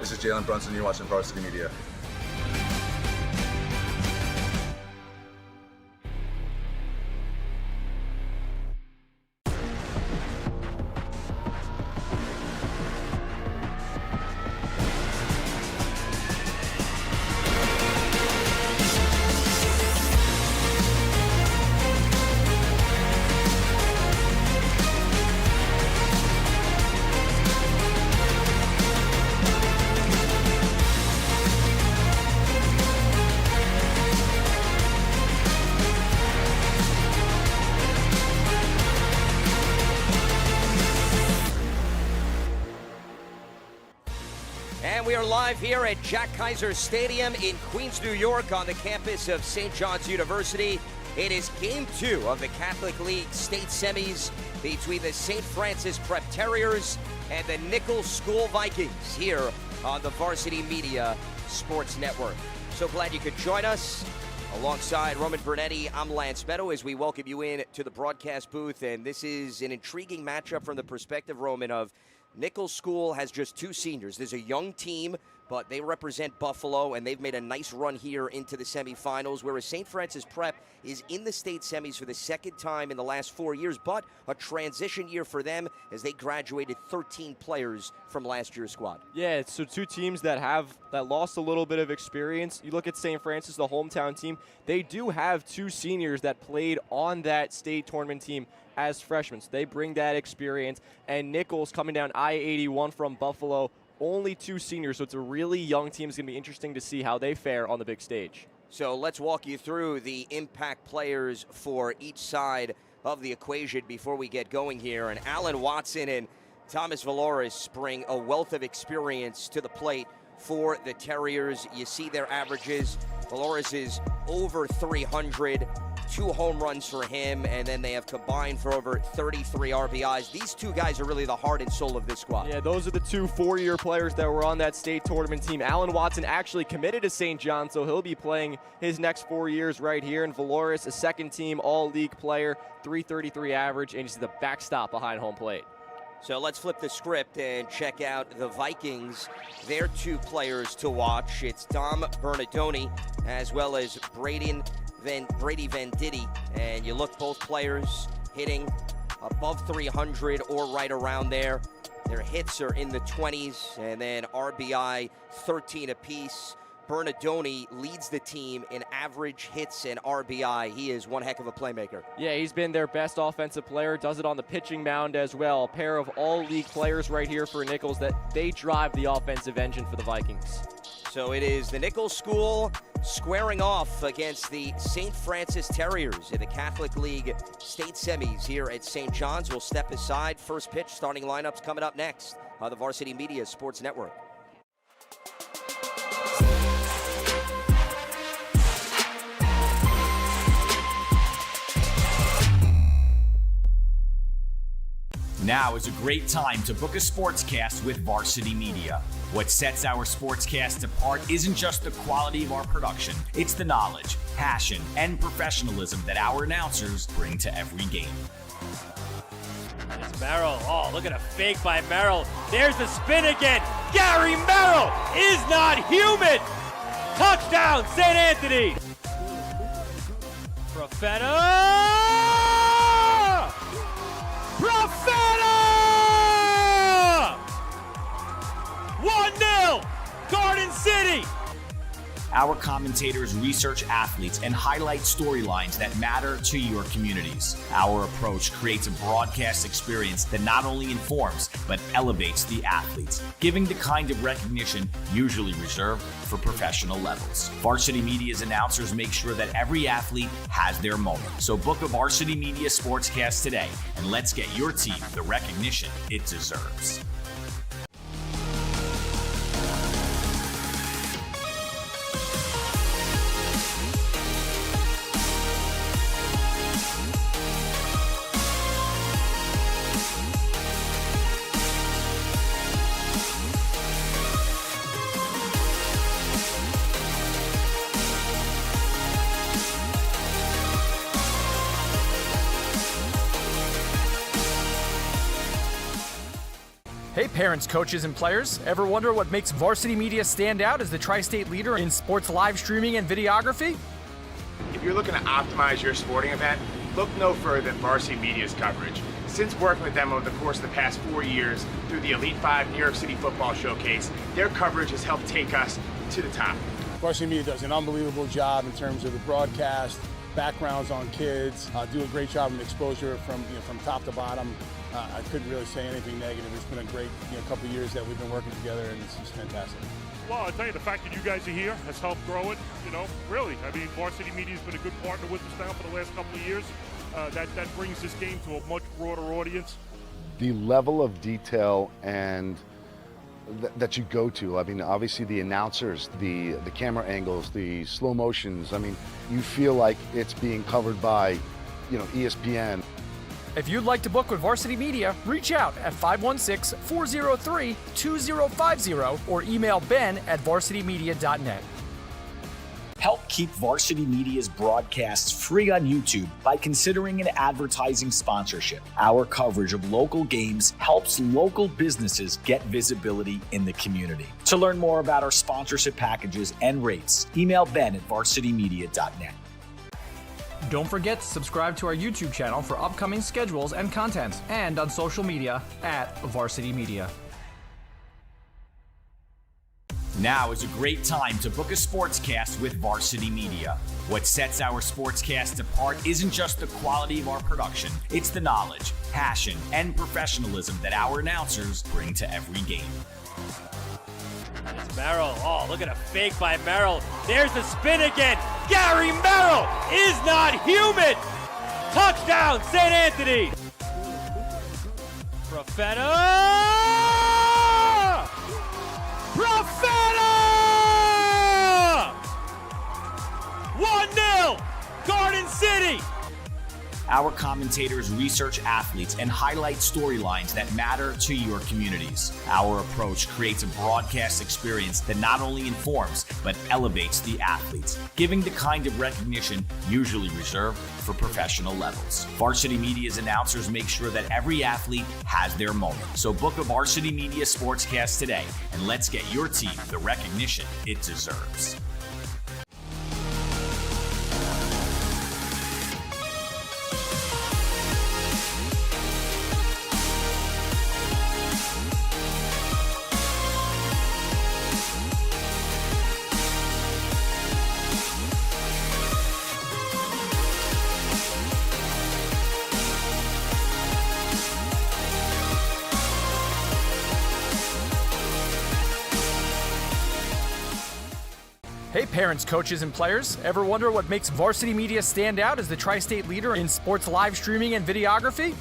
This is Jalen Brunson. You're watching Varsity Media. And we are live here at Jack Kaiser Stadium in Queens, New York on the campus of St. John's University. It is Game 2 of the Catholic League State Semis between the St. Francis Prep Terriers and the Nichols School Vikings here on the Varsity Media Sports Network. So glad you could join us. Alongside Roman Bernetti, I'm Lance Meadow as we welcome you in to the broadcast booth. And this is an intriguing matchup from the perspective, Roman, of Nichols School has just 2 seniors. There's a young team, but they represent Buffalo, and they've made a nice run here into the semifinals, whereas St. Francis Prep is in the state semis for the second time in the last 4 years, but a transition year for them as they graduated 13 players from last year's squad. Yeah, so 2 teams that lost a little bit of experience. You look at St. Francis, the hometown team, they do have 2 seniors that played on that state tournament team as freshmen. So they bring that experience. And Nichols coming down I-81 from Buffalo, only 2 seniors. So it's a really young team. It's going to be interesting to see how they fare on the big stage. So let's walk you through the impact players for each side of the equation before we get going here. And Alan Watson and Thomas Valores bring a wealth of experience to the plate for the Terriers. You see their averages. Valores is over 300. 2 home runs for him, and then they have combined for over 33 RBIs. These 2 guys are really the heart and soul of this squad. Yeah, those are the 2 four-year players that were on that state tournament team. Alan Watson actually committed to St. John, so he'll be playing his next 4 years right here. And Valores, a second-team all-league player, 333 average, and he's the backstop behind home plate. So let's flip the script and check out the Vikings. Their 2 players to watch. It's Dom Bernardoni as well as Brady Venditti. And you look, both players hitting above 300 or right around there. Their hits are in the 20s, and then RBI 13 apiece. Bernardoni leads the team in average hits and RBI. He is one heck of a playmaker. Yeah, he's been their best offensive player, does it on the pitching mound as well. A pair of all-league players right here for Nichols that they drive the offensive engine for the Vikings. So it is the Nichols School squaring off against the St. Francis Terriers in the Catholic League State Semis here at St. John's. We'll step aside. First pitch, starting lineups coming up next on the Varsity Media Sports Network. Now is a great time to book a sportscast with Varsity Media. What sets our sportscast apart isn't just the quality of our production, it's the knowledge, passion, and professionalism that our announcers bring to every game. It's Merrill. Oh, look at a fake by Merrill. There's the spin again. Gary Merrill is not human. Touchdown, St. Anthony. Profeta! 1-0, Garden City. Our commentators research athletes and highlight storylines that matter to your communities. Our approach creates a broadcast experience that not only informs, but elevates the athletes, giving the kind of recognition usually reserved for professional levels. Varsity Media's announcers make sure that every athlete has their moment. So book a Varsity Media Sportscast today, and let's get your team the recognition it deserves. Hey parents, coaches, and players. Ever wonder what makes Varsity Media stand out as the tri-state leader in sports live streaming and videography? If you're looking to optimize your sporting event, look no further than Varsity Media's coverage. Since working with them over the course of the past 4 years through the Elite 5 New York City Football Showcase, their coverage has helped take us to the top. Varsity Media does an unbelievable job in terms of the broadcast, backgrounds on kids, do a great job in exposure from top to bottom. I couldn't really say anything negative. It's been a great couple of years that we've been working together, and it's just fantastic. Well, I'll tell you, the fact that you guys are here has helped grow it, really. I mean, Varsity Media has been a good partner with us now for the last couple of years. That brings this game to a much broader audience. The level of detail and that you go to, I mean, obviously the announcers, the camera angles, the slow motions, I mean, you feel like it's being covered by, ESPN. If you'd like to book with Varsity Media, reach out at 516-403-2050 or email ben@varsitymedia.net. Help keep Varsity Media's broadcasts free on YouTube by considering an advertising sponsorship. Our coverage of local games helps local businesses get visibility in the community. To learn more about our sponsorship packages and rates, email ben@varsitymedia.net. Don't forget to subscribe to our YouTube channel for upcoming schedules and content, and on social media @Varsity Media. Now is a great time to book a sportscast with Varsity Media. What sets our sportscast apart isn't just the quality of our production, it's the knowledge, passion, and professionalism that our announcers bring to every game. It's Merrill. Oh, look at a fake by Merrill. There's the spin again. Gary Merrill is not human. Touchdown, St. Anthony. Profeta! 1-0, Garden City. Our commentators research athletes and highlight storylines that matter to your communities. Our approach creates a broadcast experience that not only informs, but elevates the athletes, giving the kind of recognition usually reserved for professional levels. Varsity Media's announcers make sure that every athlete has their moment. So book a Varsity Media Sportscast today, and let's get your team the recognition it deserves. Hey parents, coaches, and players. Ever wonder what makes Varsity Media stand out as the tri-state leader in sports live streaming and videography?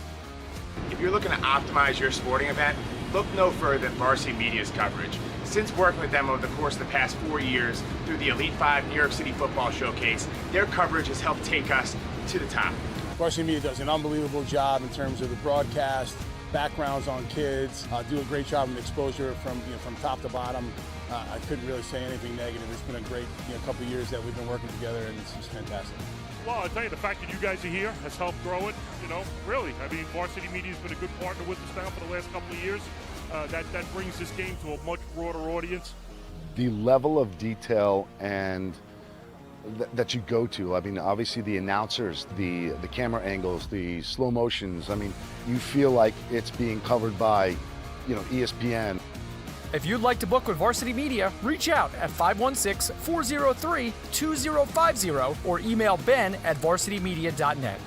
If you're looking to optimize your sporting event, look no further than Varsity Media's coverage. Since working with them over the course of the past 4 years through the Elite 5 New York City Football Showcase, their coverage has helped take us to the top. Varsity Media does an unbelievable job in terms of the broadcast, backgrounds on kids, do a great job in exposure from top to bottom. I couldn't really say anything negative. It's been a great couple of years that we've been working together, and it's just fantastic. Well, I'll tell you, the fact that you guys are here has helped grow it, really. I mean, Varsity Media has been a good partner with us now for the last couple of years. That brings this game to a much broader audience. The level of detail and that you go to, I mean, obviously the announcers, the camera angles, the slow motions, I mean, you feel like it's being covered by, ESPN. If you'd like to book with Varsity Media, reach out at 516-403-2050 or email ben@varsitymedia.net.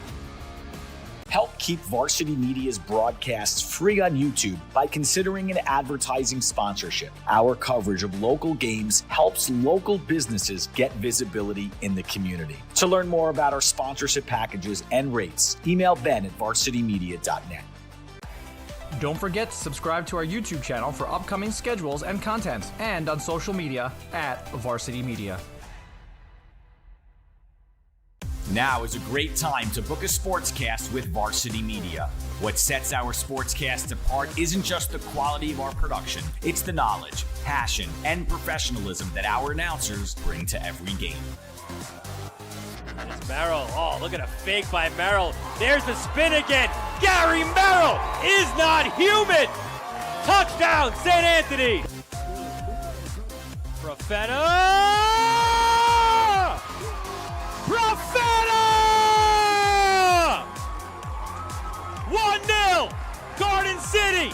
Help keep Varsity Media's broadcasts free on YouTube by considering an advertising sponsorship. Our coverage of local games helps local businesses get visibility in the community. To learn more about our sponsorship packages and rates, email ben@varsitymedia.net. Don't forget to subscribe to our YouTube channel for upcoming schedules and content, and on social media @Varsity Media. Now is a great time to book a sportscast with Varsity Media. What sets our sportscast apart isn't just the quality of our production, it's the knowledge, passion, and professionalism that our announcers bring to every game. It's Merrill. Oh, look at a fake by Merrill. There's the spin again. Gary Merrill is not human. Touchdown, St. Anthony! Profeta! Profeta! 1-0, Garden City!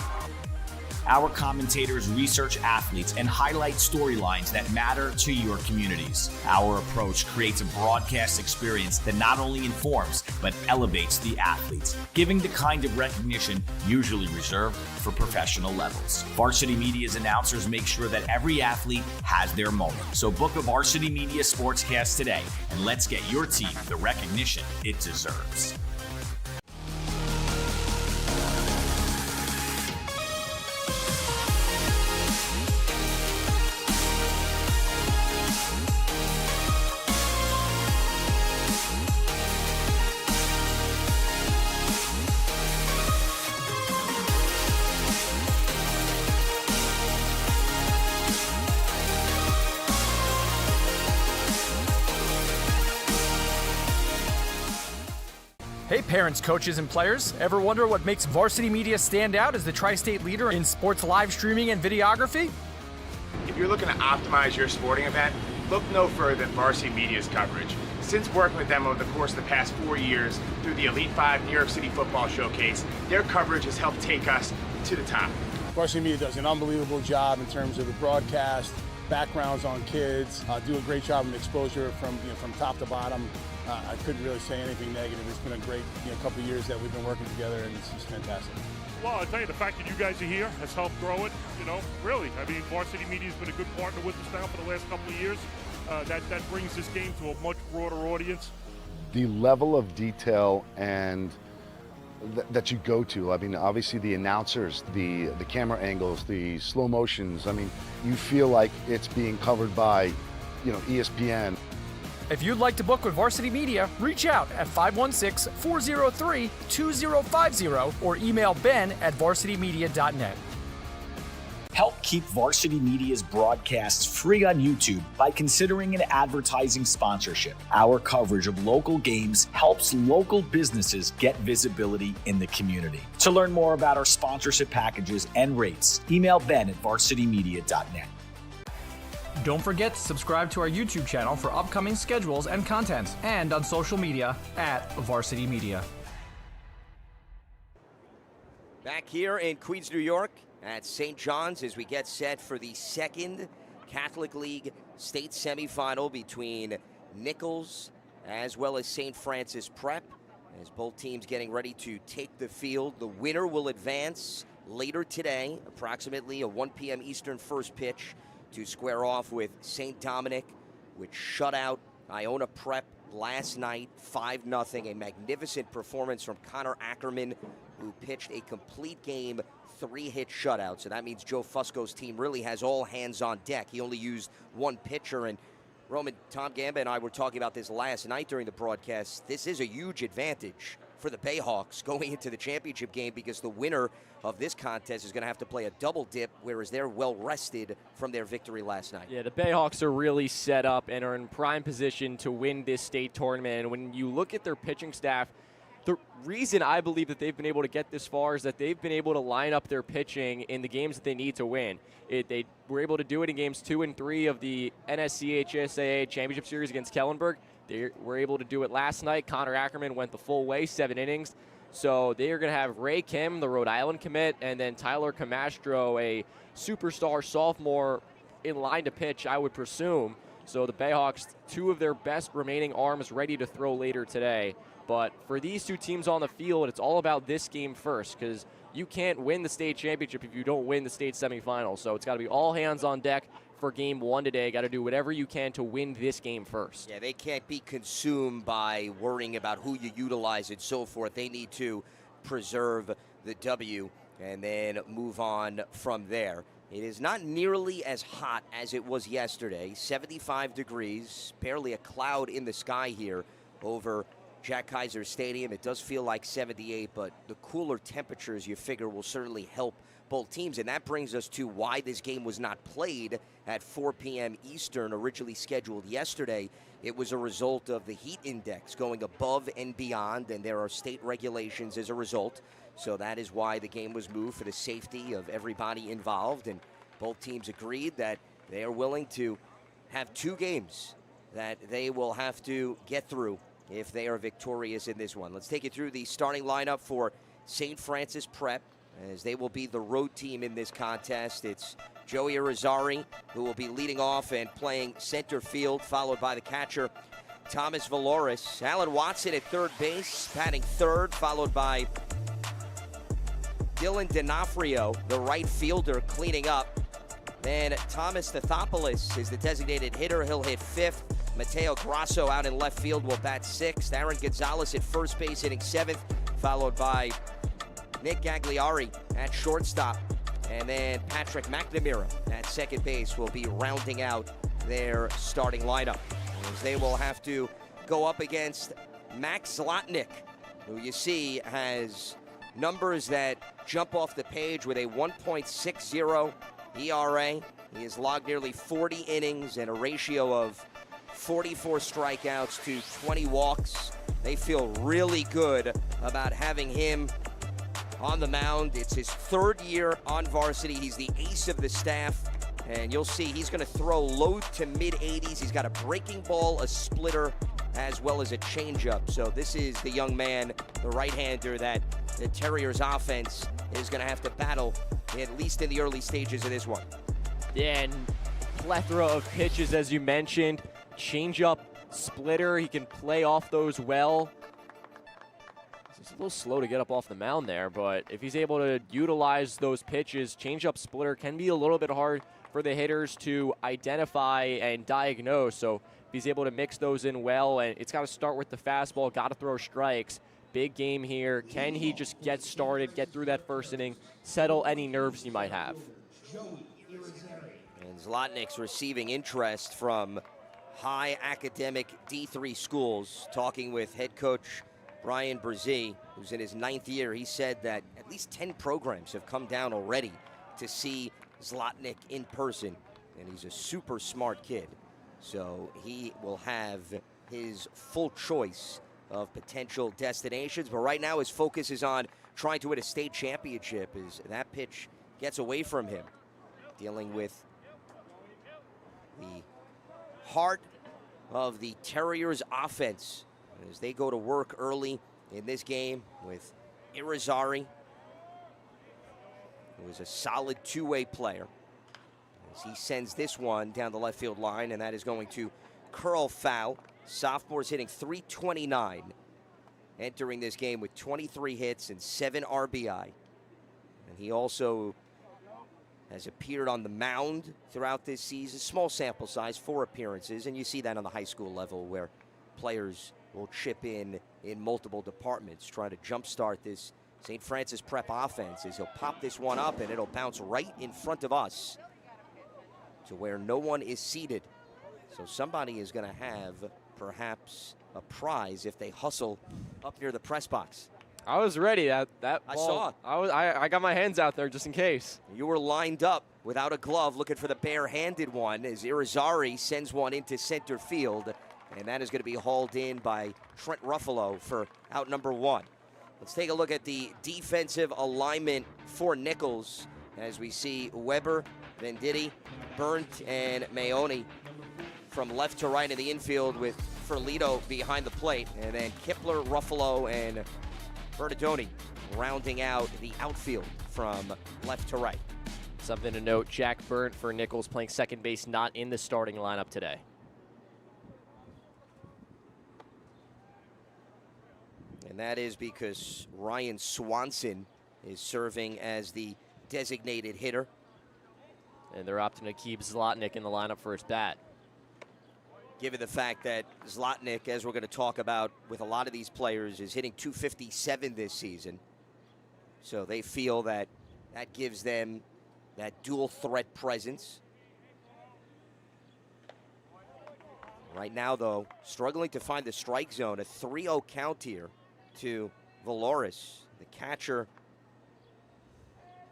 Our commentators research athletes and highlight storylines that matter to your communities. Our approach creates a broadcast experience that not only informs, but elevates the athletes, giving the kind of recognition usually reserved for professional levels. Varsity Media's announcers make sure that every athlete has their moment. So book a Varsity Media Sportscast today, and let's get your team the recognition it deserves. Hey parents, coaches, and players. Ever wonder what makes Varsity Media stand out as the tri-state leader in sports live streaming and videography? If you're looking to optimize your sporting event, look no further than Varsity Media's coverage. Since working with them over the course of the past 4 years through the Elite 5 New York City Football Showcase, their coverage has helped take us to the top. Varsity Media does an unbelievable job in terms of the broadcast, backgrounds on kids, do a great job of exposure from top to bottom. I couldn't really say anything negative. It's been a great couple of years that we've been working together, and it's just fantastic. Well, I'll tell you, the fact that you guys are here has helped grow it, really. I mean, Varsity Media's been a good partner with us now for the last couple of years. That brings this game to a much broader audience. The level of detail and that you go to, I mean, obviously the announcers, the camera angles, the slow motions, I mean, you feel like it's being covered by, ESPN. If you'd like to book with Varsity Media, reach out at 516-403-2050 or email ben@varsitymedia.net. Help keep Varsity Media's broadcasts free on YouTube by considering an advertising sponsorship. Our coverage of local games helps local businesses get visibility in the community. To learn more about our sponsorship packages and rates, email ben@varsitymedia.net. Don't forget to subscribe to our YouTube channel for upcoming schedules and content, and on social media @Varsity Media. Back here in Queens, New York at St. John's as we get set for the second Catholic League state semifinal between Nichols as well as St. Francis Prep. As both teams getting ready to take the field, the winner will advance later today, approximately a 1 p.m. Eastern first pitch, to square off with St. Dominic, which shut out Iona Prep last night 5-0. A magnificent performance from Connor Ackerman, who pitched a complete game 3-hit shutout. So that means Joe Fusco's team really has all hands on deck. He only used one pitcher, and Roman, Tom Gamba and I were talking about this last night during the broadcast. This is a huge advantage for the Bayhawks going into the championship game, because the winner of this contest is going to have to play a double dip, whereas they're well rested from their victory last night. Yeah, the Bayhawks are really set up and are in prime position to win this state tournament. And when you look at their pitching staff, the reason I believe that they've been able to get this far is that they've been able to line up their pitching in the games that they need to win. They were able to do it in games 2 and 3 of the NYSCHSAA Championship Series against Kellenberg. They were able to do it last night. Connor Ackerman went the full way, 7 innings. So they are going to have Ray Kim, the Rhode Island commit, and then Tyler Camastro, a superstar sophomore, in line to pitch, I would presume. So the Bayhawks, 2 of their best remaining arms ready to throw later today. But for these 2 teams on the field, it's all about this game first, because you can't win the state championship if you don't win the state semifinal. So it's got to be all hands on deck for game 1 today. Got to do whatever you can to win this game first. Yeah, they can't be consumed by worrying about who you utilize and so forth. They need to preserve the W and then move on from there. It is not nearly as hot as it was yesterday. 75 degrees, barely a cloud in the sky here over Jack Kaiser Stadium. It does feel like 78, but the cooler temperatures you figure will certainly help both teams. And that brings us to why this game was not played at 4 p.m. Eastern, originally scheduled yesterday. It was a result of the heat index going above and beyond, and there are state regulations as a result. So that is why the game was moved, for the safety of everybody involved. And both teams agreed that they are willing to have 2 games that they will have to get through if they are victorious in this one. Let's take you through the starting lineup for St. Francis Prep, as they will be the road team in this contest. It's Joey Irizarry, who will be leading off and playing center field, followed by the catcher, Thomas Valoris. Alan Watson at third base, batting third, followed by Dylan D'Onofrio, the right fielder, cleaning up. Then Thomas Stathopoulos is the designated hitter. He'll hit fifth. Mateo Grasso out in left field will bat sixth. Aaron Gonzalez at first base, hitting seventh, followed by Nick Gagliari at shortstop. And then Patrick McNamara at second base will be rounding out their starting lineup, as they will have to go up against Max Zlotnick, who you see has numbers that jump off the page with a 1.60 ERA. He has logged nearly 40 innings and a ratio of 44 strikeouts to 20 walks. They feel really good about having him on the mound. It's his third year on varsity. He's the ace of the staff, and you'll see he's going to throw low to mid-80s. He's got a breaking ball, a splitter, as well as a changeup. So this is the young man, the right-hander, that the Terriers offense is going to have to battle, at least in the early stages of this one. Yeah, and plethora of pitches, as you mentioned. Changeup, splitter, he can play off those well. He's a little slow to get up off the mound there, but if he's able to utilize those pitches, changeup, splitter can be a little bit hard for the hitters to identify and diagnose. So if he's able to mix those in well, and it's got to start with the fastball, got to throw strikes. Big game here. Can he just get started, get through that first inning, settle any nerves he might have? And Zlotnick's receiving interest from high academic D3 schools. Talking with head coach Brian Brzee, who's in his 9th year, he said that at least 10 programs have come down already to see Zlotnick in person, and he's a super smart kid. So he will have his full choice of potential destinations, but right now his focus is on trying to win a state championship as that pitch gets away from him. Dealing with the heart of the Terriers offense as they go to work early in this game with Irizarry, who is a solid two-way player, as he sends this one down the left field line, and that is going to curl foul. Sophomore's hitting .329, entering this game with 23 hits and 7 RBI. And he also has appeared on the mound throughout this season. Small sample size, 4 appearances, and you see that on the high school level where players will chip in multiple departments, trying to jumpstart this St. Francis Prep offense as he'll pop this one up and it'll bounce right in front of us to where no one is seated. So somebody is going to have perhaps a prize if they hustle up near the press box. I was ready. That ball, I saw it. I got my hands out there just in case. You were lined up without a glove looking for the bare-handed one as Irizarry sends one into center field, and that is going to be hauled in by Trent Ruffalo for out number 1. Let's take a look at the defensive alignment for Nichols as we see Weber, Venditti, Burnt, and Mayoni from left to right in the infield with Ferlito behind the plate, and then Kipler, Ruffalo, and Bernardoni rounding out the outfield from left to right. Something to note, Jack Burnt for Nichols playing second base, not in the starting lineup today. And that is because Ryan Swanson is serving as the designated hitter. And they're opting to keep Zlotnick in the lineup for his bat. Given the fact that Zlotnick, as we're going to talk about with a lot of these players, is hitting .257 this season. So they feel that that gives them that dual threat presence. Right now, though, struggling to find the strike zone. A 3-0 count here to Valoris, the catcher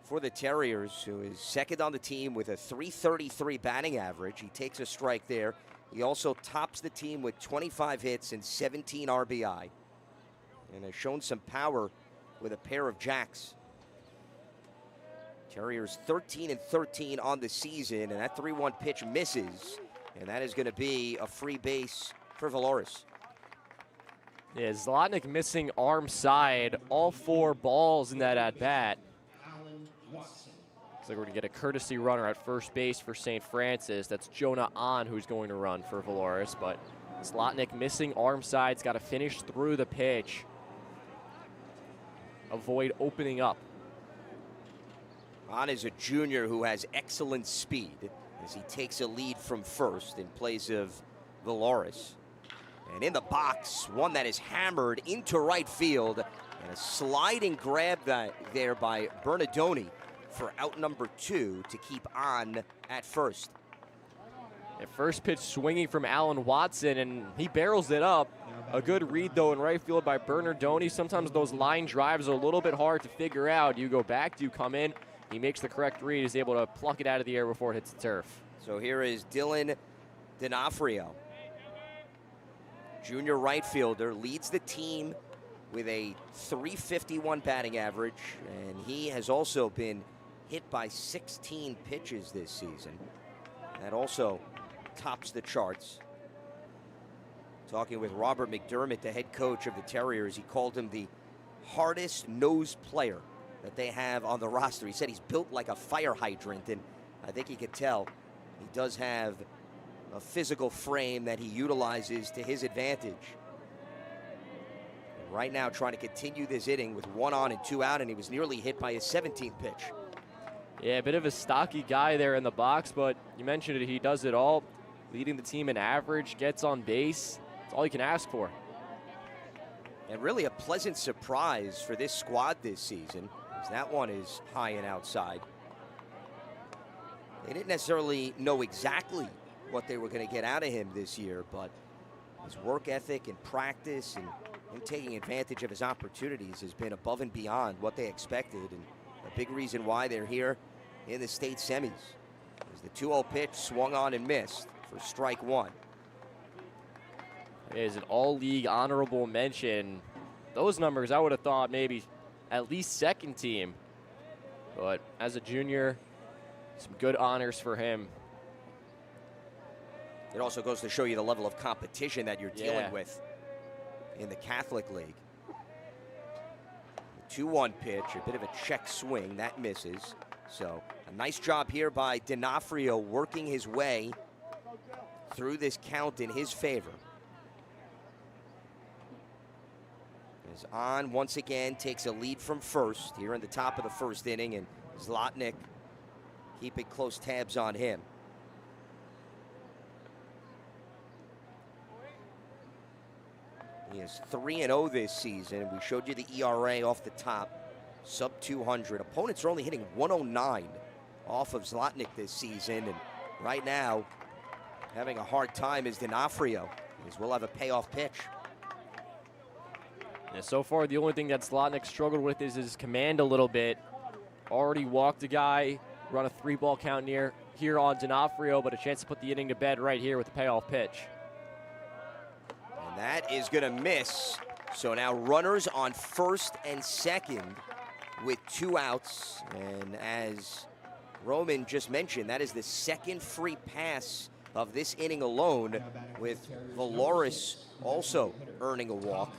for the Terriers, who is second on the team with a .333 batting average. He takes a strike there. He also tops the team with 25 hits and 17 RBI, and has shown some power with a pair of jacks. Terriers 13-13 on the season, and that 3-1 pitch misses, and that is going to be a free base for Valoris. Yeah, Zlotnick missing arm side, all 4 balls in that at-bat. Looks like we're going to get a courtesy runner at first base for St. Francis. That's Jonah On who's going to run for Valoris, but Zlotnick missing arm side's got to finish through the pitch. Avoid opening up. On is a junior who has excellent speed as he takes a lead from first in place of Valoris. And in the box, one that is hammered into right field, and a sliding grab there by Bernardoni for out number 2 to keep On at first. At first pitch swinging from Alan Watson, and he barrels it up. A good read, though, in right field by Bernardoni. Sometimes those line drives are a little bit hard to figure out. Do you go back? Do you come in? He makes the correct read. He's able to pluck it out of the air before it hits the turf. So here is Dylan D'Onofrio. Junior right fielder, leads the team with a .351 batting average, and he has also been hit by 16 pitches this season. That also tops the charts. Talking with Robert McDermott, the head coach of the Terriers, he called him the hardest nosed player that they have on the roster. He said he's built like a fire hydrant, and I think he could tell he does have a physical frame that he utilizes to his advantage. And right now trying to continue this inning with 1 on and 2 out, and he was nearly hit by his 17th pitch. Yeah, a bit of a stocky guy there in the box, but you mentioned it, he does it all. Leading the team in average, gets on base. That's all you can ask for. And really a pleasant surprise for this squad this season, as that one is high and outside. They didn't necessarily know exactly what they were going to get out of him this year, but his work ethic and practice and him taking advantage of his opportunities has been above and beyond what they expected, and a big reason why they're here in the state semis. As the 2-0 pitch swung on and missed for strike 1. It is an all-league honorable mention. Those numbers, I would have thought maybe at least second team. But as a junior, some good honors for him. It also goes to show you the level of competition that you're dealing with in the Catholic League. The 2-1 pitch, a bit of a check swing, that misses. So a nice job here by D'Onofrio working his way through this count in his favor. As On once again takes a lead from first here in the top of the first inning, and Zlotnick keeping close tabs on him. He is 3-0 this season. We showed you the ERA off the top, sub 200. Opponents are only hitting 109 off of Zlotnick this season, and right now having a hard time is D'Onofrio, as we'll have a payoff pitch. Yeah, so far, the only thing that Zlotnick struggled with is his command a little bit. Already walked a guy, run a 3-ball count here on D'Onofrio, but a chance to put the inning to bed right here with the payoff pitch. And that is going to miss. So now runners on first and second with 2 outs. And as Roman just mentioned, that is the second free pass of this inning alone, with Valoris also earning a walk.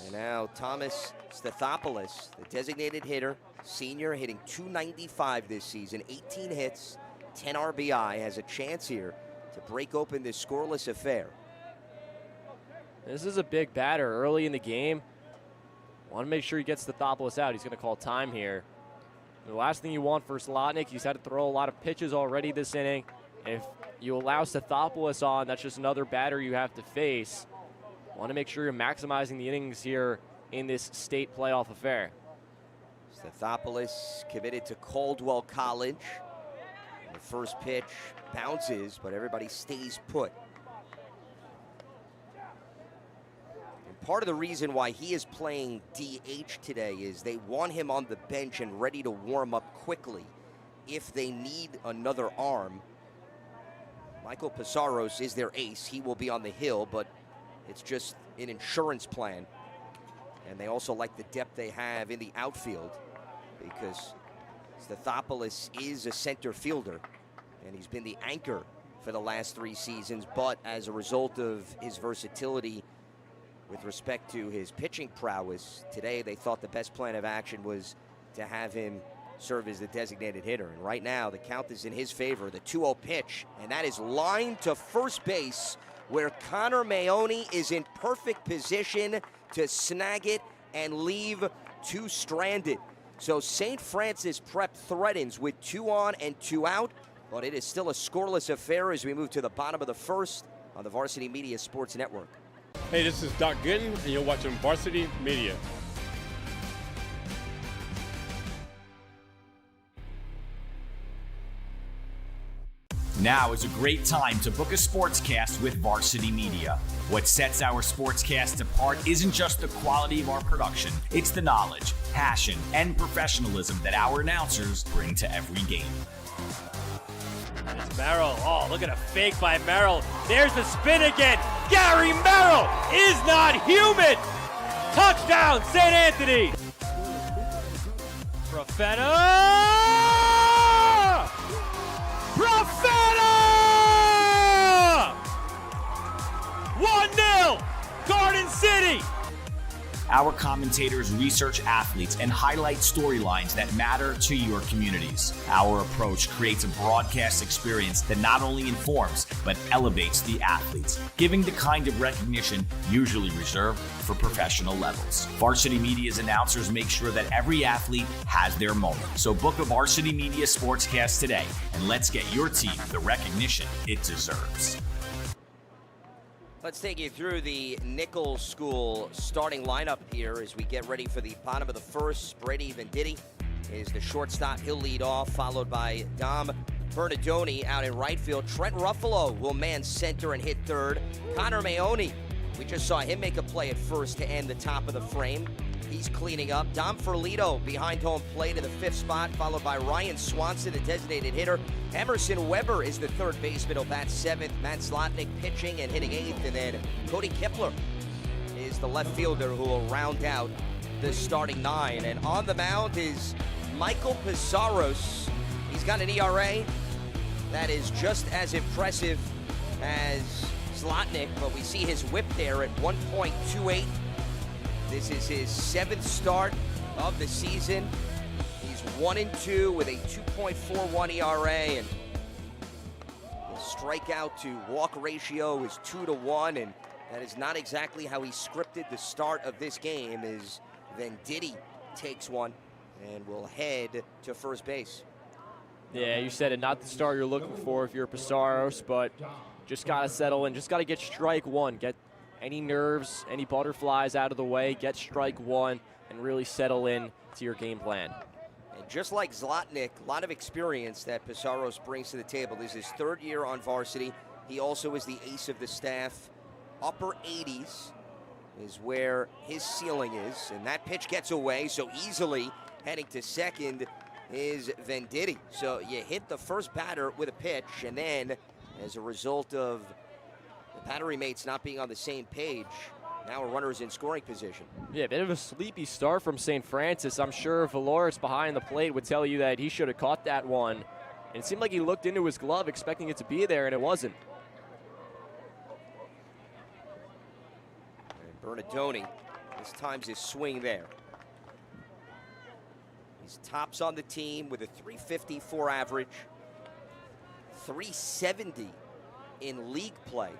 And now Thomas Stathopoulos, the designated hitter, senior, hitting .295 this season, 18 hits, 10 RBI, has a chance here to break open this scoreless affair. This is a big batter early in the game. Want to make sure he gets Stathopoulos out. He's going to call time here. The last thing you want for Zlotnick, he's had to throw a lot of pitches already this inning. If you allow Stathopoulos on, that's just another batter you have to face. Want to make sure you're maximizing the innings here in this state playoff affair. Stathopoulos committed to Caldwell College. The first pitch bounces, but everybody stays put. part of the reason why he is playing DH today is they want him on the bench and ready to warm up quickly if they need another arm. Michael Pizarros is their ace. He will be on the hill, but it's just an insurance plan. And they also like the depth they have in the outfield because Stathopoulos is a center fielder, and he's been the anchor for the last 3 seasons. But as a result of his versatility with respect to his pitching prowess, today they thought the best plan of action was to have him serve as the designated hitter. And right now, the count is in his favor. The 2-0 pitch, and that is lined to first base, where Connor Maone is in perfect position to snag it and leave 2 stranded. So St. Francis Prep threatens with 2 on and 2 out, but it is still a scoreless affair as we move to the bottom of the first on the Varsity Media Sports Network. Hey, this is Doc Gooden, and you're watching Varsity Media. Now is a great time to book a sportscast with Varsity Media. What sets our sportscast apart isn't just the quality of our production, it's the knowledge, passion, and professionalism that our announcers bring to every game. And it's Merrill. Oh, look at a fake by Merrill. There's the spin again. Gary Merrill is not human. Touchdown, St. Anthony. Profeta! 1-0, Garden City. Our commentators research athletes and highlight storylines that matter to your communities. Our approach creates a broadcast experience that not only informs, but elevates the athletes, giving the kind of recognition usually reserved for professional levels. Varsity Media's announcers make sure that every athlete has their moment. So book a Varsity Media Sportscast today, and let's get your team the recognition it deserves. Let's take you through the Nichols School starting lineup here as we get ready for the bottom of the first. Brady Venditti is the shortstop. He'll lead off, followed by Dom Bernardoni out in right field. Trent Ruffalo will man center and hit third. Connor Maone, we just saw him make a play at first to end the top of the frame. He's cleaning up. Dom Ferlito behind home plate in the 5th spot, followed by Ryan Swanson, the designated hitter. Emerson Weber is the third baseman. He'll bat 7th. Matt Zlotnick pitching and hitting 8th. And then Cody Kepler is the left fielder who will round out the starting 9. And on the mound is Michael Pizarros. He's got an ERA that is just as impressive as Zlotnick, but we see his whip there at 1.28. This is his 7th start of the season. He's 1-2 with a 2.41 ERA, and the strikeout to walk ratio is 2-1, and that is not exactly how he scripted the start of this game, as Venditti takes one and will head to first base. Yeah, you said it, not the start you're looking for if you're Pizarros, but just got to settle in, just got to get strike one, get any nerves, any butterflies out of the way, get strike one, and really settle in to your game plan. And just like Zlotnick, a lot of experience that Pizarros brings to the table. This is his 3rd year on varsity. He also is the ace of the staff. Upper 80s is where his ceiling is, and that pitch gets away, so easily heading to second is Venditti. So you hit the first batter with a pitch, and then as a result of the battery mates not being on the same page, now a runner is in scoring position. Yeah, a bit of a sleepy start from St. Francis. I'm sure Valores behind the plate would tell you that he should have caught that one. And it seemed like he looked into his glove expecting it to be there, and it wasn't. And Bernardoni, this time's his swing there. He's tops on the team with a 354 average, 370 in league play,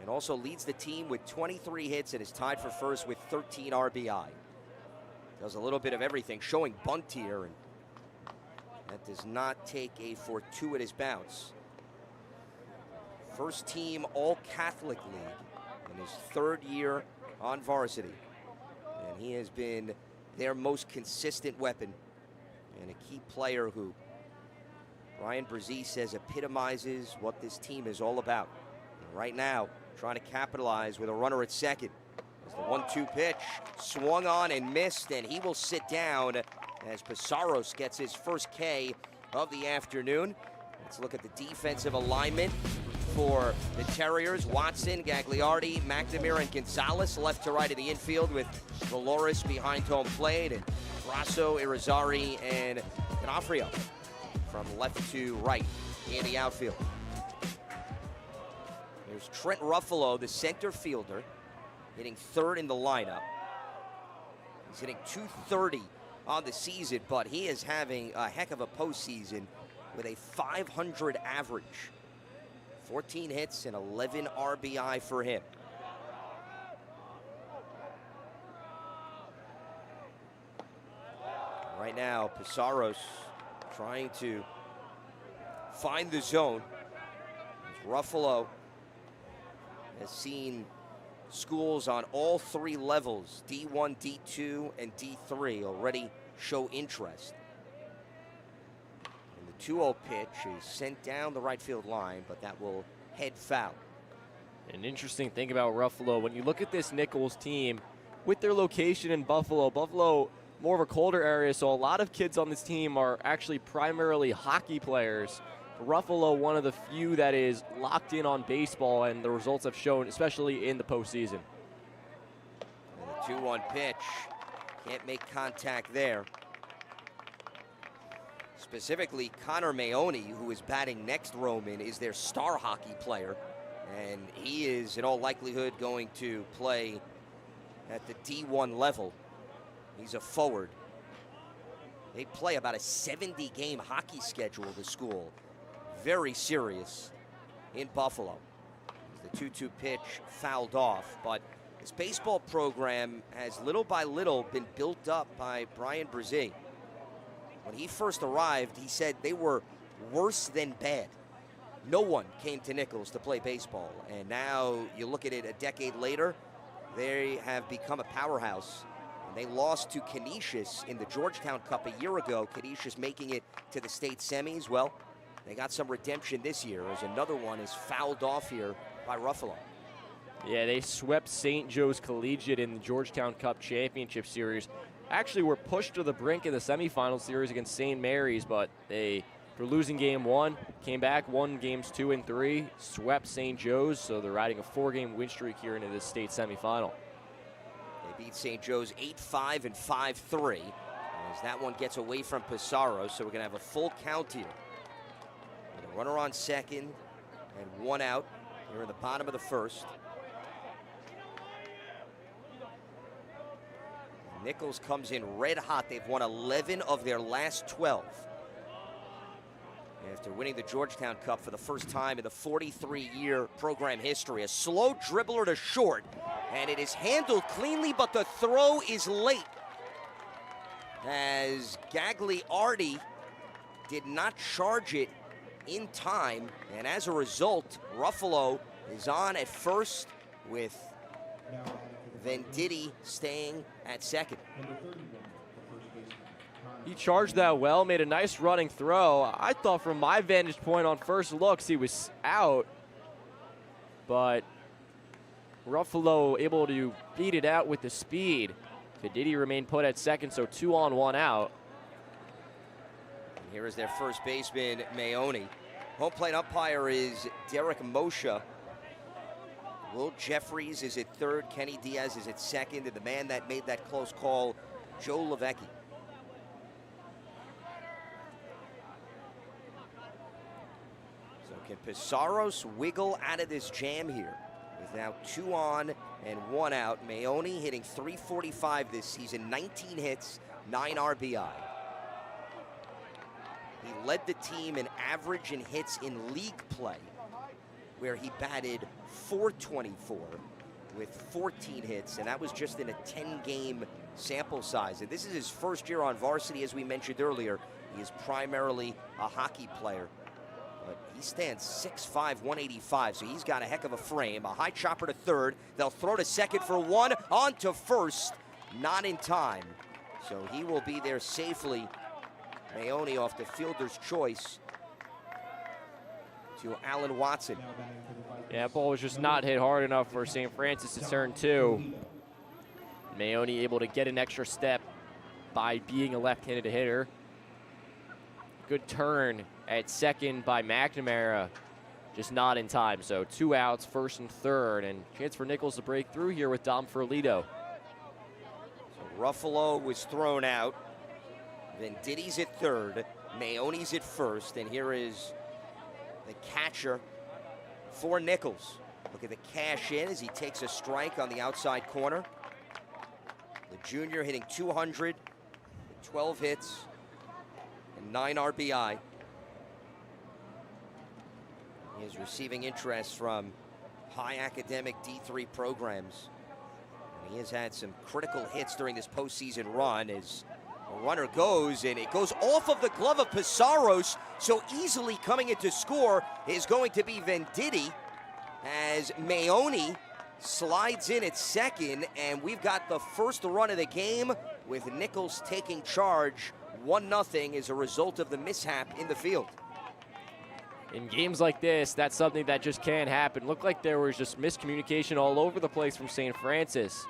and also leads the team with 23 hits and is tied for first with 13 RBI. Does a little bit of everything, showing bunt here, and that does not take a fortuitous bounce. First team All-Catholic League in his 3rd year on varsity, and he has been their most consistent weapon and a key player who Ryan Brzee says epitomizes what this team is all about. And right now, trying to capitalize with a runner at second as The 1-2 pitch swung on and missed, and he will sit down as Pizarros gets his first K of the afternoon. Let's look at the defensive alignment for the Terriers. Watson, Gagliardi, McNamara, and Gonzalez left to right of the infield with Dolores behind home plate, and Grasso, Irizarry, and D'Onofrio from left to right in the outfield. There's Trent Ruffalo, the center fielder, hitting third in the lineup. He's hitting .230 on the season, but he is having a heck of a postseason with a .500 average. 14 hits and 11 RBI for him. Right now, Pizarros trying to find the zone. Ruffalo has seen schools on all three levels, D1, D2, and D3, already show interest. And the 2-0 pitch is sent down the right field line, but that will head foul. An interesting thing about Ruffalo, when you look at this Nichols team, with their location in Buffalo, more of a colder area, so a lot of kids on this team are actually primarily hockey players. Ruffalo, one of the few that is locked in on baseball, and the results have shown, especially in the postseason. And the 2-1 pitch, can't make contact there. Specifically, Connor Maone, who is batting next Roman, is their star hockey player, and he is in all likelihood going to play at the D1 level. He's a forward. They play about a 70-game hockey schedule, the school. Very serious in Buffalo. The 2-2 pitch fouled off, but this baseball program has little by little been built up by Brian Brzee. When he first arrived, he said they were worse than bad. No one came to Nichols to play baseball, and now you look at it a decade later, they have become a powerhouse. And they lost to Canisius in the Georgetown Cup a year ago, Canisius making it to the state semis. Well, they got some redemption this year as another one is fouled off here by Ruffalo. Yeah, they swept St. Joe's Collegiate in the Georgetown Cup Championship Series. Actually were pushed to the brink in the semifinal series against St. Mary's, but they were losing game 1, came back, won games 2 and 3, swept St. Joe's, so they're riding a 4-game win streak here into the state semifinal. They beat St. Joe's 8-5 and 5-3 as that one gets away from Pizarro, so we're going to have a full count here. With a runner on second and 1 out here in the bottom of the first. Nichols comes in red hot. They've won 11 of their last 12. After winning the Georgetown Cup for the first time in the 43-year program history. A slow dribbler to short, and it is handled cleanly, but the throw is late. As Gagliardi did not charge it in time, and as a result, Ruffalo is on at first with Venditti staying at second. He charged that well, made a nice running throw. I thought from my vantage point on first looks he was out, but Ruffalo able to beat it out with the speed. Venditti remained put at second, so 2 on, 1 out. And here is their first baseman, Maone. Home plate umpire is Derek Moshe. Will Jeffries is at third, Kenny Diaz is at second, and the man that made that close call, Joe Levecki. So can Pizarros wiggle out of this jam here? With now 2 on and 1 out. Maone hitting .345 this season, 19 hits, 9 RBI. He led the team in average in hits in league play, where he batted .424 with 14 hits, and that was just in a 10-game sample size. And this is his first year on varsity, as we mentioned earlier. He is primarily a hockey player, but he stands 6'5", 185, so he's got a heck of a frame. A high chopper to third. They'll throw to second for 1, on to first, not in time. So he will be there safely. Maone off the fielder's choice to Alan Watson. Yeah, that ball was just not hit hard enough for St. Francis to turn 2. Maoni able to get an extra step by being a left-handed hitter. Good turn at second by McNamara, just not in time. So 2 outs, first and third, and chance for Nichols to break through here with Dom Ferlito. So Ruffalo was thrown out. Venditti's at third. Maoni's at first. And here is the catcher for Nichols. Look at the cash in as he takes a strike on the outside corner. The junior hitting 200 with 12 hits and 9 RBI. He is receiving interest from high academic D3 programs. And he has had some critical hits during this postseason run as a runner goes, and it goes off of the glove of Pizarros, so easily coming in to score is going to be Venditti as Maoni slides in at second, and we've got the first run of the game with Nichols taking charge 1-0 as a result of the mishap in the field. In games like this, that's something that just can't happen. Looked like there was just miscommunication all over the place from St. Francis.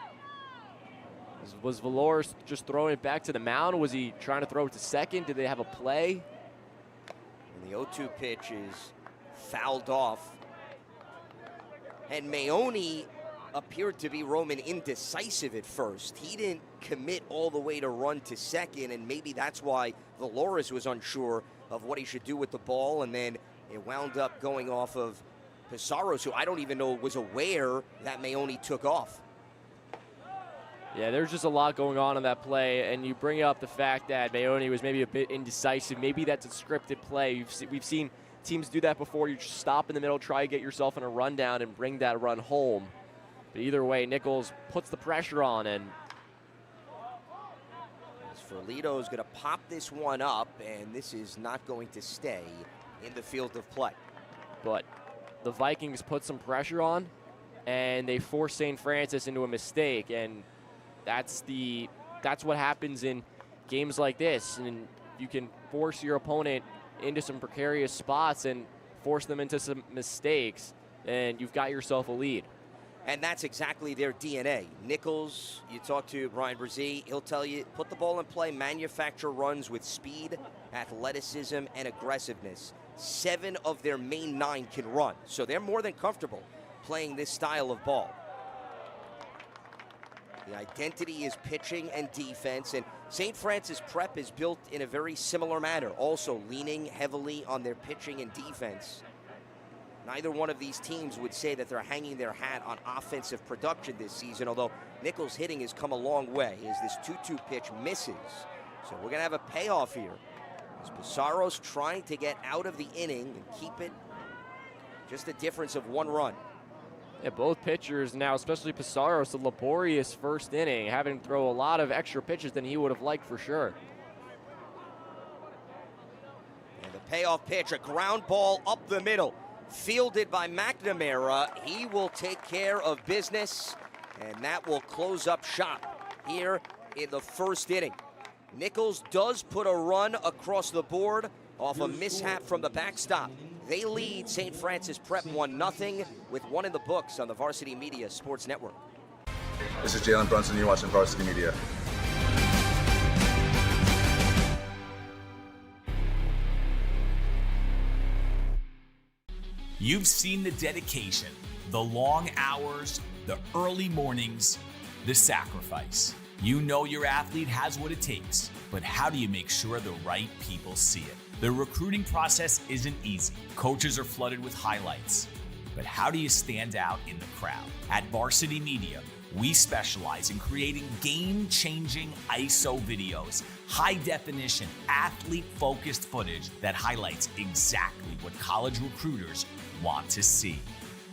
Was Valores just throwing it back to the mound? Was he trying to throw it to second? Did they have a play? And the 0-2 pitch is fouled off. And Maoni appeared to be Roman indecisive at first. He didn't commit all the way to run to second, and maybe that's why Valores was unsure of what he should do with the ball, and then it wound up going off of Pizarros, who I don't even know was aware that Maoni took off. Yeah, there's just a lot going on in that play, and you bring up the fact that Maoni was maybe a bit indecisive. Maybe that's a scripted play. We've seen teams do that before. You just stop in the middle, try to get yourself in a rundown and bring that run home. But either way, Nichols puts the pressure on, and Ferlito is going to pop this one up, and this is not going to stay in the field of play. But the Vikings put some pressure on, and they force St. Francis into a mistake, and that's what happens in games like this. And you can force your opponent into some precarious spots and force them into some mistakes, and you've got yourself a lead. And that's exactly their DNA. Nichols, you talk to Brian Brzee, he'll tell you, put the ball in play, manufacture runs with speed, athleticism, and aggressiveness. 7 of their main 9 can run, so they're more than comfortable playing this style of ball. The identity is pitching and defense, and St. Francis Prep is built in a very similar manner, also leaning heavily on their pitching and defense. Neither one of these teams would say that they're hanging their hat on offensive production this season, although Nichols' hitting has come a long way as this 2-2 pitch misses. So we're going to have a payoff here. As Pizarro's trying to get out of the inning and keep it just a difference of 1 run. Yeah, both pitchers now, especially Pizarro's, a laborious first inning, having to throw a lot of extra pitches than he would have liked for sure. And the payoff pitch, a ground ball up the middle, fielded by McNamara. He will take care of business, and that will close up shop here in the first inning. Nichols does put a run across the board off a mishap from the backstop. They lead St. Francis Prep 1-0 with 1 in the books on the Varsity Media Sports Network. This is Jalen Brunson. You're watching Varsity Media. You've seen the dedication, the long hours, the early mornings, the sacrifice. You know your athlete has what it takes, but how do you make sure the right people see it? The recruiting process isn't easy. Coaches are flooded with highlights, but how do you stand out in the crowd? At Varsity Media, we specialize in creating game-changing ISO videos, high-definition, athlete-focused footage that highlights exactly what college recruiters want to see.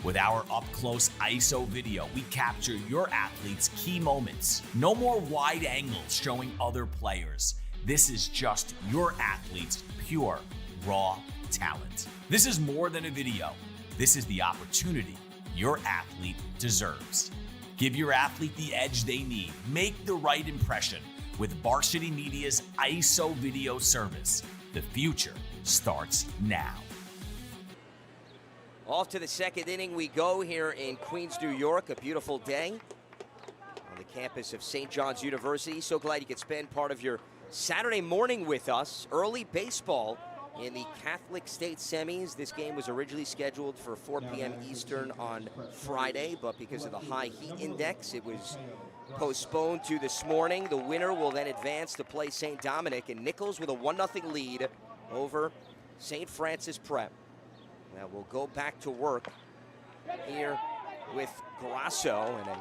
With our up-close ISO video, we capture your athlete's key moments. No more wide angles showing other players. This is just your athlete's pure, raw talent. This is more than a video. This is the opportunity your athlete deserves. Give your athlete the edge they need. Make the right impression with Varsity Media's ISO video service. The future starts now. Off to the second inning we go here in Queens, New York. A beautiful day. on the campus of St. John's University. So glad you could spend part of your Saturday morning with us. Early baseball in the Catholic State semis. This game was originally scheduled for 4 p.m. Eastern on Friday, but because of the high heat index, it was postponed to this morning. The winner will then advance to play St. Dominic, and Nichols with a 1-0 lead over St. Francis Prep. Now we'll go back to work here with Grasso, and a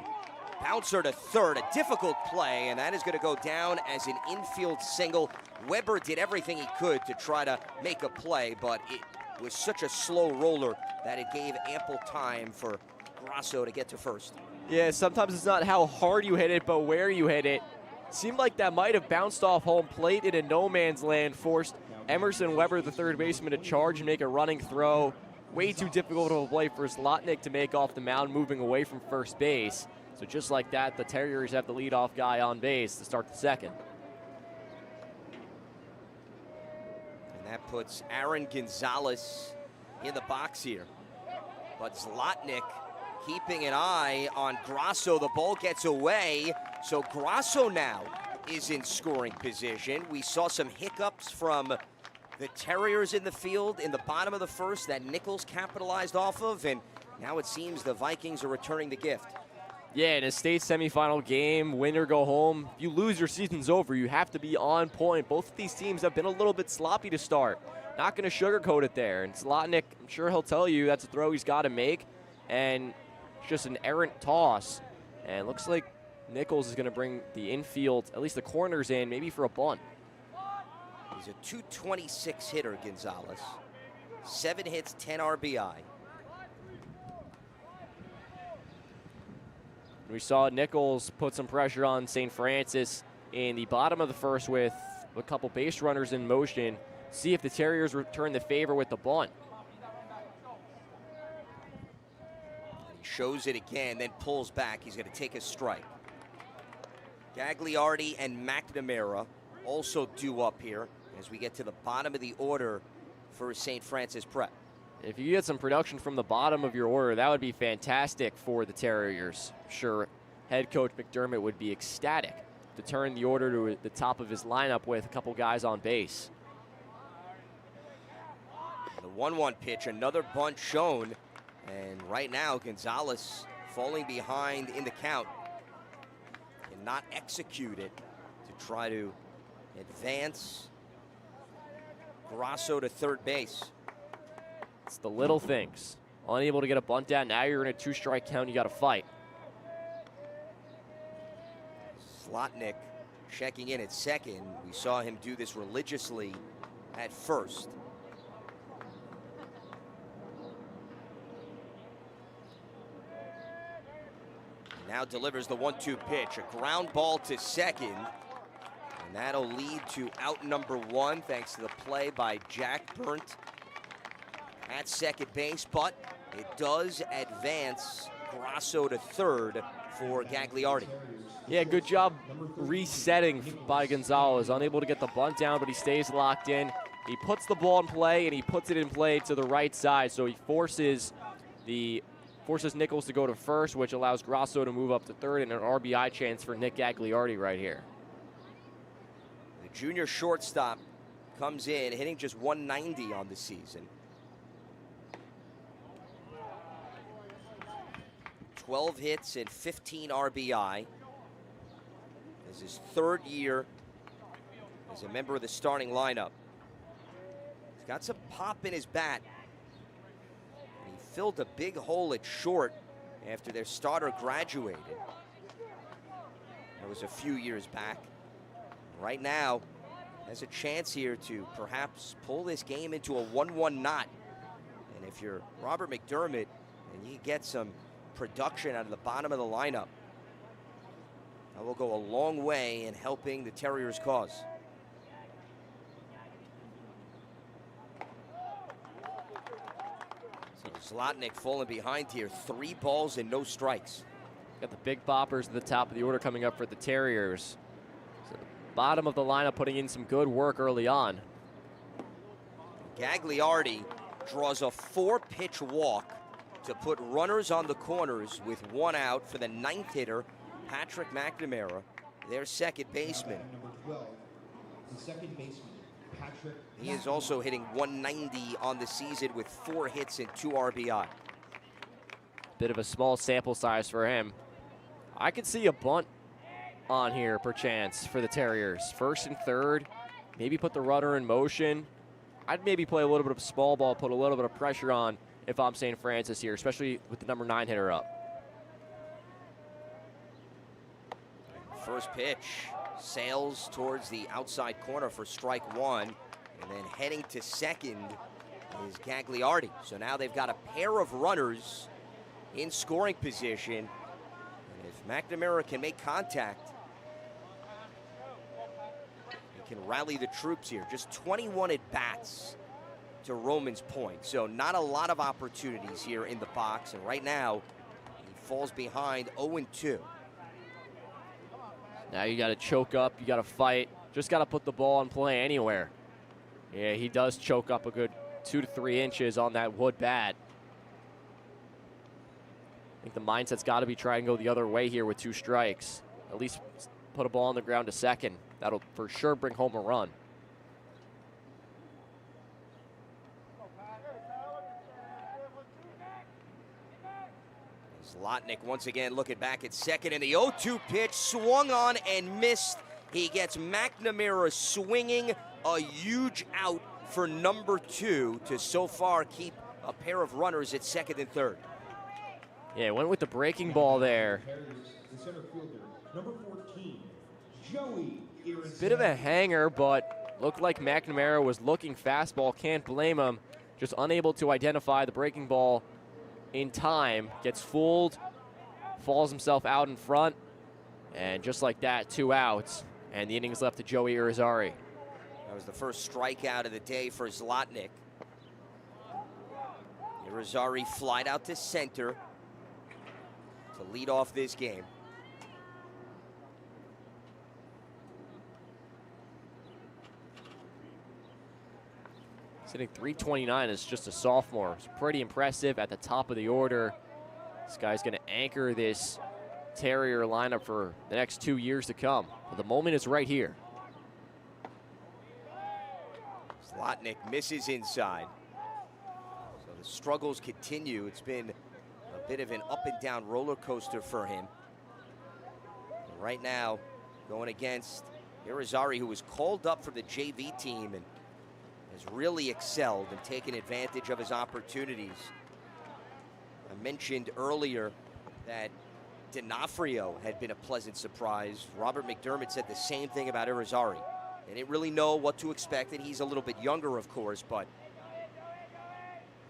bouncer to third, a difficult play, and that is going to go down as an infield single. Weber did everything he could to try to make a play, but it was such a slow roller that it gave ample time for Grasso to get to first. Yeah, sometimes it's not how hard you hit it, but where you hit it. Seemed like that might have bounced off home plate in a no man's land, forced Emerson Weber, the third baseman, to charge and make a running throw. Way too difficult of a play for Zlotnick to make off the mound, moving away from first base. So just like that, the Terriers have the leadoff guy on base to start the second. And that puts Aaron Gonzalez in the box here. But Zlotnick keeping an eye on Grasso. The ball gets away, so Grasso now is in scoring position. We saw some hiccups from the Terriers in the field in the bottom of the first that Nichols capitalized off of, and now it seems the Vikings are returning the gift. Yeah, in a state semifinal game, win or go home. If you lose, your season's over. You have to be on point. Both of these teams have been a little bit sloppy to start. Not going to sugarcoat it there. And Zlotnick, I'm sure he'll tell you that's a throw he's got to make. And it's just an errant toss. And it looks like Nichols is going to bring the infield, at least the corners in, maybe for a bunt. He's a 226 hitter, Gonzalez. 7 hits, 10 RBI. We saw Nichols put some pressure on St. Francis in the bottom of the first with a couple base runners in motion. See if the Terriers return the favor with the bunt. He shows it again, then pulls back. He's going to take a strike. Gagliardi and McNamara also due up here as we get to the bottom of the order for St. Francis Prep. If you get some production from the bottom of your order, that would be fantastic for the Terriers. I'm sure head coach McDermott would be ecstatic to turn the order to the top of his lineup with a couple guys on base. The 1-1 pitch, another bunt shown, and right now Gonzalez falling behind in the count and not execute it to try to advance Grasso to third base. It's the little things. Unable to get a bunt down. Now you're in a 2-strike count. You got to fight. Zlotnick checking in at second. We saw him do this religiously at first. Now delivers the 1-2 pitch. A ground ball to second. And that'll lead to out number 1 thanks to the play by Jack Burnt at second base, but it does advance Grasso to third for Gagliardi. Yeah, good job resetting by Gonzalez. Unable to get the bunt down, but he stays locked in. He puts the ball in play, and he puts it in play to the right side, so he forces Nichols to go to first, which allows Grasso to move up to third, and an RBI chance for Nick Gagliardi right here. The junior shortstop comes in, hitting just 190 on the season. 12 hits and 15 RBI. This is his third year as a member of the starting lineup. He's got some pop in his bat. And he filled a big hole at short after their starter graduated. That was a few years back. Right now, has a chance here to perhaps pull this game into a 1-1 knot. And if you're Robert McDermott and you get some production out of the bottom of the lineup, that will go a long way in helping the Terriers' cause. So Zlotnick falling behind here, 3 balls and no strikes. Got the big boppers at the top of the order coming up for the Terriers. So the bottom of the lineup putting in some good work early on. Gagliardi draws a 4-pitch walk to put runners on the corners with 1 out for the 9th hitter Patrick McNamara, their second baseman. He is also hitting 190 on the season with 4 hits and 2 RBI. Bit of a small sample size for him. I could see a bunt on here, perchance, for the Terriers. First and third, maybe put the runner in motion. I'd maybe play a little bit of small ball, put a little bit of pressure on if I'm St. Francis here, especially with the number 9 hitter up. First pitch sails towards the outside corner for strike 1, and then heading to second is Gagliardi. So now they've got a pair of runners in scoring position. And if McNamara can make contact, he can rally the troops here. Just 21 at-bats to Roman's point. So not a lot of opportunities here in the box. And right now, he falls behind 0-2. Now you got to choke up, you got to fight. Just got to put the ball in play anywhere. Yeah, he does choke up a good 2 to 3 inches on that wood bat. I think the mindset's got to be try and go the other way here with 2 strikes. At least put a ball on the ground to second. That'll for sure bring home a run. Zlotnick once again looking back at second, and the 0-2 pitch swung on and missed. He gets McNamara swinging, a huge out for number 2 to so far keep a pair of runners at second and third. Yeah, went with the breaking ball there. Bit of a hanger, but looked like McNamara was looking fastball. Can't blame him. Just unable to identify the breaking ball in time. Gets fooled, falls himself out in front, and just like that, 2 outs. And the innings left to Joey Irizarry. That was the first strikeout of the day for Zlotnick. Irizarry flied out to center to lead off this game. He's hitting .329 as just a sophomore. It's pretty impressive at the top of the order. This guy's going to anchor this Terrier lineup for the next 2 years to come. But the moment is right here. Zlotnick misses inside. So the struggles continue. It's been a bit of an up and down roller coaster for him. And right now, going against Irizarry, who was called up from the JV team and has really excelled and taken advantage of his opportunities. I mentioned earlier that D'Onofrio had been a pleasant surprise. Robert McDermott said the same thing about Irizarry. They didn't really know what to expect, and he's a little bit younger, of course, but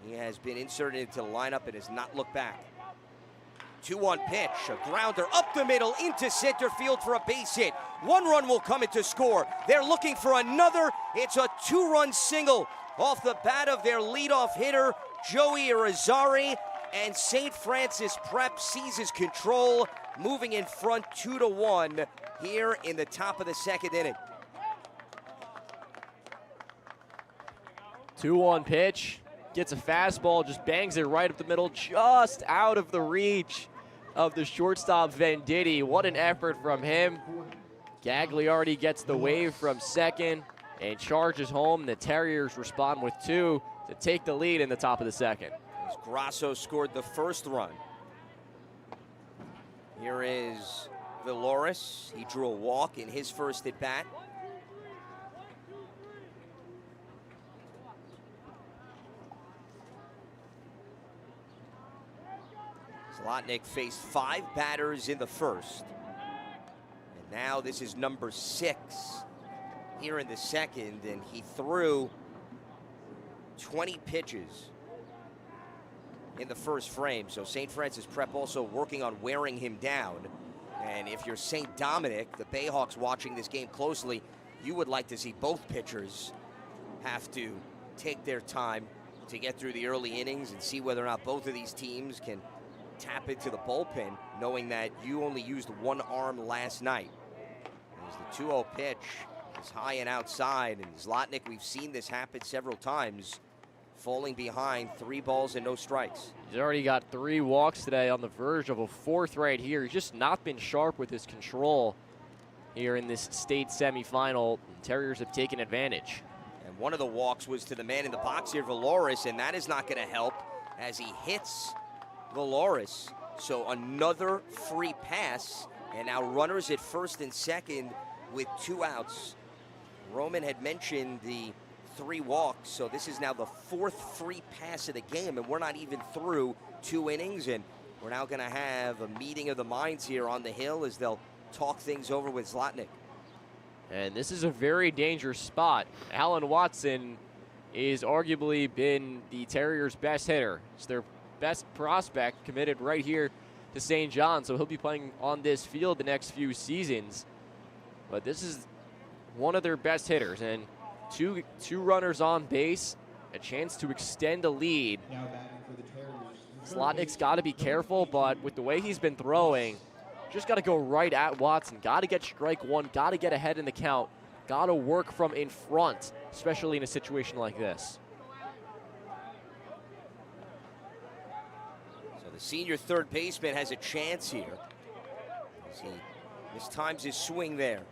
he has been inserted into the lineup and has not looked back. 2-1 pitch, a grounder up the middle into center field for a base hit. 1 run will come in to score. They're looking for another. It's a 2-run single off the bat of their leadoff hitter, Joey Irizarry, and St. Francis Prep seizes control, moving in front 2-1 here in the top of the second inning. 2-1 pitch, gets a fastball, just bangs it right up the middle, just out of the reach of the shortstop Venditti. What an effort from him. Gagliardi gets the wave from second and charges home. The Terriers respond with 2 to take the lead in the top of the second. As Grasso scored the first run. Here is Villores. He drew a walk in his first at bat. Zlotnick faced 5 batters in the first. And now this is number 6 here in the second, and he threw 20 pitches in the first frame. So St. Francis Prep also working on wearing him down. And if you're St. Dominic, the Bayhawks watching this game closely, you would like to see both pitchers have to take their time to get through the early innings and see whether or not both of these teams can tap into the bullpen, knowing that you only used 1 arm last night. As the 2-0 pitch is high and outside, and Zlotnick, we've seen this happen several times, falling behind 3 balls and no strikes. He's already got 3 walks today, on the verge of a 4th right here. He's just not been sharp with his control here in this state semifinal. Terriers have taken advantage. And one of the walks was to the man in the box here, Valoris, and that is not going to help as he hits Valoris. So another free pass, and now runners at first and second with 2 outs. Roman had mentioned the 3 walks, so this is now the 4th free pass of the game, and we're not even through 2 innings, and we're now going to have a meeting of the minds here on the hill as they'll talk things over with Zlotnick. And this is a very dangerous spot. Alan Watson is arguably been the Terriers' best hitter. It's their best prospect, committed right here to St. John, so he'll be playing on this field the next few seasons. But this is one of their best hitters, and two runners on base, a chance to extend a lead. Zlotnick's got to be careful, but with the way he's been throwing, just got to go right at Watson. Got to get strike 1, got to get ahead in the count, got to work from in front, especially in a situation like this. So the senior third baseman has a chance here as he mistimes his swing there.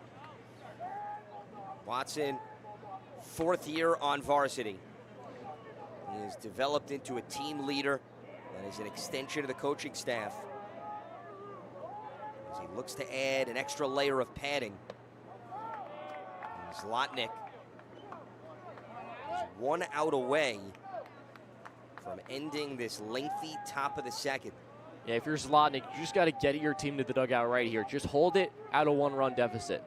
Watson, 4th year on varsity. He has developed into a team leader that is an extension of the coaching staff as he looks to add an extra layer of padding. And Zlotnick is 1 out away from ending this lengthy top of the second. Yeah, if you're Zlotnick, you just got to get your team to the dugout right here. Just hold it out of 1-run deficit.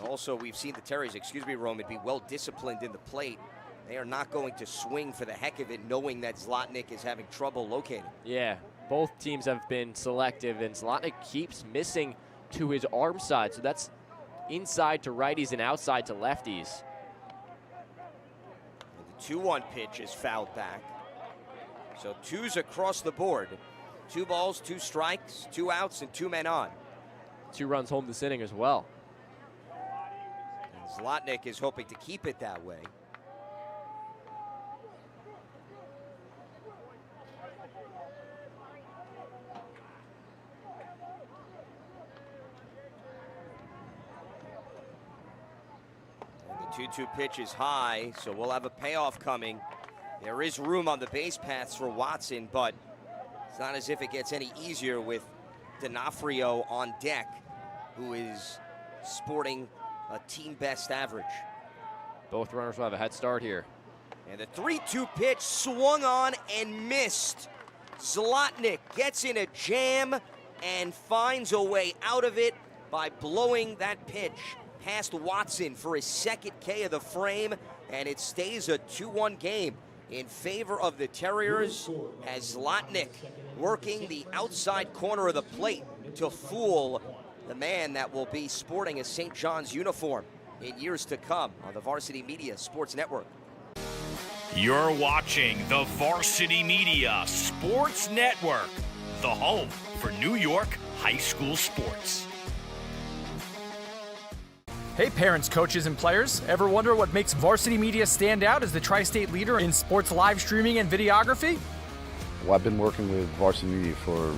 Also, we've seen the Terriers, Roman, be well disciplined in the plate. They are not going to swing for the heck of it, knowing that Zlotnick is having trouble locating. Yeah, both teams have been selective, and Zlotnick keeps missing to his arm side, so that's inside to righties and outside to lefties. And the 2-1 pitch is fouled back. So 2s across the board. 2 balls, 2 strikes, 2 outs, and 2 men on. 2 runs home this inning as well. Zlotnick is hoping to keep it that way. And the 2-2 pitch is high, so we'll have a payoff coming. There is room on the base paths for Watson, but it's not as if it gets any easier with D'Onofrio on deck, who is sporting a team best average. Both runners will have a head start here. And the 3-2 pitch swung on and missed. Zlotnick gets in a jam and finds a way out of it by blowing that pitch past Watson for his 2nd K of the frame, and it stays a 2-1 game in favor of the Terriers as Zlotnick working the outside corner of the plate to fool the man that will be sporting a St. John's uniform in years to come on the Varsity Media Sports Network. You're watching the Varsity Media Sports Network, the home for New York high school sports. Hey parents, coaches, and players. Ever wonder what makes Varsity Media stand out as the tri-state leader in sports live streaming and videography? Well, I've been working with Varsity Media for,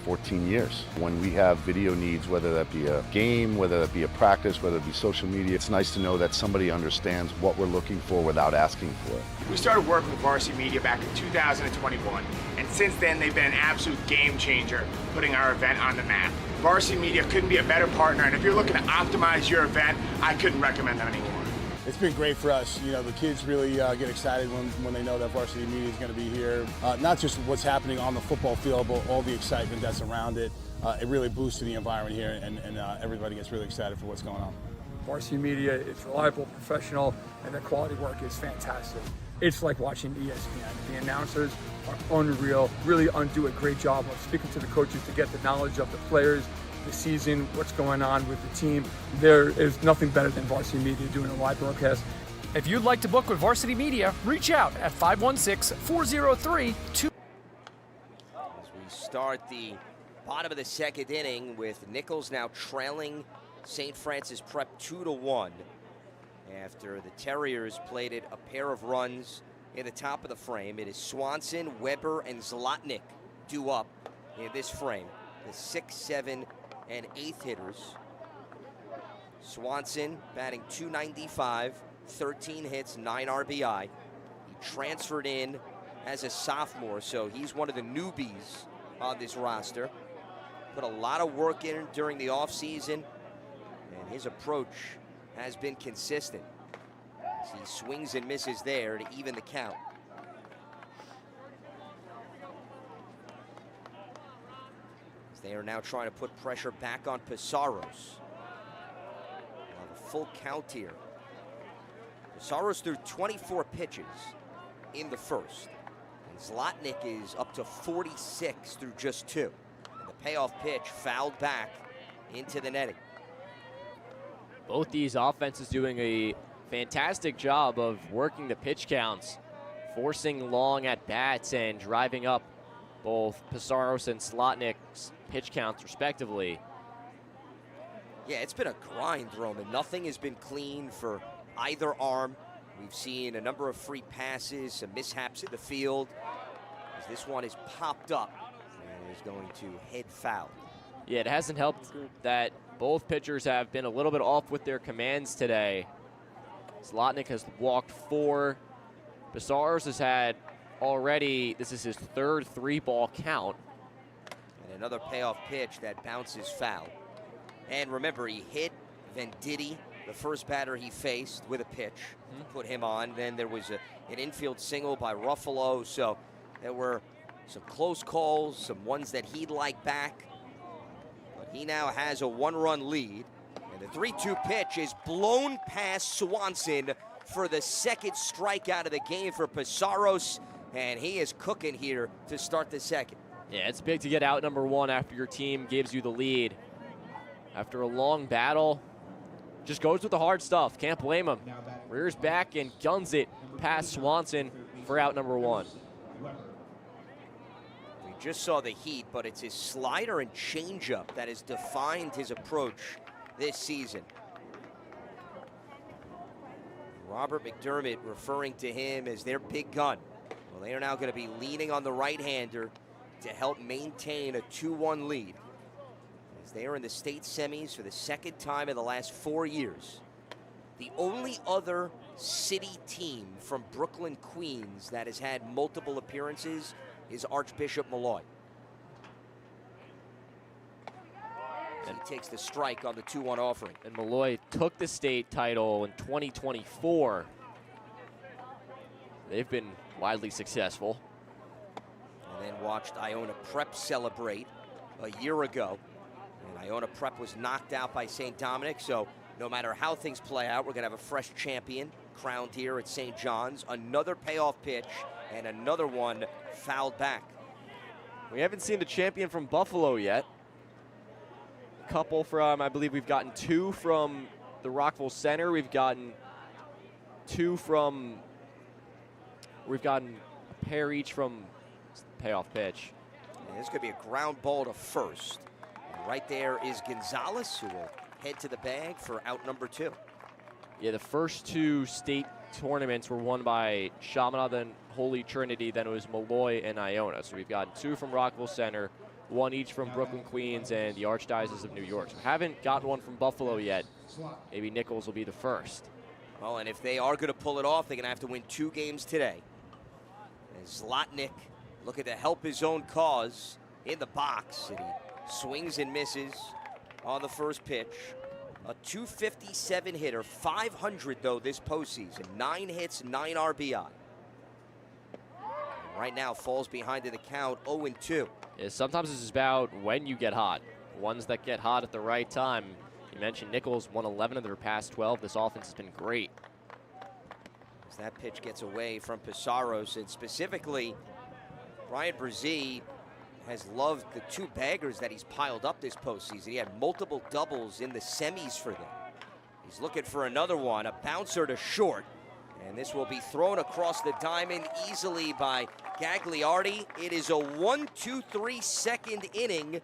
14 years. When we have video needs, whether that be a game, whether that be a practice, whether it be social media, it's nice to know that somebody understands what we're looking for without asking for it. We started working with Varsity Media back in 2021, and since then they've been an absolute game changer, putting our event on the map. Varsity Media couldn't be a better partner, and if you're looking to optimize your event, I couldn't recommend them anymore. It's been great for us. You know, the kids really get excited when they know that Varsity Media is going to be here. Not just what's happening on the football field, but all the excitement that's around it. It really boosted the environment here, and everybody gets really excited for what's going on. Varsity Media is reliable, professional, and their quality work is fantastic. It's like watching ESPN. The announcers are unreal, really do a great job of speaking to the coaches to get the knowledge of the players, the season, what's going on with the team. There is nothing better than Varsity Media doing a live broadcast. If you'd like to book with Varsity Media, reach out at 516-403-2. As we start the bottom of the 2nd inning with Nichols now trailing St. Francis Prep 2-1 after the Terriers plated a pair of runs in the top of the frame. It is Swanson, Weber, and Zlotnick due up in this frame, the 6th, 7th, and 8th hitters. Swanson batting .295, 13 hits, 9 RBI. He transferred in as a sophomore, so he's one of the newbies on this roster. Put a lot of work in during the offseason, and his approach has been consistent. As he swings and misses there to even the count. As they are now trying to put pressure back on Pizarros. We'll have a full count here. Pizarros threw 24 pitches in the first. And Zlotnick is up to 46 through just 2. And the payoff pitch fouled back into the netting. Both these offenses doing a fantastic job of working the pitch counts, forcing long at bats and driving up both Pizarros and Zlotnick's pitch counts respectively. Yeah, it's been a grind, Roman. Nothing has been clean for either arm. We've seen a number of free passes, some mishaps in the field. As this one is popped up and is going to head foul. Yeah, it hasn't helped that both pitchers have been a little bit off with their commands today. Zlotnick has walked 4. Pizarros has had already, this is his 3rd 3-ball count. And another payoff pitch that bounces foul. And remember, he hit Venditti, the first batter he faced, with a pitch to put him on. Then there was an infield single by Ruffalo. So there were some close calls, some ones that he'd like back. But he now has a 1-run lead. And the 3-2 pitch is blown past Swanson for the 2nd strikeout of the game for Pizarros. And he is cooking here to start the 2nd. Yeah, it's big to get out number 1 after your team gives you the lead. After a long battle, just goes with the hard stuff. Can't blame him. Rears back and guns it past Swanson for out number 1. We just saw the heat, but it's his slider and changeup that has defined his approach this season. Robert McDermott referring to him as their big gun. Well, they are now going to be leaning on the right-hander to help maintain a 2-1 lead. As they are in the state semis for the 2nd time in the last 4 years. The only other city team from Brooklyn, Queens that has had multiple appearances is Archbishop Malloy. And he takes the strike on the 2-1 offering. And Malloy took the state title in 2024. They've been widely successful. And then watched Iona Prep celebrate a year ago. And Iona Prep was knocked out by St. Dominic, so no matter how things play out, we're going to have a fresh champion crowned here at St. John's. Another payoff pitch and another one fouled back. We haven't seen the champion from Buffalo yet. A couple from, I believe we've gotten 2 from the Rockville Center. We've gotten 2 from, we've gotten a pair each from payoff pitch. And this could be a ground ball to first. And right there is Gonzalez, who will head to the bag for out number 2. Yeah, the first 2 state tournaments were won by Chaminade, then Holy Trinity, then it was Malloy and Iona. So we've gotten 2 from Rockville Center, 1 each from Brooklyn, Queens, and the Archdiocese of New York. So haven't gotten one from Buffalo yet. Maybe Nichols will be the first. Well, and if they are going to pull it off, they're going to have to win 2 games today. And Zlotnick looking to help his own cause in the box. And he swings and misses on the first pitch. A .257 hitter, 500 though this postseason. 9 hits, 9 RBI. And right now falls behind in the count, 0-2. Yeah, sometimes this is about when you get hot. Ones that get hot at the right time. You mentioned Nichols won 11 of their past 12. This offense has been great. As that pitch gets away from Pizarros, and specifically Brian Brzee has loved the 2 baggers that he's piled up this postseason. He had multiple doubles in the semis for them. He's looking for another one, a bouncer to short. And this will be thrown across the diamond easily by Gagliardi. It is a 1-2-3 second inning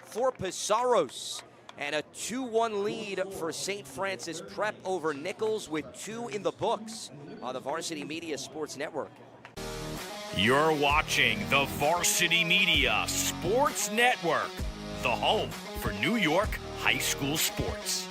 for Pizarros. And a 2-1 lead for St. Francis Prep over Nichols with 2 in the books on the Varsity Media Sports Network. You're watching the Varsity Media Sports Network, the home for New York high school sports.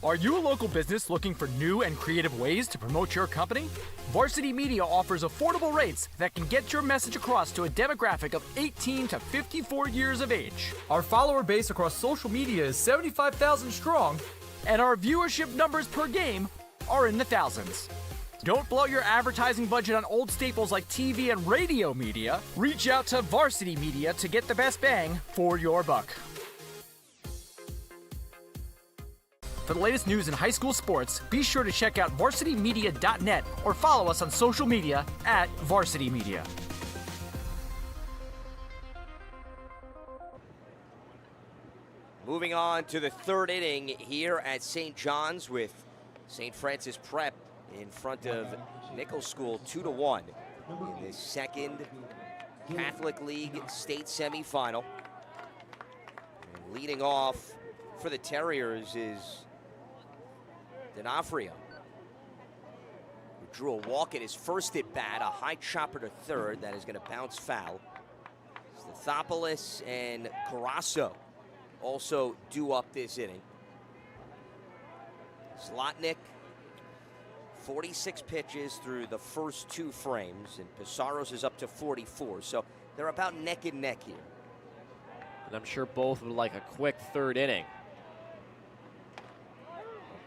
Are you a local business looking for new and creative ways to promote your company? Varsity Media offers affordable rates that can get your message across to a demographic of 18 to 54 years of age. Our follower base across social media is 75,000 strong, and our viewership numbers per game are in the thousands. Don't blow your advertising budget on old staples like TV and radio media. Reach out to Varsity Media to get the best bang for your buck. For the latest news in high school sports, be sure to check out varsitymedia.net or follow us on social media at Varsity Media. Moving on to the third inning here at St. John's with St. Francis Prep in front of Nichols School 2-1 in the second Catholic League state semifinal. And leading off for the Terriers is D'Onofrio, who drew a walk in his first at bat, a high chopper to third that is going to bounce foul. Stathopoulos and Carasso also due up this inning. Zlotnick, 46 pitches through the first 2 frames, and Pizarro's is up to 44, so they're about neck and neck here. And I'm sure both would like a quick third inning.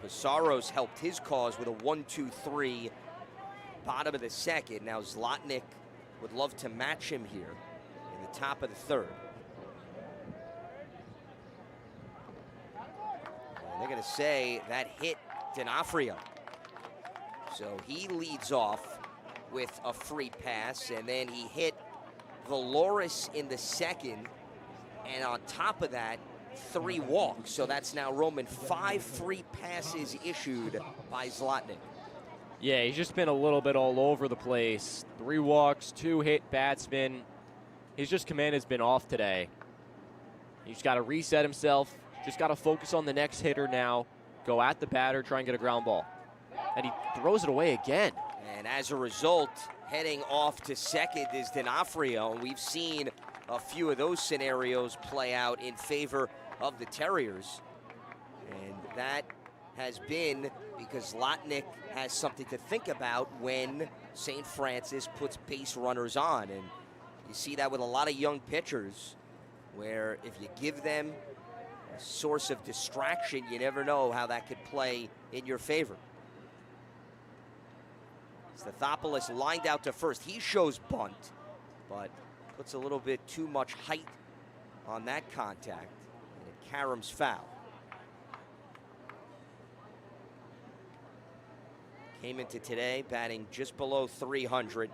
Pizarro's helped his cause with a 1-2-3 bottom of the second. Now Zlotnick would love to match him here in the top of the third. And they're going to say that hit D'Onofrio. So he leads off with a free pass, and then he hit Valoris in the second, and on top of that, 3 walks. So that's now, Roman, 5 free passes issued by Zlotnick. Yeah, he's just been a little bit all over the place. 3 walks, 2 hit batsmen. His just command has been off today. He's got to reset himself. Just got to focus on the next hitter now. Go at the batter, try and get a ground ball. And he throws it away again. And as a result, heading off to second is D'Onofrio. And we've seen a few of those scenarios play out in favor of the Terriers. And that has been because Zlotnick has something to think about when St. Francis puts base runners on. And you see that with a lot of young pitchers, where if you give them a source of distraction, you never know how that could play in your favor. Stathopoulos lined out to first. He shows bunt, but puts a little bit too much height on that contact, and it caroms foul. Came into today batting just below 300.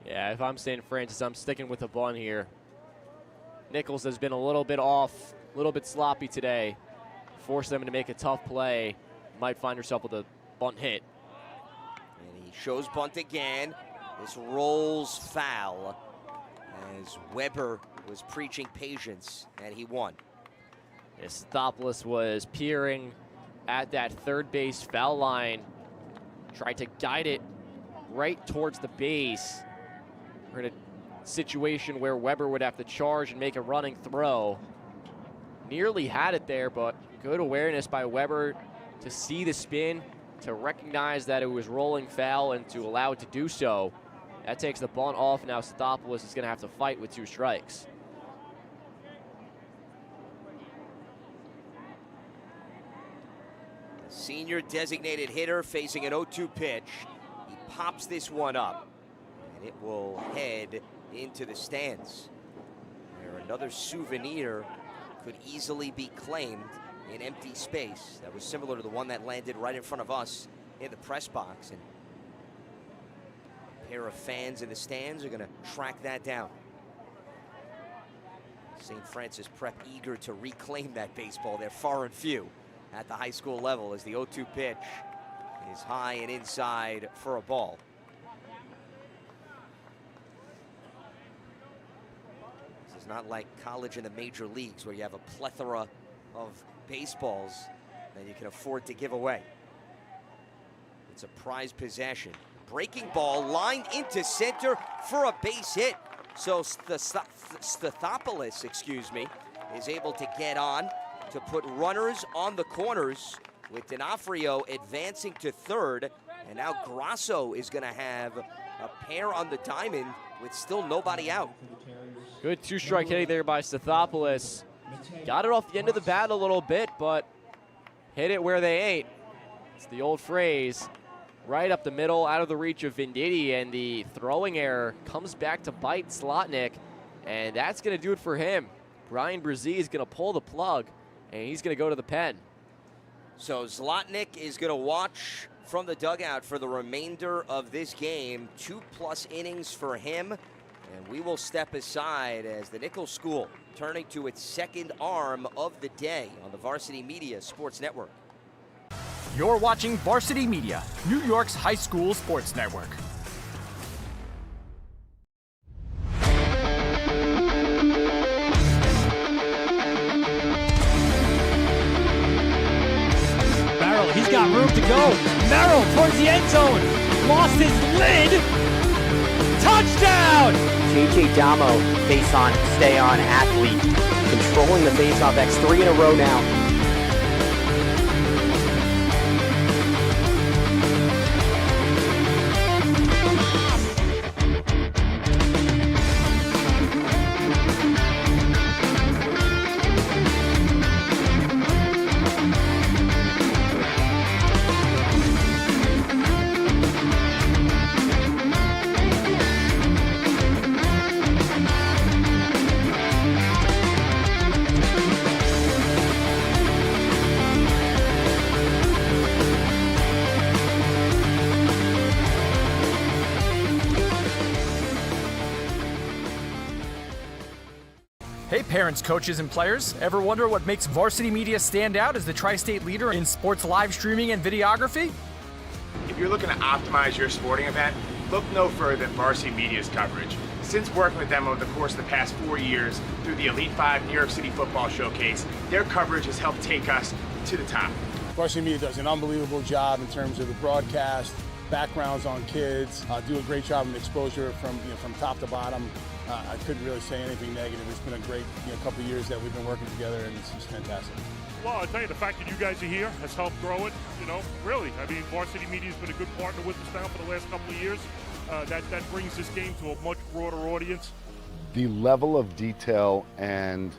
Yeah, if I'm St. Francis, I'm sticking with the bunt here. Nichols has been a little bit off, a little bit sloppy today. Force them to make a tough play. Might find yourself with a bunt hit. And he shows bunt again. This rolls foul as Weber was preaching patience, and he won. Stathopoulos was peering at that third base foul line. Tried to guide it right towards the base. We're in a situation where Weber would have to charge and make a running throw. Nearly had it there, but good awareness by Weber to see the spin, to recognize that it was rolling foul, and to allow it to do so. That takes the bunt off. Now Stathopoulos is going to have to fight with 2 strikes. Senior designated hitter facing an 0-2 pitch. He pops this one up. and it will head into the stands, where another souvenir could easily be claimed in empty space. That was similar to the one that landed right in front of us in the press box, and a pair of fans in the stands are going to track that down. St. Francis Prep eager to reclaim that baseball. They're far and few at the high school level, as the 0-2 pitch is high and inside for a ball. This is not like college and the major leagues, where you have a plethora of baseballs that you can afford to give away. It's a prized possession. Breaking ball lined into center for a base hit. So Stathopoulos, is able to get on to put runners on the corners, with D'Onofrio advancing to third. And now Grasso is going to have a pair on the diamond with still nobody out. Good two-strike hitting there by Stathopoulos. Got it off the end of the bat a little bit, but hit it where they ain't. It's the old phrase. Right up the middle, out of the reach of Venditti, and the throwing error comes back to bite Zlotnick, and that's going to do it for him. Brian Brzee is going to pull the plug, and he's going to go to the pen. So Zlotnick is going to watch from the dugout for the remainder of this game. 2+ innings for him, and we will step aside as the Nichols School turning to its second arm of the day on the Varsity Media Sports Network. You're watching Varsity Media, New York's high school sports network. Merrill, he's got room to go. Merrill towards the end zone. Lost his lid. Touchdown! JJ Damo, face on, stay on athlete. Controlling the face-off. That's 3 in a row now. Hey parents, coaches, and players, ever wonder what makes Varsity Media stand out as the tri-state leader in sports live streaming and videography? If you're looking to optimize your sporting event, look no further than Varsity Media's coverage. Since working with them over the course of the past 4 years through the Elite 5 New York City Football Showcase, their coverage has helped take us to the top. Varsity Media does an unbelievable job in terms of the broadcast, backgrounds on kids, do a great job of exposure from top to bottom. I couldn't really say anything negative. It's been a great couple of years that we've been working together, and it's just fantastic. Well, I'll tell you, the fact that you guys are here has helped grow it, really. I mean, Varsity Media has been a good partner with us now for the last couple of years. That brings this game to a much broader audience. The level of detail and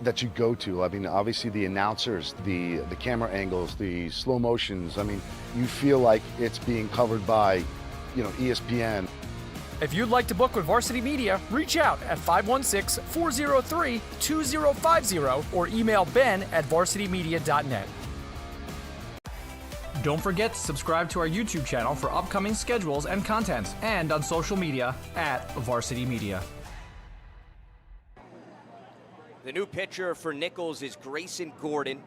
that you go to, I mean, obviously the announcers, the camera angles, the slow motions, I mean, you feel like it's being covered by, ESPN. If you'd like to book with Varsity Media, reach out at 516-403-2050 or email ben@varsitymedia.net. Don't forget to subscribe to our YouTube channel for upcoming schedules and content, and on social media @Varsity Media. The new pitcher for Nichols is Grayson Gordon,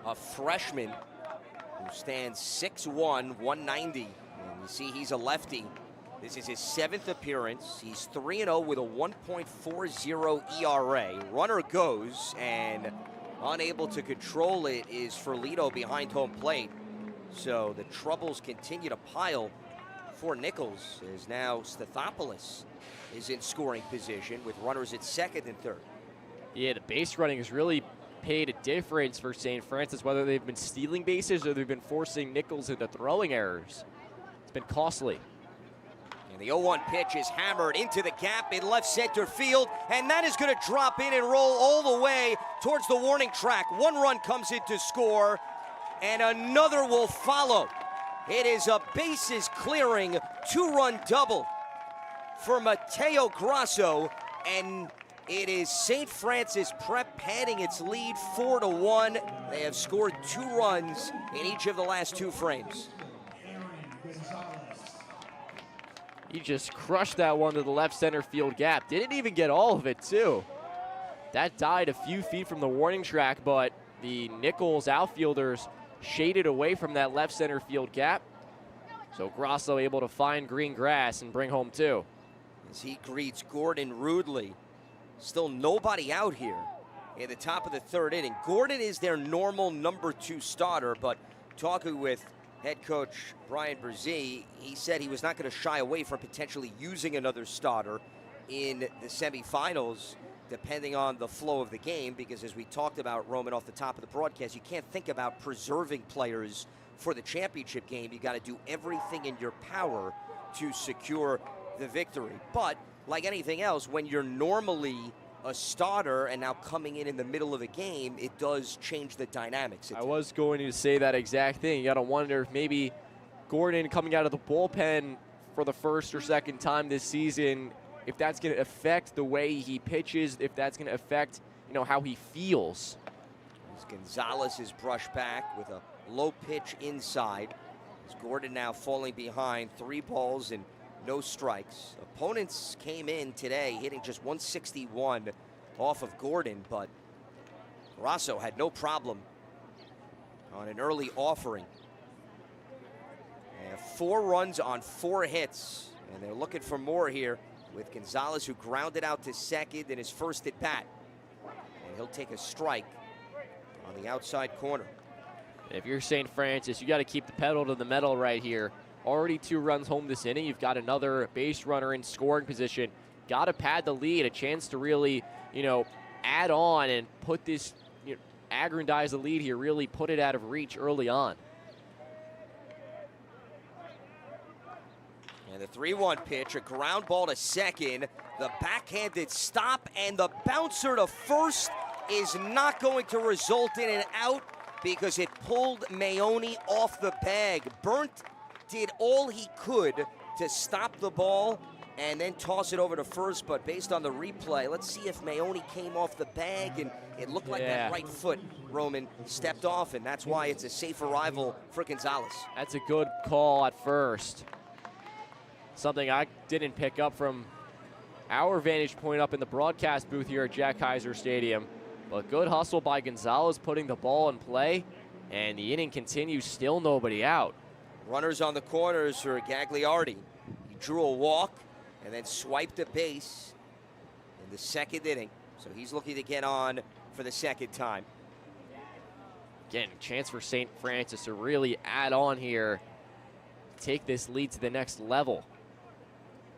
a freshman who stands 6'1", 190. And you see he's a lefty. This is his 7th appearance. He's 3-0 with a 1.40 ERA. Runner goes, and unable to control it is Ferlito behind home plate. So the troubles continue to pile for Nichols, as now Stathopoulos is in scoring position with runners at second and third. Yeah, the base running has really paid a difference for St. Francis, whether they've been stealing bases or they've been forcing Nichols into throwing errors. It's been costly. And the 0-1 pitch is hammered into the gap in left center field, and that is going to drop in and roll all the way towards the warning track. One run comes in to score, and another will follow. It is a bases clearing 2-run double for Mateo Grasso, and it is St. Francis Prep padding its lead 4-1. They have scored 2 runs in each of the last 2 frames. He just crushed that one to the left center field gap. Didn't even get all of it, too. That died a few feet from the warning track, but the Nichols outfielders shaded away from that left center field gap. So Grasso able to find green grass and bring home 2. As he greets Gordon rudely. Still nobody out here in the top of the 3rd inning. Gordon is their normal number 2 starter, but talking with head coach Brian Brzee, he said he was not going to shy away from potentially using another starter in the semifinals, depending on the flow of the game, because as we talked about, Roman, off the top of the broadcast, you can't think about preserving players for the championship game. You got to do everything in your power to secure the victory. But like anything else, when you're normally a starter and now coming in the middle of a game, it does change the dynamics. I was going to say that exact thing. You got to wonder if maybe Gordon coming out of the bullpen for the first or second time this season, if that's going to affect the way he pitches, if that's going to affect, how he feels. As Gonzalez is brushed back with a low pitch inside. As Gordon now falling behind, 3 balls and no strikes. Opponents came in today hitting just 161 off of Gordon, but Grasso had no problem on an early offering. And 4 runs on 4 hits, and they're looking for more here with Gonzalez, who grounded out to second in his first at bat. And he'll take a strike on the outside corner. If you're St. Francis, you got to keep the pedal to the metal right here. Already 2 runs home this inning. You've got another base runner in scoring position. Got to pad the lead, a chance to really, add on and put this, aggrandize the lead here, really put it out of reach early on. And the 3-1 pitch, a ground ball to second. The backhanded stop, and the bouncer to first is not going to result in an out because it pulled Maoni off the bag. Burnt did all he could to stop the ball and then toss it over to first, but based on the replay, let's see if Maoni came off the bag, and it looked like that right foot, Roman, stepped off, and that's why it's a safe arrival for Gonzalez. That's a good call at first. Something I didn't pick up from our vantage point up in the broadcast booth here at Jack Kaiser Stadium, but good hustle by Gonzalez putting the ball in play, and the inning continues, still nobody out. Runners on the corners for Gagliardi. He drew a walk and then swiped a base in the 2nd inning. So he's looking to get on for the 2nd time. Again, chance for St. Francis to really add on here, take this lead to the next level.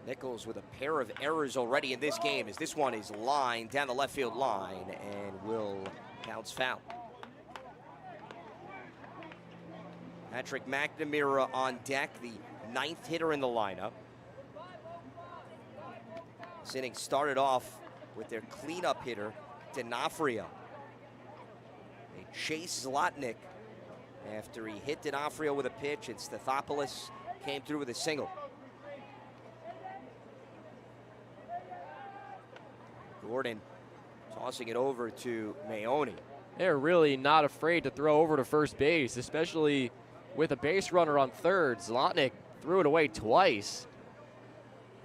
Nichols with a pair of errors already in this game, as this one is lined down the left field line and will bounce foul. Patrick McNamara on deck, the 9th hitter in the lineup. This inning started off with their cleanup hitter, D'Onofrio. They chased Zlotnick after he hit D'Onofrio with a pitch, and Stathopoulos came through with a single. Gordon tossing it over to Maoni. They're really not afraid to throw over to first base, especially with a base runner on third. Zlotnick threw it away twice.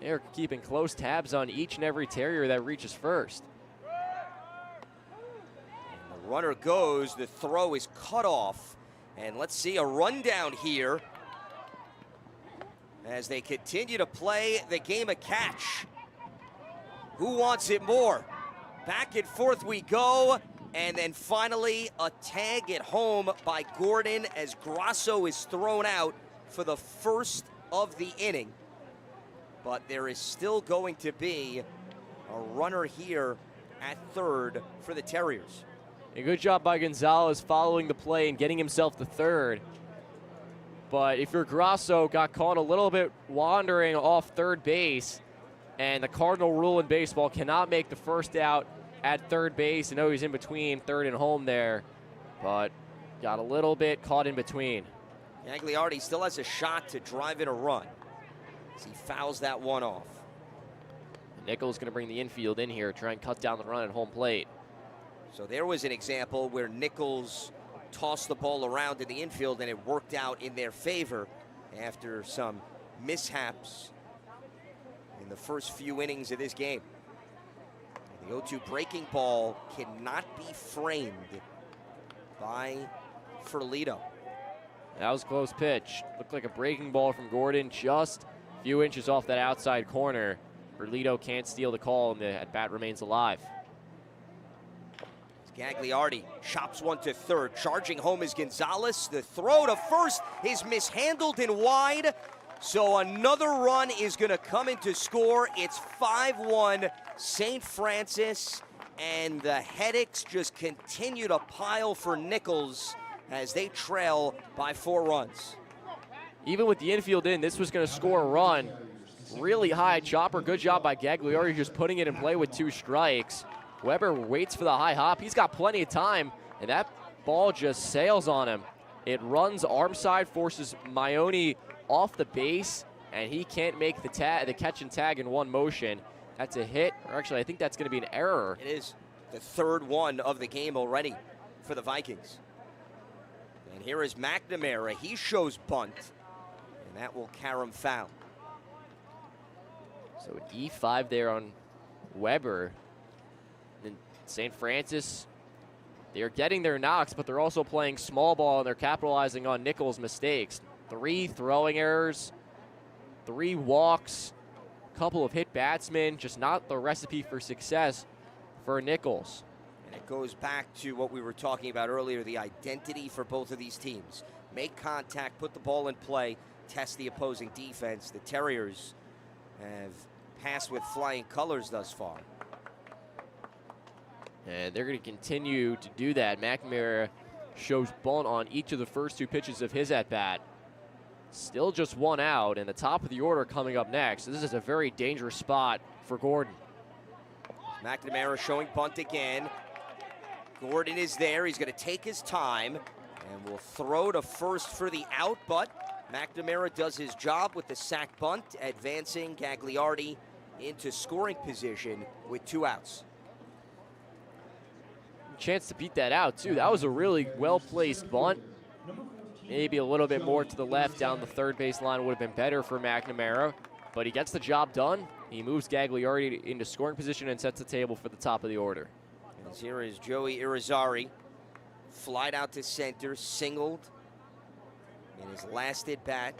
They're keeping close tabs on each and every Terrier that reaches first. And the runner goes, the throw is cut off. And let's see a rundown here as they continue to play the game of catch. Who wants it more? Back and forth we go. And then finally, a tag at home by Gordon as Grasso is thrown out for the first of the inning. But there is still going to be a runner here at third for the Terriers. A good job by Gonzalez following the play and getting himself to third. But if you're Grasso, got caught a little bit wandering off third base, and the cardinal rule in baseball cannot make the first out at third base. I know he's in between third and home there, but got a little bit caught in between. Gagliardi still has a shot to drive in a run as he fouls that one off. Nichols going to bring the infield in here, try and cut down the run at home plate. So there was an example where Nichols tossed the ball around in the infield and it worked out in their favor after some mishaps in the first few innings of this game. The 0-2 breaking ball cannot be framed by Ferlito. That was a close pitch. Looked like a breaking ball from Gordon, just a few inches off that outside corner. Ferlito can't steal the call, and the at-bat remains alive. Gagliardi chops one to third. Charging home is Gonzalez. The throw to first is mishandled and wide. So another run is going to come in to score. It's 5-1 St. Francis. And the headaches just continue to pile for Nichols as they trail by 4 runs. Even with the infield in, this was going to score a run. Really high chopper. Good job by Gagliardi just putting it in play with 2 strikes. Weber waits for the high hop. He's got plenty of time, and that ball just sails on him. It runs arm side, forces Maione off the base, and he can't make the catch and tag in one motion. That's a hit, or actually I think that's going to be an error. It is the 3rd one of the game already for the Vikings. And here is McNamara. He shows bunt, and that will carry him foul. So an E5 there on Weber. And St. Francis, they're getting their knocks, but they're also playing small ball, and they're capitalizing on Nichols' mistakes. 3 throwing errors, 3 walks, a couple of hit batsmen, just not the recipe for success for Nichols. And it goes back to what we were talking about earlier, the identity for both of these teams. Make contact, put the ball in play, test the opposing defense. The Terriers have passed with flying colors thus far. And they're going to continue to do that. McNamara shows bunt on each of the first 2 pitches of his at-bat. Still just 1 out, and the top of the order coming up next. This is a very dangerous spot for Gordon. McNamara showing bunt again. Gordon is there. He's going to take his time and will throw to first for the out, but McNamara does his job with the sac bunt, advancing Gagliardi into scoring position with 2 outs. Chance to beat that out, too. That was a really well-placed bunt. Maybe a little bit more to the left down the third base line would have been better for McNamara, but he gets the job done. He moves Gagliardi into scoring position and sets the table for the top of the order. And here is Joey Irizarry, flied out to center, singled in his last at bat.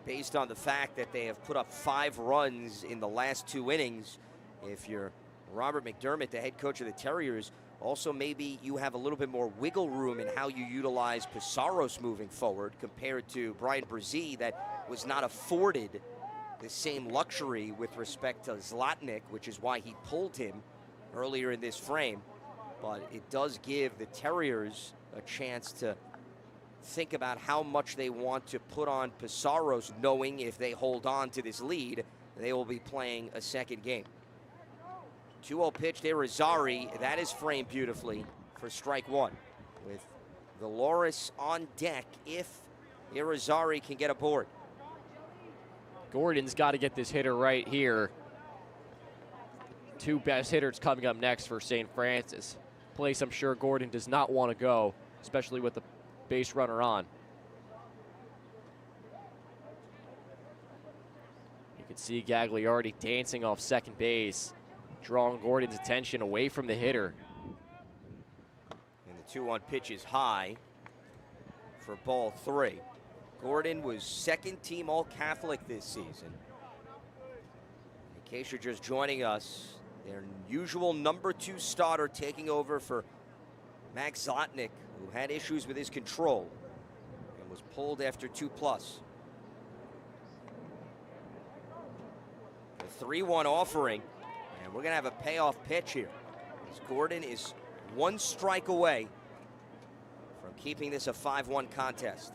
Based on the fact that they have put up 5 runs in the last 2 innings, if you're Robert McDermott, the head coach of the Terriers, also maybe you have a little bit more wiggle room in how you utilize Pizarros moving forward compared to Brian Brzee, that was not afforded the same luxury with respect to Zlotnick, which is why he pulled him earlier in this frame. But it does give the Terriers a chance to think about how much they want to put on Pizarros, knowing if they hold on to this lead, they will be playing a second game. 2-0 pitch to Irizarry. That is framed beautifully for strike 1, with Valoris on deck if Irizarry can get aboard. Gordon's got to get this hitter right here. 2 best hitters coming up next for St. Francis. Place I'm sure Gordon does not want to go, especially with the base runner on. You can see Gagliardi dancing off second base, drawing Gordon's attention away from the hitter. And the 2-1 pitch is high for ball 3. Gordon was 2nd team All-Catholic this season. In case you're just joining us, their usual number 2 starter taking over for Max Zlotnick, who had issues with his control and was pulled after 2+. The 3-1 offering, and we're going to have a payoff pitch here, as Gordon is 1 strike away from keeping this a 5-1 contest.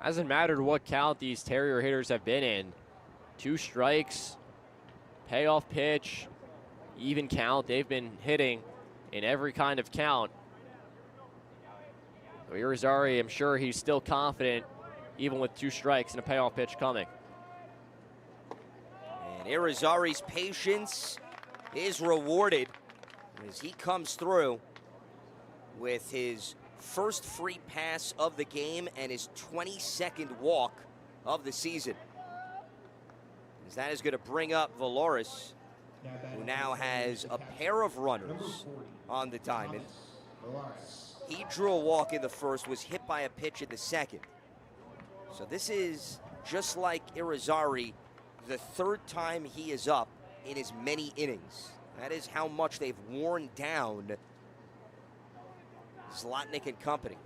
Hasn't mattered what count these Terrier hitters have been in. 2 strikes, payoff pitch. even count. They've been hitting in every kind of count. Irizarry, I'm sure he's still confident, even with 2 strikes and a payoff pitch coming. And Irizarry's patience is rewarded as he comes through with his first free pass of the game and his 22nd walk of the season. As that is going to bring up Valoris, who now has a pair of runners on the diamond. He drew a walk in the first, was hit by a pitch in the second. So this is, just like Irizarry, the 3rd time he is up in as many innings. That is how much they've worn down Zlotnick and company.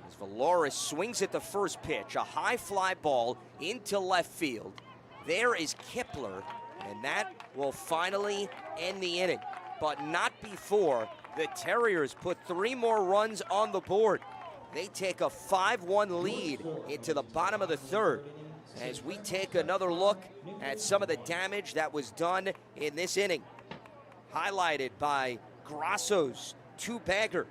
As Valoris swings at the first pitch, a high fly ball into left field. There is Kipler, and that will finally end the inning. But not before the Terriers put 3 more runs on the board. They take a 5-1 lead into the bottom of the 3rd. As we take another look at some of the damage that was done in this inning. Highlighted by Grasso's 2-bagger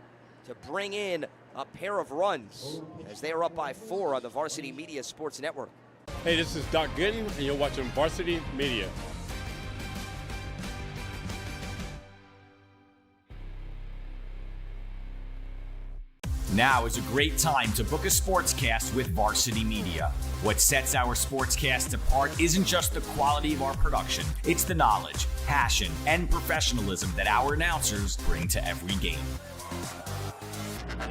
to bring in a pair of runs as they are up by 4 on the Varsity Media Sports Network. Hey, this is Doc Gooden, and you're watching Varsity Media. Now is a great time to book a sportscast with Varsity Media. What sets our sportscast apart isn't just the quality of our production, it's the knowledge, passion, and professionalism that our announcers bring to every game.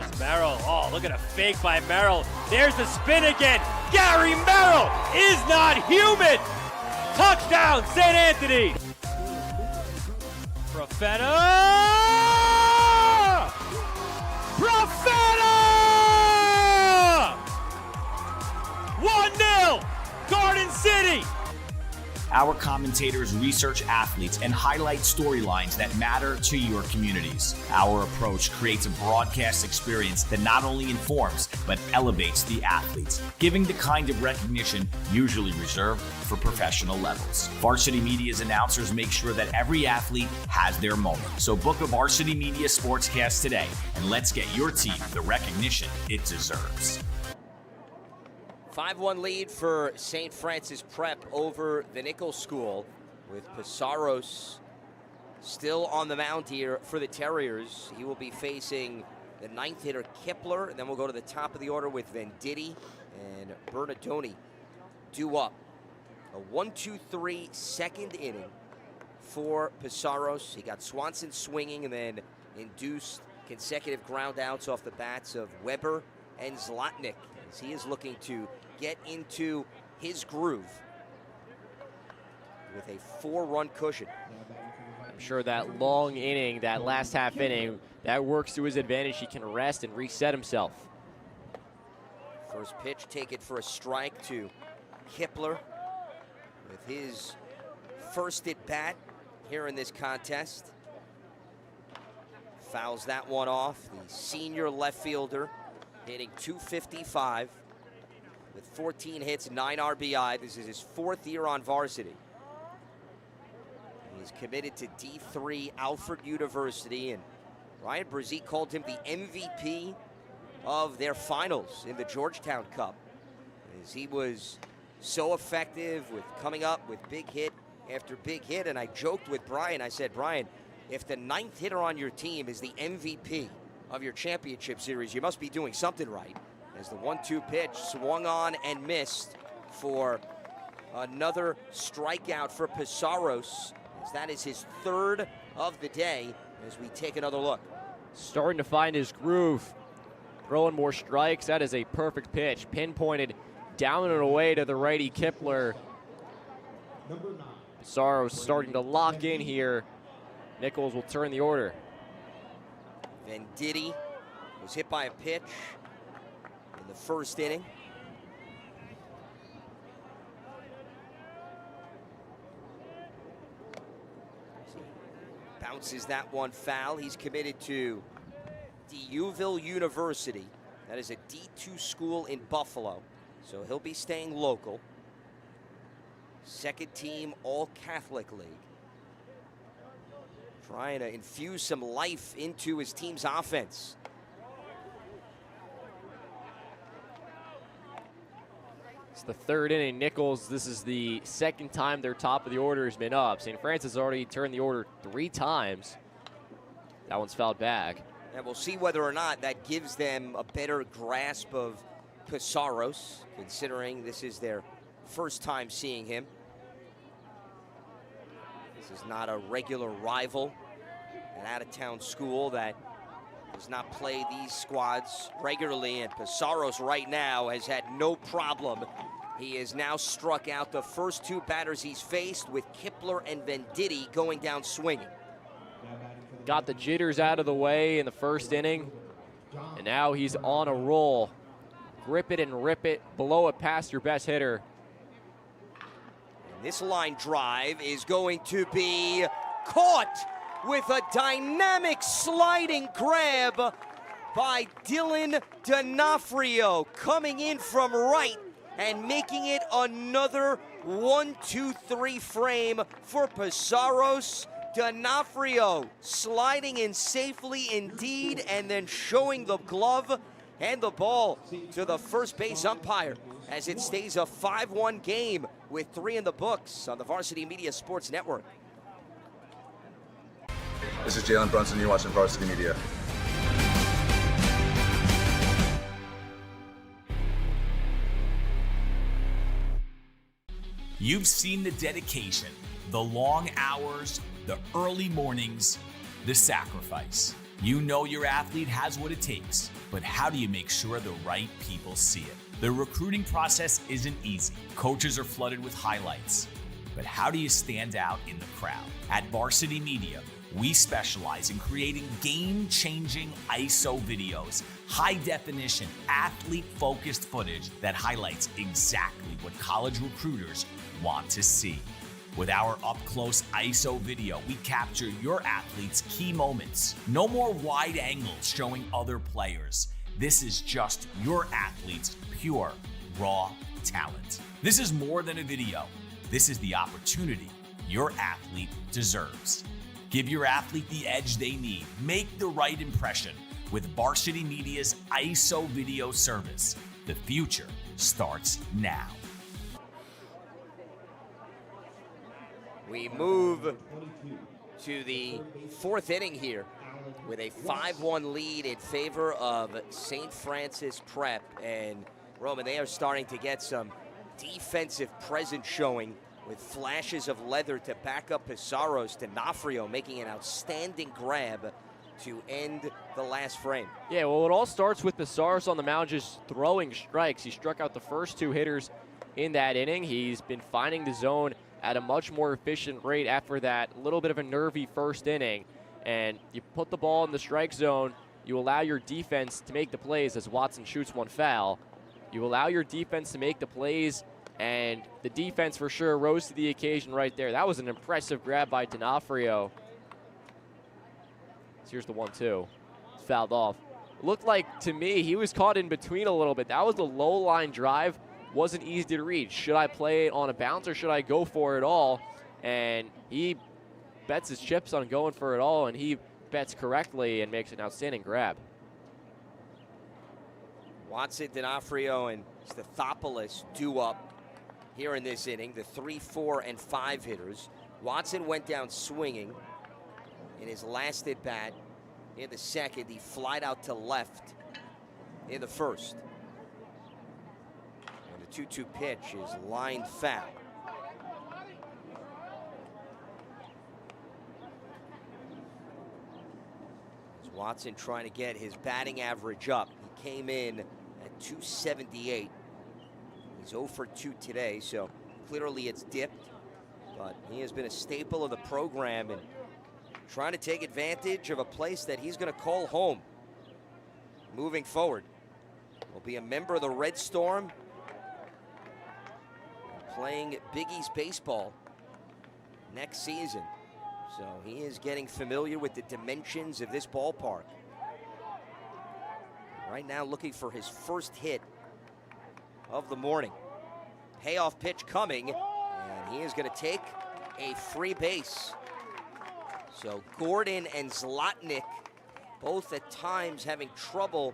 It's Merrill. Oh, look at a fake by Merrill. There's the spin again. Gary Merrill is not human. Touchdown, St. Anthony. Profeta! 1-0, Garden City. Our commentators research athletes and highlight storylines that matter to your communities. Our approach creates a broadcast experience that not only informs, but elevates the athletes, giving the kind of recognition usually reserved for professional levels. Varsity Media's announcers make sure that every athlete has their moment. So book a Varsity Media Sportscast today, and let's get your team the recognition it deserves. 5-1 lead for St. Francis Prep over the Nichols School, with Pizarros still on the mound here for the Terriers. He will be facing the 9th hitter Kipler, and then we'll go to the top of the order with Venditti and Bernardoni due up. A 1-2-3 second inning for Pizarros. He got Swanson swinging and then induced consecutive ground outs off the bats of Weber and Zlotnick, as he is looking to get into his groove with a 4-run cushion. I'm sure that long inning, that last half inning, that works to his advantage. He can rest and reset himself. First pitch taken for a strike to Kipler with his first at bat here in this contest. Fouls that one off. The senior left fielder hitting .255 with 14 hits, 9 RBI. This is his 4th year on varsity. He's committed to D3 Alfred University, and Ryan Brzee called him the MVP of their finals in the Georgetown Cup, as he was so effective with coming up with big hit after big hit. And I joked with Brian, I said, Brian, if the 9th hitter on your team is the MVP of your championship series, you must be doing something right. As the 1-2 pitch swung on and missed for another strikeout for Pizarros, as that is his 3rd of the day, as we take another look. Starting to find his groove, throwing more strikes. That is a perfect pitch, pinpointed down and away to the righty Kipler. Pizarros starting to lock in here. Nichols will turn the order. Venditti was hit by a pitch in the first inning. Bounces that one foul. He's committed to D'Youville University. That is a D2 school in Buffalo, so he'll be staying local. second team All-Catholic League. Trying to infuse some life into his team's offense. It's the third inning. Nichols, this is the second time their top of the order has been up. St. Francis has already turned the order 3 times. That one's fouled back. And we'll see whether or not that gives them a better grasp of Pizarros, considering this is their first time seeing him. This is not a regular rival, an out-of-town school that does not play these squads regularly, and Pizarros right now has had no problem. He has now struck out the first 2 batters he's faced, with Kipler and Venditti going down swinging. Got the jitters out of the way in the first inning, and now he's on a roll. Grip it and rip it, blow it past your best hitter. And this line drive is going to be caught with a dynamic sliding grab by Dylan D'Onofrio, coming in from right and making it another 1-2-3 frame for Pizarros. D'Onofrio sliding in safely indeed, and then showing the glove and the ball to the first base umpire as it stays a 5-1 game with 3 in the books on the Varsity Media Sports Network. This is Jalen Brunson. You're watching Varsity Media. You've seen the dedication, the long hours, the early mornings, the sacrifice. You know your athlete has what it takes, but how do you make sure the right people see it? The recruiting process isn't easy. Coaches are flooded with highlights, but how do you stand out in the crowd? At Varsity Media, we specialize in creating game-changing ISO videos, high-definition, athlete-focused footage that highlights exactly what college recruiters want to see. With our up-close ISO video, we capture your athlete's key moments. No more wide angles showing other players. This is just your athlete's pure, raw talent. This is more than a video. This is the opportunity your athlete deserves. Give your athlete the edge they need. Make the right impression with Varsity Media's ISO video service. The future starts now. We move to the 4th inning here with a 5-1 lead in favor of St. Francis Prep. And Roman, they are starting to get some defensive presence showing, with flashes of leather to back up Pizarros. D'Onofrio making an outstanding grab to end the last frame. Yeah, well, it all starts with Pizarros on the mound just throwing strikes. He struck out the first 2 hitters in that inning. He's been finding the zone at a much more efficient rate after that little bit of a nervy first inning. And you put the ball in the strike zone, you allow your defense to make the plays as Watson shoots one foul. You allow your defense to make the plays, and the defense for sure rose to the occasion right there. That was an impressive grab by D'Onofrio. So here's the 1-2. It's fouled off. Looked like, to me, he was caught in between a little bit. That was a low line drive. Wasn't easy to read. Should I play it on a bounce or should I go for it all? And he bets his chips on going for it all, and he bets correctly and makes an outstanding grab. Watson, D'Onofrio, and Stathopoulos due up here in this inning, the 3, 4, and 5 hitters. Watson went down swinging in his last at bat in the second. He flied out to left in the first. And the 2-2 pitch is lined foul. As Watson trying to get his batting average up. He came in at 278. He's 0 for 2 today, so clearly it's dipped. But he has been a staple of the program and trying to take advantage of a place that he's going to call home moving forward. Will be a member of the Red Storm, playing Big East baseball next season. So he is getting familiar with the dimensions of this ballpark. Right now looking for his first hit of the morning. Payoff pitch coming, and And he is going to take a free base. So Gordon and Zlotnick both at times having trouble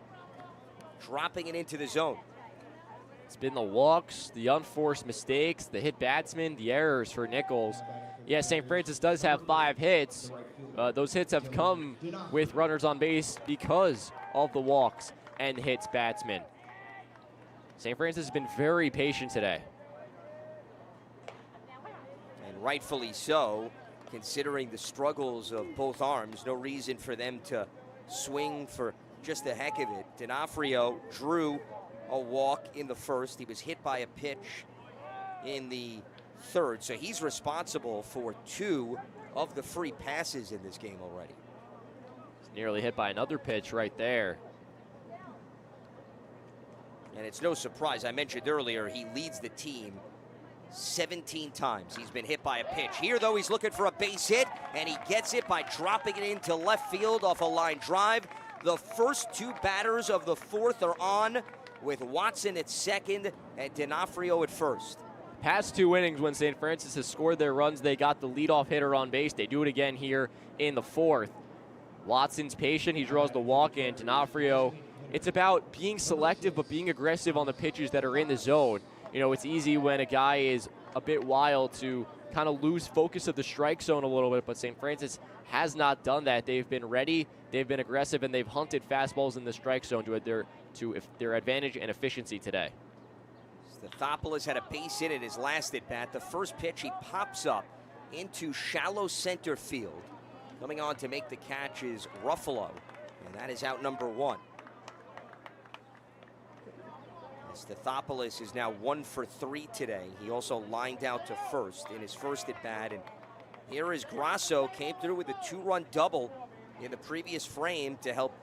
dropping it into the zone. It's been the walks, the unforced mistakes, the hit batsmen, the errors for Nichols. Yes, St. Francis does have 5 hits. Those hits have come with runners on base because of the walks and hits batsmen. St. Francis has been very patient today. And rightfully so, considering the struggles of both arms. No reason for them to swing for just the heck of it. D'Onofrio drew a walk in the first. He was hit by a pitch in the third, so he's responsible for 2 of the free passes in this game already. He's nearly hit by another pitch right there. And it's no surprise, I mentioned earlier, he leads the team 17 times. He's been hit by a pitch. Here, though, he's looking for a base hit, and he gets it by dropping it into left field off a line drive. The first 2 batters of the fourth are on, with Watson at second and D'Onofrio at first. Past 2 innings when St. Francis has scored their runs, they got the leadoff hitter on base. They do it again here in the fourth. Watson's patient. He draws the walk in. D'Onofrio, it's about being selective but being aggressive on the pitches that are in the zone. You know, it's easy when a guy is a bit wild to kind of lose focus of the strike zone a little bit, but St. Francis has not done that. They've been ready, they've been aggressive, and they've hunted fastballs in the strike zone to their advantage and efficiency today. Stathopoulos had a base hit at his last at bat. The first pitch, he pops up into shallow center field. Coming on to make the catch is Ruffalo, and that is out number 1. Stathopoulos is now 1 for 3 today. He also lined out to first in his first at bat, and here is Grasso, came through with a 2-run double in the previous frame to help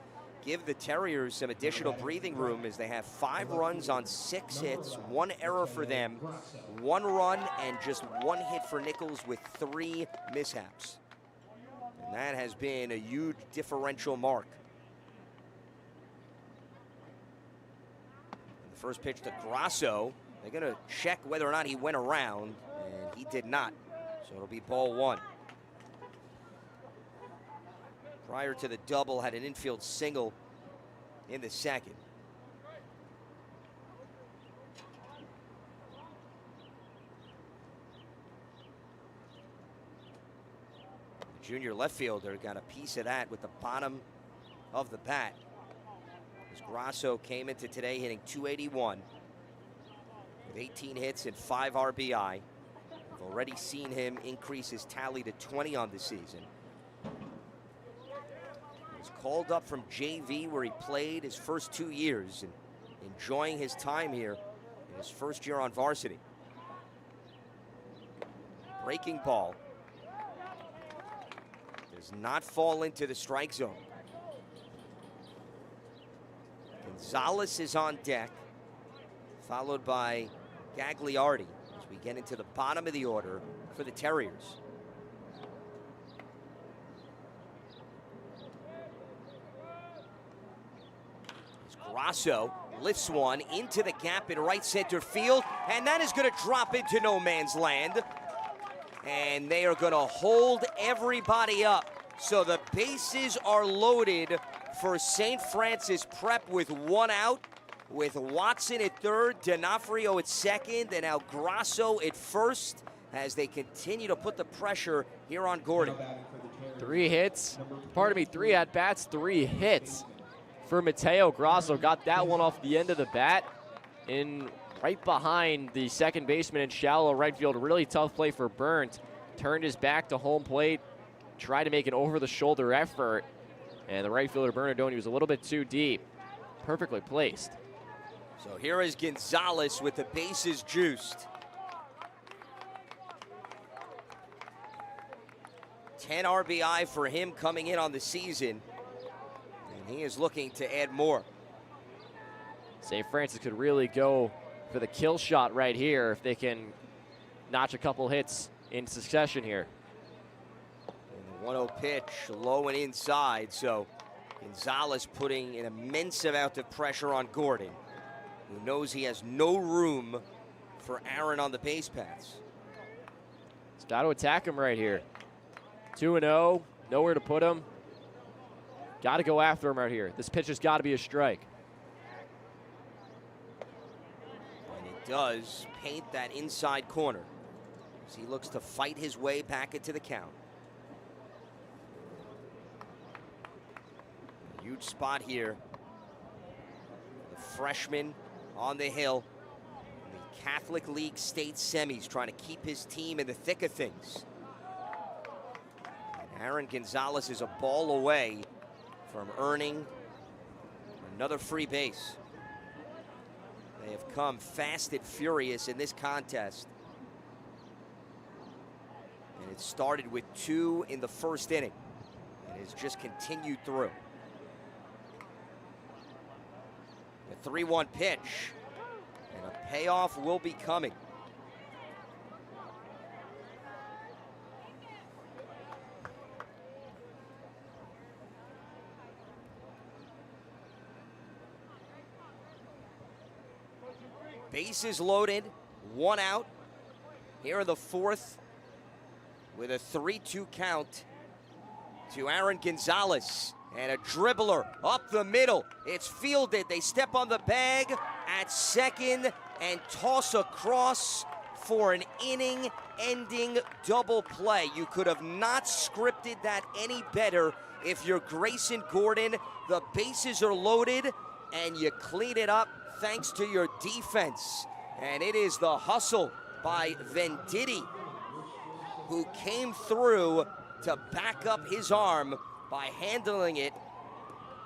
give the Terriers some additional breathing room as they have 5 runs on 6 hits, 1 error for them, 1 run, and just 1 hit for Nichols with 3 mishaps. And that has been a huge differential mark. And the first pitch to Grasso, they're going to check whether or not he went around, and he did not. So it'll be ball 1. Prior to the double, had an infield single in the second. The junior left fielder got a piece of that with the bottom of the bat. As Grasso came into today hitting .281 with 18 hits and 5 RBI. We've already seen him increase his tally to 20 on the season. Called up from JV where he played his first 2 years and enjoying his time here in his first year on varsity. Breaking ball. Does not fall into the strike zone. Gonzalez is on deck, followed by Gagliardi as we get into the bottom of the order for the Terriers. Grasso lifts one into the gap in right center field, and that is going to drop into no man's land. And they are going to hold everybody up. So the bases are loaded for St. Francis Prep with 1 out, with Watson at third, D'Onofrio at second, and now Grasso at first as they continue to put the pressure here on Gordon. 3 at-bats, 3 hits. For Mateo Grasso, got that one off the end of the bat in right behind the second baseman in shallow right field. Really tough play for Burnt. Turned his back to home plate, tried to make an over-the-shoulder effort, and the right fielder Bernardoni was a little bit too deep. Perfectly placed. So here is Gonzalez with the bases juiced. 10 RBI for him coming in on the season. He is looking to add more. St. Francis could really go for the kill shot right here if they can notch a couple hits in succession here. And the 1-0 pitch, low and inside, so Gonzalez putting an immense amount of pressure on Gordon, who knows he has no room for Aaron on the base paths. He's got to attack him right here. 2-0, nowhere to put him. Got to go after him right here. This pitch has got to be a strike. And it does paint that inside corner as he looks to fight his way back into the count. A huge spot here. The freshman on the hill. The Catholic League state semis, trying to keep his team in the thick of things. And Aaron Gonzalez is a ball away from earning another free base. They have come fast and furious in this contest. And it started with 2 in the first inning and has just continued through. The 3-1 pitch, and a payoff will be coming. Bases loaded, 1 out. Here in the 4th with a 3-2 count to Aaron Gonzalez. And a dribbler up the middle. It's fielded. They step on the bag at second and toss across for an inning-ending double play. You could have not scripted that any better if you're Grayson Gordon. The bases are loaded, and you clean it up thanks to your defense. And it is the hustle by Venditti, who came through to back up his arm by handling it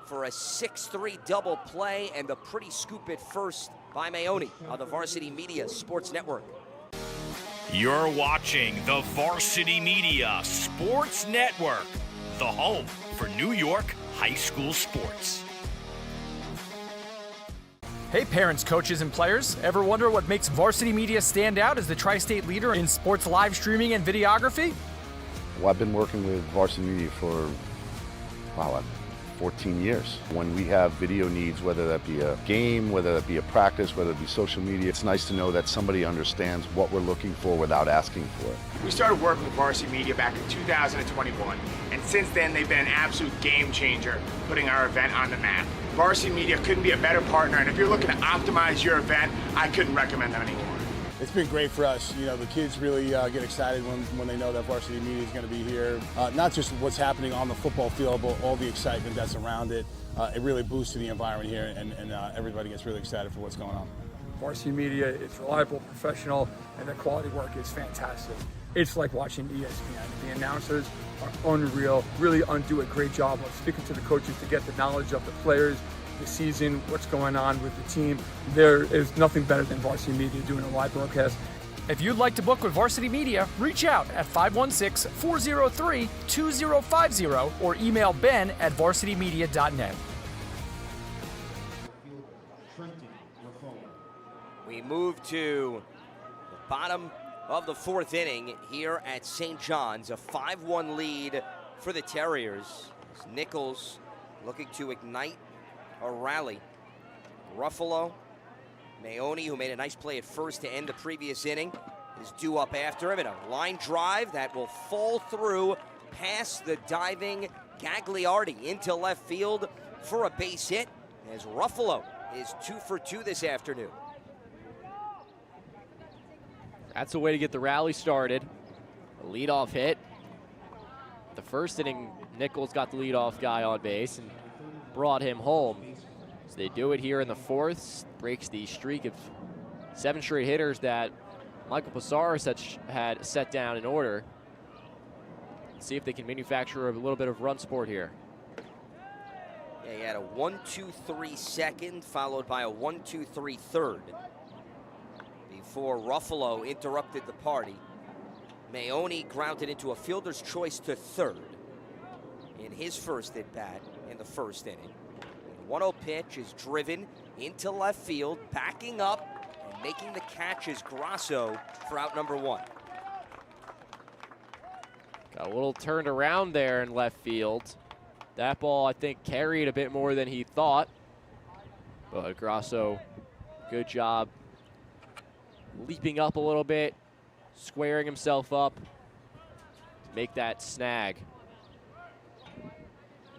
for a 6-3 double play, and the pretty scoop at first by Maoni on the Varsity Media Sports Network. You're watching the Varsity Media Sports Network, the home for New York high school sports. Hey parents, coaches, and players. Ever wonder what makes Varsity Media stand out as the tri-state leader in sports live streaming and videography? Well, I've been working with Varsity Media for 14 years. When we have video needs, whether that be a game, whether that be a practice, whether it be social media, it's nice to know that somebody understands what we're looking for without asking for it. We started working with Varsity Media back in 2021, and since then they've been an absolute game changer, putting our event on the map. Varsity Media couldn't be a better partner, and if you're looking to optimize your event, I couldn't recommend them anymore. It's been great for us. You know, the kids really get excited when they know that Varsity Media is going to be here. Not just what's happening on the football field, but all the excitement that's around it. It really boosted the environment here, and everybody gets really excited for what's going on. Varsity Media is reliable, professional, and the quality work is fantastic. It's like watching ESPN. The announcers are unreal, really do a great job of speaking to the coaches to get the knowledge of the players, the season, what's going on with the team. There is nothing better than Varsity Media doing a live broadcast. If you'd like to book with Varsity Media, reach out at 516-403-2050 or email ben@varsitymedia.net. We move to the bottom of the 4th inning here at St. John's. A 5-1 lead for the Terriers. As Nichols looking to ignite a rally. Ruffalo, Maoni, who made a nice play at first to end the previous inning, is due up after him in a line drive that will fall through past the diving Gagliardi into left field for a base hit, as Ruffalo is 2 for 2 this afternoon. That's a way to get the rally started. A leadoff hit. The first inning, Nichols got the leadoff guy on base and brought him home. So they do it here in the 4th, breaks the streak of 7 straight hitters that Michael Passaris had set down in order. Let's see if they can manufacture a little bit of run support here. Yeah, he had a 1-2-3 second, followed by a 1-2-3 third before Ruffalo interrupted the party. Maoni grounded into a fielder's choice to third in his first at-bat in the first inning. The 1-0 pitch is driven into left field, backing up and making the catch is Grasso for out number 1. Got a little turned around there in left field. That ball, I think, carried a bit more than he thought. But Grasso, good job leaping up a little bit, squaring himself up, make that snag.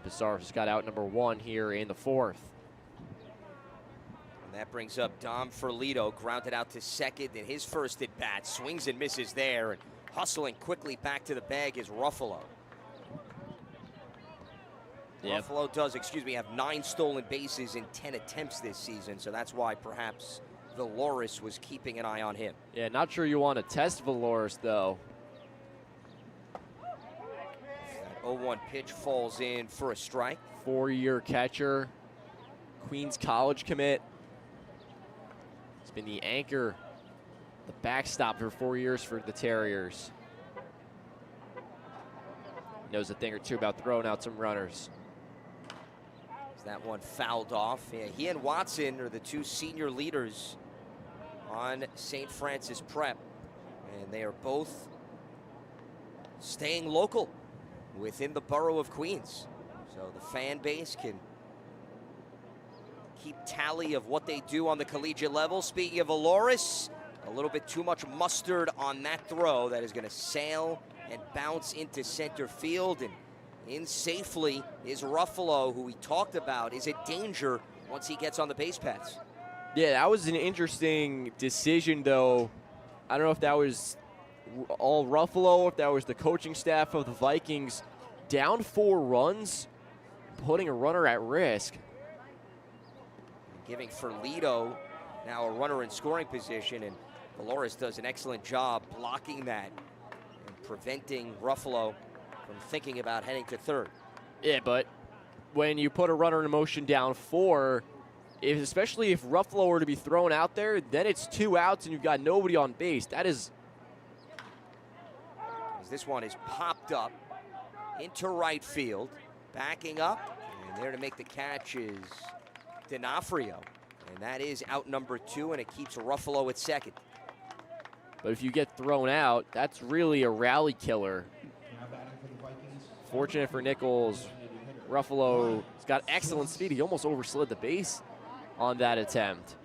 Pizarro's got out number 1 here in the 4th. And that brings up Dom Ferlito, grounded out to second in his first at bat. Swings and misses there, and hustling quickly back to the bag is Ruffalo. Yep. Ruffalo does, have 9 stolen bases in 10 attempts this season, so that's why perhaps Valoris was keeping an eye on him. Yeah, not sure you want to test Valoris, though. That 0-1 pitch falls in for a strike. 4-year catcher, Queens College commit. He's been the anchor, the backstop for 4 years for the Terriers. Knows a thing or two about throwing out some runners. That one fouled off. Yeah, he and Watson are the 2 senior leaders on St. Francis Prep, and they are both staying local within the borough of Queens. So the fan base can keep tally of what they do on the collegiate level. Speaking of Valoris, a little bit too much mustard on that throw that is going to sail and bounce into center field, and in safely is Ruffalo, who we talked about is a danger once he gets on the base paths. Yeah, that was an interesting decision, though. I don't know if that was all Ruffalo, or if that was the coaching staff of the Vikings. Down 4 runs, putting a runner at risk. Giving Ferlito now a runner in scoring position, and Valoris does an excellent job blocking that and preventing Ruffalo from thinking about heading to third. Yeah, but when you put a runner in motion down 4, especially if Ruffalo were to be thrown out there, then it's 2 outs and you've got nobody on base. That is... As this one is popped up into right field, backing up, and there to make the catch is D'Onofrio. And that is out number 2, and it keeps Ruffalo at second. But if you get thrown out, that's really a rally killer. Fortunate for Nichols, Ruffalo's got excellent speed. He almost overslid the base on that attempt.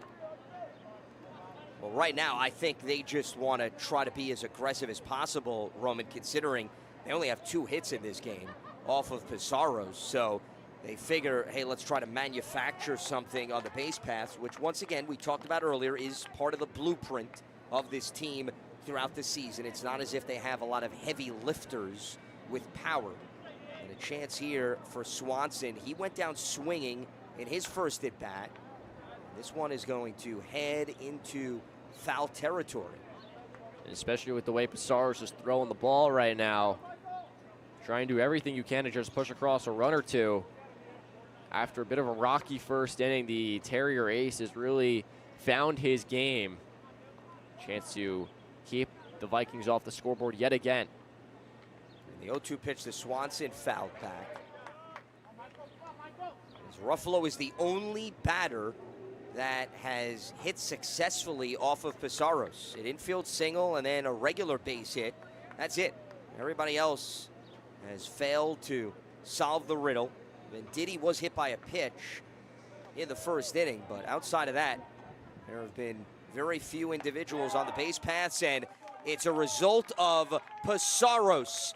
Well, right now, I think they just want to try to be as aggressive as possible, Roman, considering they only have 2 hits in this game off of Pizarro's. So they figure, hey, let's try to manufacture something on the base paths, which, once again, we talked about earlier, is part of the blueprint of this team throughout the season. It's not as if they have a lot of heavy lifters with power. And a chance here for Swanson. He went down swinging in his first at bat. This one is going to head into foul territory. And especially with the way Pizarro's just throwing the ball right now. Try and do everything you can to just push across a run or two. After a bit of a rocky first inning, the Terrier ace has really found his game. Chance to keep the Vikings off the scoreboard yet again. And the 0-2 pitch to Swanson, fouled back. As Ruffalo is the only batter that has hit successfully off of Pizarro's. An infield single and then a regular base hit. That's it. Everybody else has failed to solve the riddle. Venditti was hit by a pitch in the first inning, but outside of that, there have been very few individuals on the base paths, and it's a result of Pizarro's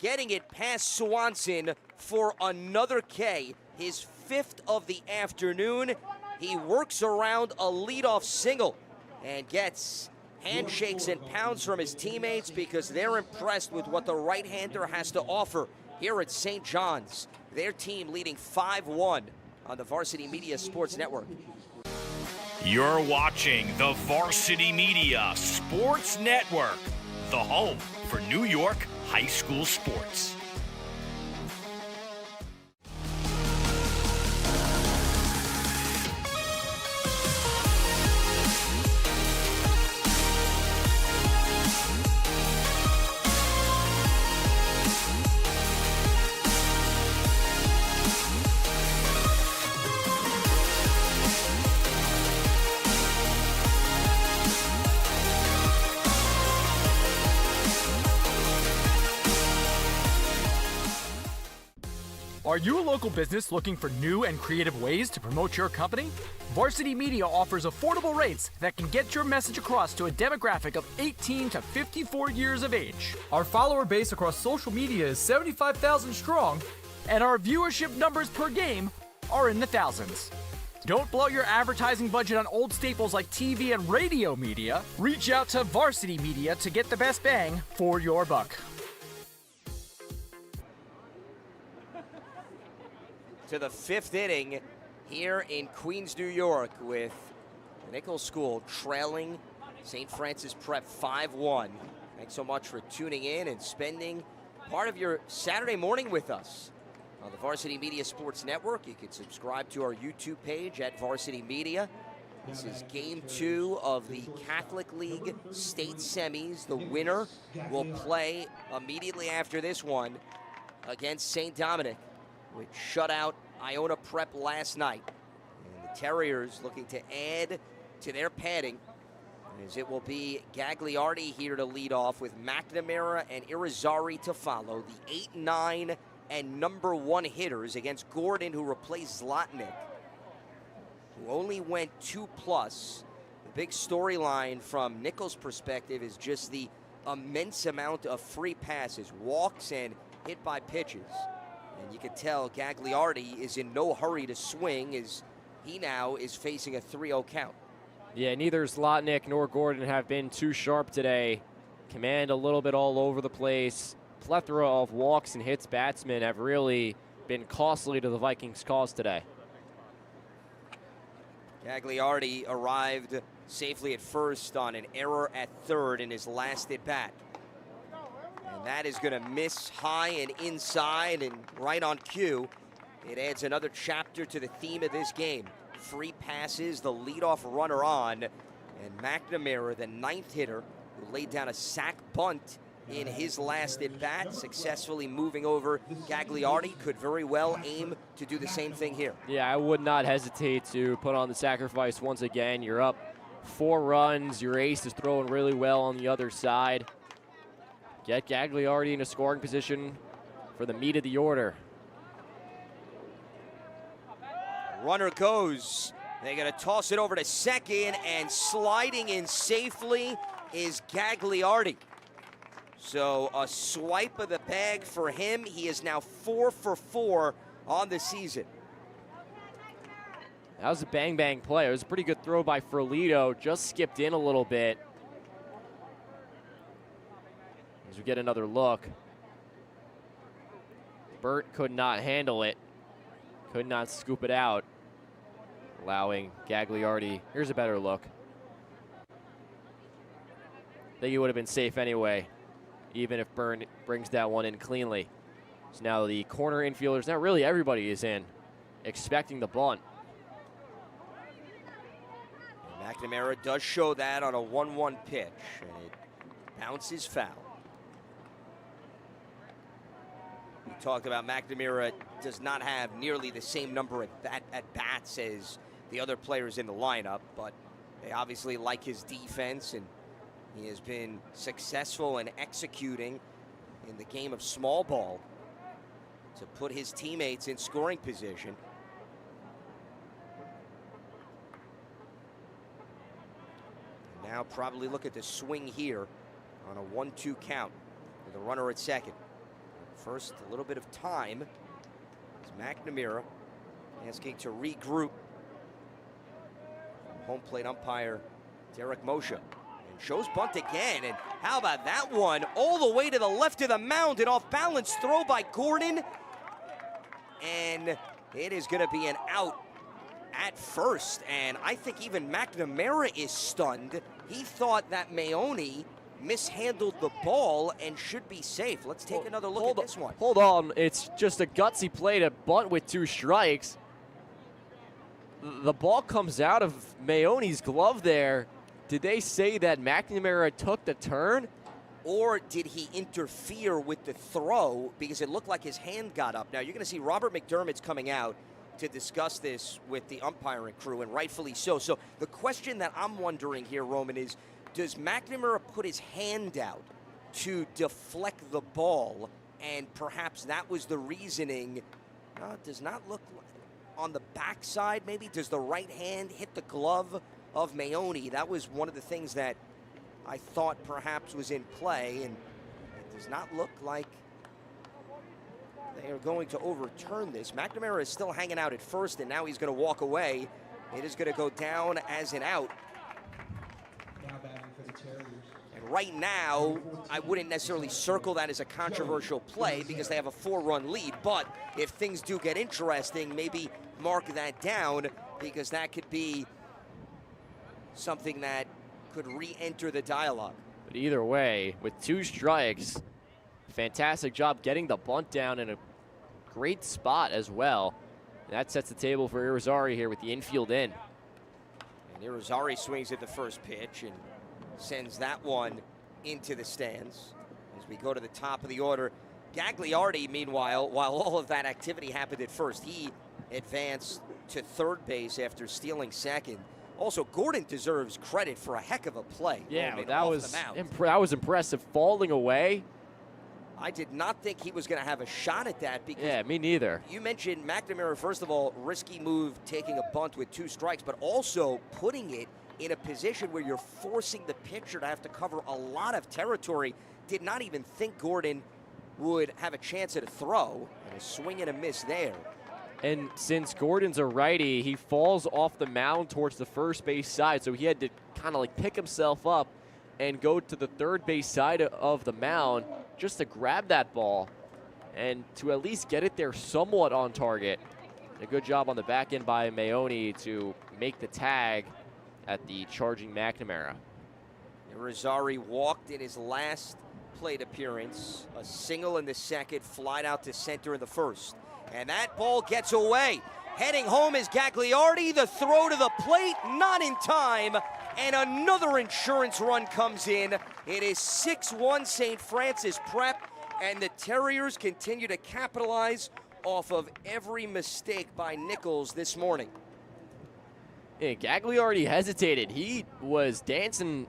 getting it past Swanson for another K, his 5th of the afternoon. He works around a leadoff single and gets handshakes and pounds from his teammates because they're impressed with what the right-hander has to offer here at St. John's. Their team leading 5-1 on the Varsity Media Sports Network. You're watching the Varsity Media Sports Network, the home for New York high school sports. Are you a local business looking for new and creative ways to promote your company? Varsity Media offers affordable rates that can get your message across to a demographic of 18 to 54 years of age. Our follower base across social media is 75,000 strong, and our viewership numbers per game are in the thousands. Don't blow your advertising budget on old staples like TV and radio media. Reach out to Varsity Media to get the best bang for your buck. To the 5th inning here in Queens, New York, with the Nichols School trailing St. Francis Prep 5-1. Thanks so much for tuning in and spending part of your Saturday morning with us on the Varsity Media Sports Network. You can subscribe to our YouTube page at Varsity Media. This is Game 2 of the Catholic League State Semis. The winner will play immediately after this one against St. Dominic, which shut out Iona Prep last night. And the Terriers looking to add to their padding, as it will be Gagliardi here to lead off, with McNamara and Irizarry to follow. The 8, 9, and number 1 hitters against Gordon, who replaced Zlotnick, who only went 2+. The big storyline from Nichols' perspective is just the immense amount of free passes, walks, and hit by pitches. And you can tell Gagliardi is in no hurry to swing, as he now is facing a 3-0 count. Yeah, neither Zlotnick nor Gordon have been too sharp today. Command a little bit all over the place. Plethora of walks and hits batsmen have really been costly to the Vikings' cause today. Gagliardi arrived safely at first on an error at third in his last at-bat. And that is going to miss high and inside and right on cue. It adds another chapter to the theme of this game. Free passes, the leadoff runner on, and McNamara, the 9th hitter, who laid down a sac bunt in his last at-bat, successfully moving over Gagliardi, could very well aim to do the same thing here. Yeah, I would not hesitate to put on the sacrifice once again. You're up 4 runs. Your ace is throwing really well on the other side. Get Gagliardi in a scoring position for the meat of the order. Runner goes. They're going to toss it over to second, and sliding in safely is Gagliardi. So a swipe of the bag for him. He is now 4 for 4 on the season. That was a bang-bang play. It was a pretty good throw by Ferlito. Just skipped in a little bit. As we get another look. Burt could not handle it. Could not scoop it out, allowing Gagliardi. Here's a better look. I think he would have been safe anyway, even if Byrne brings that one in cleanly. So now the corner infielders, now really everybody is in, expecting the bunt. And McNamara does show that on a 1-1 pitch, and it bounces foul. We talked about McNamara does not have nearly the same number at bats as the other players in the lineup, but they obviously like his defense, and he has been successful in executing in the game of small ball to put his teammates in scoring position. And now probably look at the swing here on a 1-2 count with a runner at second. First, a little bit of time as McNamara asking to regroup. Home plate umpire Derek Moshe. And shows bunt again. And how about that one? All the way to the left of the mound. An off-balance throw by Gordon. And it is going to be an out at first. And I think even McNamara is stunned. He thought that Maone mishandled the ball and should be safe. Let's take another look at this one. Hold on, it's just a gutsy play to bunt with 2 strikes. The ball comes out of Maone's glove there. Did they say that McNamara took the turn? Or did he interfere with the throw, because it looked like his hand got up? Now you're going to see Robert McDermott's coming out to discuss this with the umpiring crew, and rightfully so. So the question that I'm wondering here, Roman, is does McNamara put his hand out to deflect the ball, and perhaps that was the reasoning Does not look on the backside, maybe. Does the right hand hit the glove of Maoni? That was one of the things that I thought perhaps was in play, and it does not look like they are going to overturn this. McNamara is still hanging out at first, and now he's going to walk away. It is going to go down as an out. And right now, I wouldn't necessarily circle that as a controversial play because they have a 4-run lead, but if things do get interesting, maybe mark that down because that could be something that could re-enter the dialogue. But either way, with 2 strikes, fantastic job getting the bunt down in a great spot as well. And that sets the table for Irizarry here with the infield in. And Irizarry swings at the first pitch and sends that one into the stands. As we go to the top of the order, Gagliardi, meanwhile, while all of that activity happened at first, he advanced to third base after stealing second. Also, Gordon deserves credit for a heck of a play. Yeah, Roman, that off was impressive. Falling away. I did not think he was going to have a shot at that because Yeah, me neither. you mentioned McNamara, first of all, risky move, taking a bunt with 2 strikes, but also putting it in a position where you're forcing the pitcher to have to cover a lot of territory. Did not even think Gordon would have a chance at a throw, and a swing and a miss there. And since Gordon's a righty, he falls off the mound towards the first base side, so he had to kind of like pick himself up and go to the third base side of the mound just to grab that ball and to at least get it there somewhat on target. A good job on the back end by Maoni to make the tag at the charging McNamara. Irizarry walked in his last plate appearance. A single in the second, flied out to center in the first. And that ball gets away. Heading home is Gagliardi. The throw to the plate, not in time. And another insurance run comes in. It is 6-1 St. Francis Prep. And the Terriers continue to capitalize off of every mistake by Nichols this morning. Yeah, Gagliardi hesitated. He was dancing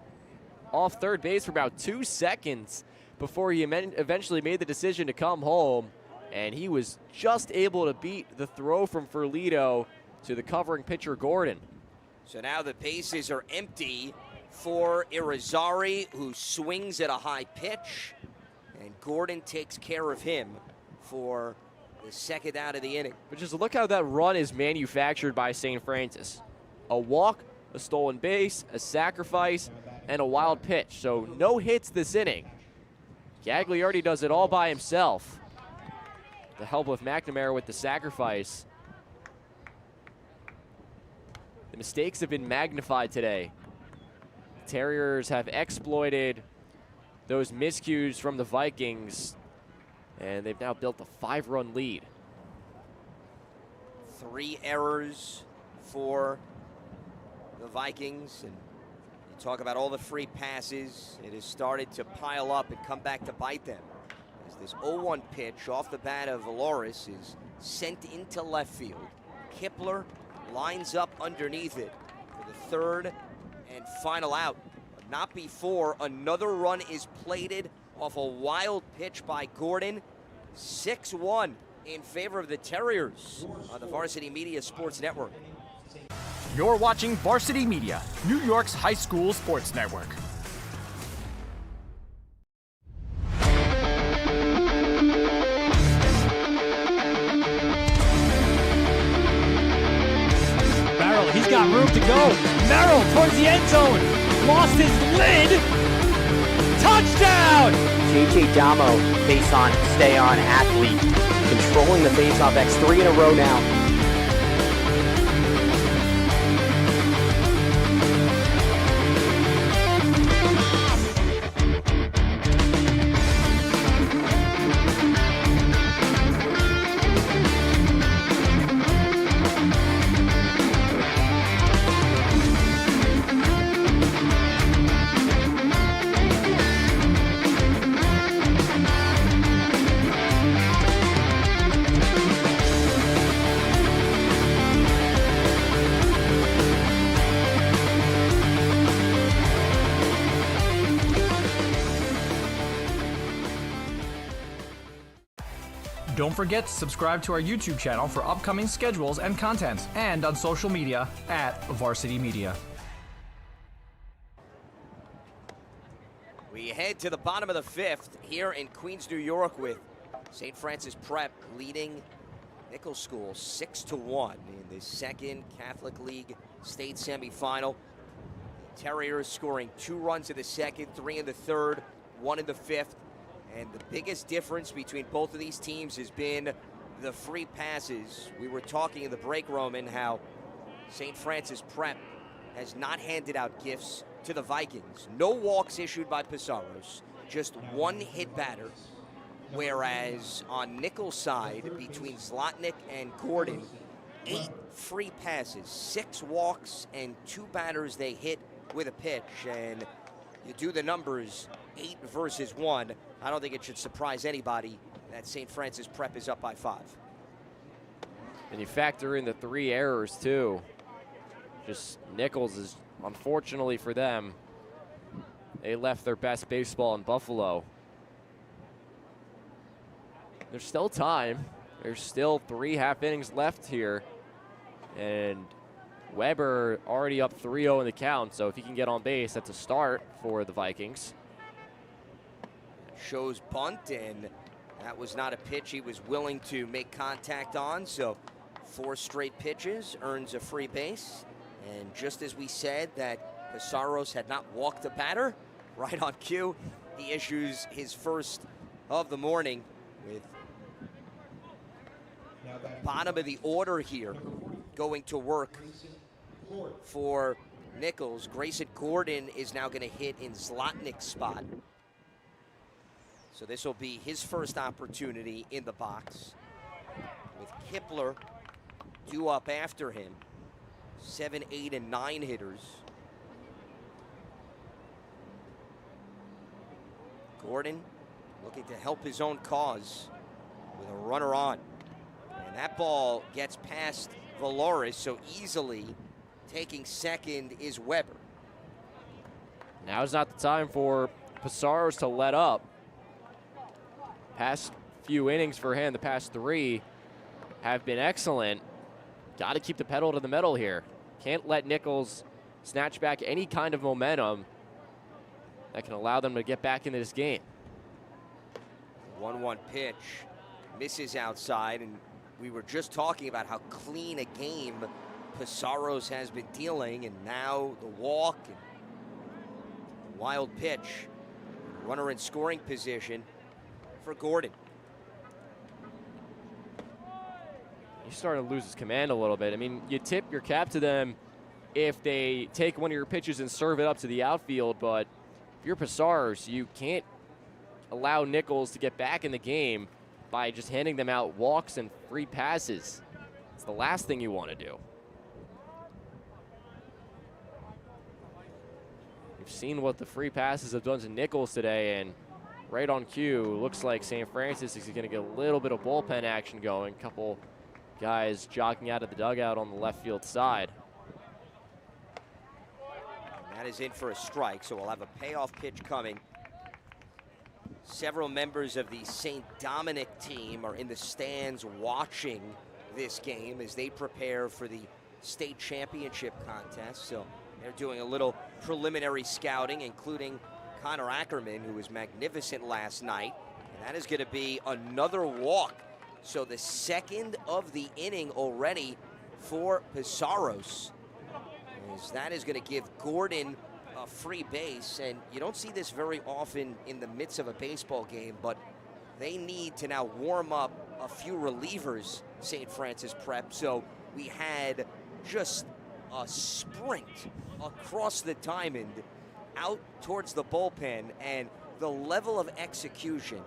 off third base for about 2 seconds before he eventually made the decision to come home. And he was just able to beat the throw from Ferlito to the covering pitcher Gordon. So now the bases are empty for Irizarry, who swings at a high pitch. And Gordon takes care of him for the second out of the inning. But just look how that run is manufactured by St. Francis. A walk, a stolen base, a sacrifice, and a wild pitch. So no hits this inning. Gagliardi does it all by himself. The help of McNamara with the sacrifice. The mistakes have been magnified today. The Terriers have exploited those miscues from the Vikings, and they've now built a 5-run lead. 3 errors for the Vikings, and you talk about all the free passes. It has started to pile up and come back to bite them. As this 0-1 pitch off the bat of Valoris is sent into left field. Kipler lines up underneath it for the third and final out. But not before another run is plated off a wild pitch by Gordon. 6-1 in favor of the Terriers on the Varsity Media Sports Network. You're watching Varsity Media, New York's high school sports network. Merrill, he's got room to go. Merrill towards the end zone. Lost his lid. Touchdown! JJ Damo, face on, stay on athlete. Controlling the faceoff X3 in a row now. Don't forget to subscribe to our YouTube channel for upcoming schedules and content, and on social media at Varsity Media. We head to the bottom of the fifth here in Queens, New York, with St. Francis Prep leading Nichols School 6-1 in the second Catholic League state semifinal. The Terriers scoring 2 runs in the second, 3 in the third, 1 in the fifth. And the biggest difference between both of these teams has been the free passes. We were talking in the break, Roman, how St. Francis Prep has not handed out gifts to the Vikings. No walks issued by Pizarro's, just 1 hit batter. Whereas on Nichols' side, between Zlotnick and Gordon, 8 free passes, 6 walks, and 2 batters they hit with a pitch. And you do the numbers, 8 versus 1. I don't think it should surprise anybody that St. Francis Prep is up by 5. And you factor in the 3 errors, too. Just Nichols is, unfortunately for them, they left their best baseball in Buffalo. There's still time. There's still 3 half innings left here. And Weber already up 3-0 in the count, so if he can get on base, that's a start for the Vikings. Shows bunt, and that was not a pitch he was willing to make contact on, so 4 straight pitches, earns a free base. And just as we said that Pizarro's had not walked a batter, right on cue, he issues his first of the morning with bottom of the order here going to work for Nichols. Grayson Gordon is now going to hit in Zlotnick's spot. So this will be his first opportunity in the box, with Kipler due up after him. 7, 8, and 9 hitters. Gordon looking to help his own cause with a runner on. And that ball gets past Valoris, so easily taking second is Weber. Now's not the time for Pizarro's to let up. Past few innings for him, the past 3 have been excellent. Got to keep the pedal to the metal here. Can't let Nichols snatch back any kind of momentum that can allow them to get back into this game. 1-1 pitch, misses outside, and we were just talking about how clean a game Pizarro's has been dealing, and now the walk and wild pitch. Runner in scoring position for Gordon. He's starting to lose his command a little bit. I mean, you tip your cap to them if they take one of your pitches and serve it up to the outfield, but if you're Pizarro's, you can't allow Nichols to get back in the game by just handing them out walks and free passes. It's the last thing you want to do. You've seen what the free passes have done to Nichols today, and right on cue, looks like St. Francis is going to get a little bit of bullpen action going. Couple guys jogging out of the dugout on the left field side. And that is in for a strike, so we'll have a payoff pitch coming. Several members of the St. Dominic team are in the stands watching this game as they prepare for the state championship contest. So they're doing a little preliminary scouting, including Connor Ackerman, who was magnificent last night. And that is going to be another walk. So the second of the inning already for Pizarro's. As that is going to give Gordon a free base, and you don't see this very often in the midst of a baseball game, but they need to now warm up a few relievers, St. Francis Prep. So we had just a sprint across the diamond out towards the bullpen, and the level of execution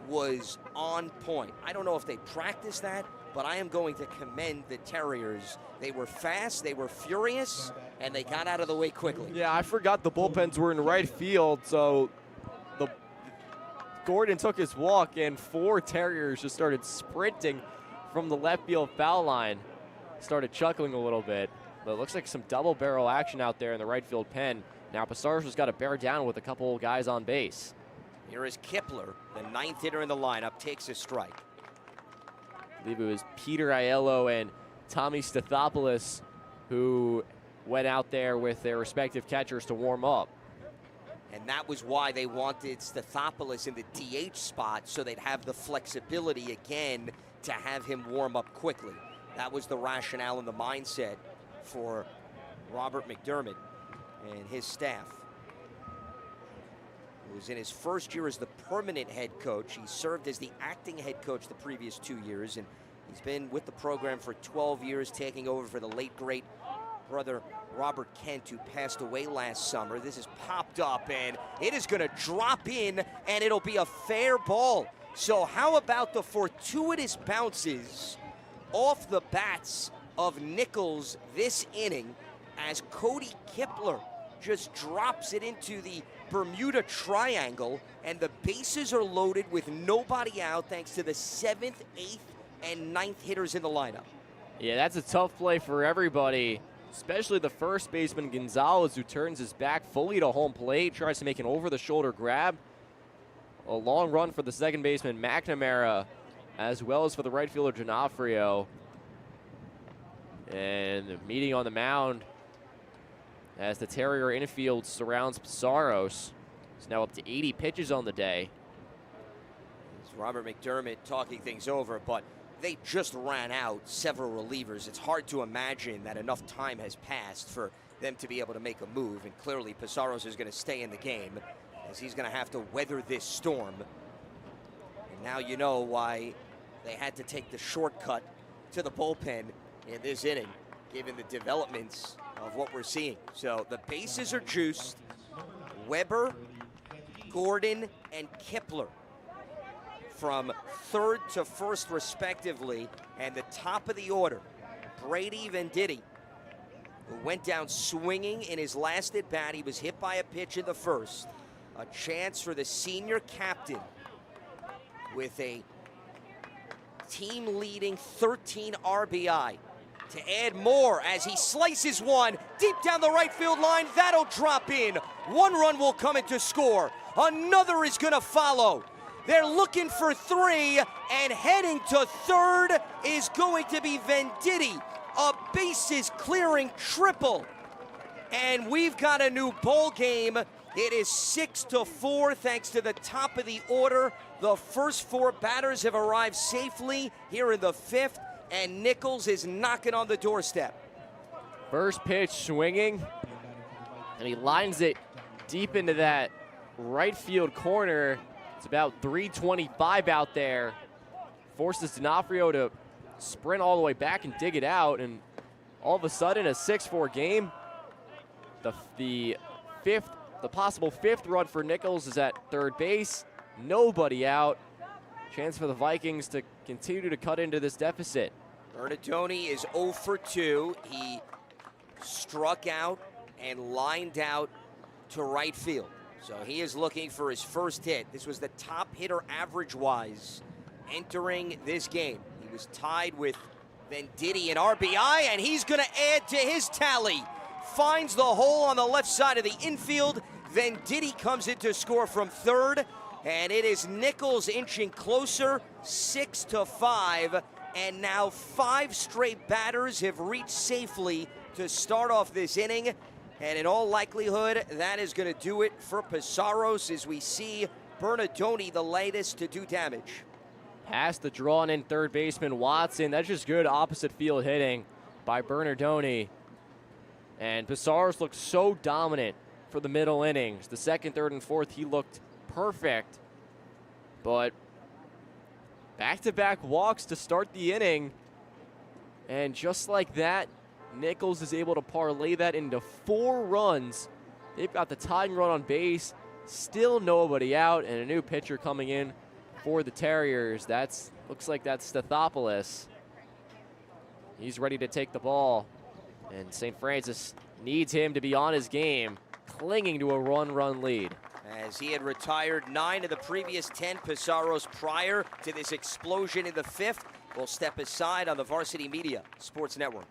was on point. I don't know if they practiced that, but I am going to commend the Terriers. They were fast, they were furious, and they got out of the way quickly. Yeah, I forgot the bullpens were in right field, so Gordon took his walk, and 4 Terriers just started sprinting from the left field foul line. Started chuckling a little bit, but it looks like some double barrel action out there in the right field pen. Now Pizarro's just got to bear down with a couple guys on base. Here is Kipler, the 9th hitter in the lineup, takes a strike. believe it was Peter Aiello and Tommy Stathopoulos who went out there with their respective catchers to warm up. And that was why they wanted Stathopoulos in the DH spot, so they'd have the flexibility again to have him warm up quickly. That was the rationale and the mindset for Robert McDermott and his staff. He was in his first year as the permanent head coach. He served as the acting head coach the previous 2 years, and he's been with the program for 12 years, taking over for the late, great brother Robert Kent, who passed away last summer. This has popped up, and it is going to drop in, and it'll be a fair ball. So how about the fortuitous bounces off the bats of Nichols this inning as Cody Kipler just drops it into the Bermuda Triangle, and the bases are loaded with nobody out thanks to the 7th, 8th, and 9th hitters in the lineup. Yeah, that's a tough play for everybody, especially the first baseman Gonzalez, who turns his back fully to home plate, tries to make an over-the-shoulder grab. A long run for the second baseman McNamara, as well as for the right fielder D'Onofrio. And meeting on the mound as the Terrier infield surrounds Pizarros. He's now up to 80 pitches on the day. It's Robert McDermott talking things over, but they just ran out several relievers. It's hard to imagine that enough time has passed for them to be able to make a move, and clearly Pizarros is going to stay in the game as he's going to have to weather this storm. And now you know why they had to take the shortcut to the bullpen in this inning, given the developments of what we're seeing. So the bases are juiced. Weber, Gordon, and Kipler from third to first respectively, and the top of the order, Brady Venditti, who went down swinging in his last at bat. He was hit by a pitch in the first. A chance for the senior captain with a team-leading 13 RBI to add more as he slices one deep down the right field line. That'll drop in. One run will come in to score. Another is going to follow. They're looking for three, and heading to third is going to be Venditti. A bases clearing triple. And we've got a new ball game. It is 6-4 thanks to the top of the order. The first four batters have arrived safely here in the fifth, and Nichols is knocking on the doorstep. First pitch swinging, and he lines it deep into that right field corner. It's about 325 out there. Forces D'Onofrio to sprint all the way back and dig it out, and all of a sudden a 6-4 game. The possible fifth run for Nichols is at third base. Nobody out. Chance for the Vikings to continue to cut into this deficit. Bernardoni is 0 for 2. He struck out and lined out to right field. So he is looking for his first hit. This was the top hitter average-wise entering this game. He was tied with Venditti in RBI, and he's going to add to his tally. Finds the hole on the left side of the infield. Venditti comes in to score from third, and it is Nichols inching closer, 6-5, and now 5 straight batters have reached safely to start off this inning, and in all likelihood, that is going to do it for Pizarros as we see Bernardoni the latest to do damage. Past the drawn-in third baseman Watson. That's just good opposite field hitting by Bernardoni. And Pizarros looked so dominant for the middle innings. The second, third, and fourth, he looked perfect. But back-to-back walks to start the inning. And just like that, Nichols is able to parlay that into 4 runs. They've got the tying run on base, still nobody out, and a new pitcher coming in for the Terriers. Looks like that's Stathopoulos. He's ready to take the ball. And St. Francis needs him to be on his game, clinging to a one-run lead. As he had retired 9 of the previous 10 Pizarros prior to this explosion in the fifth, will step aside on the Varsity Media Sports Network.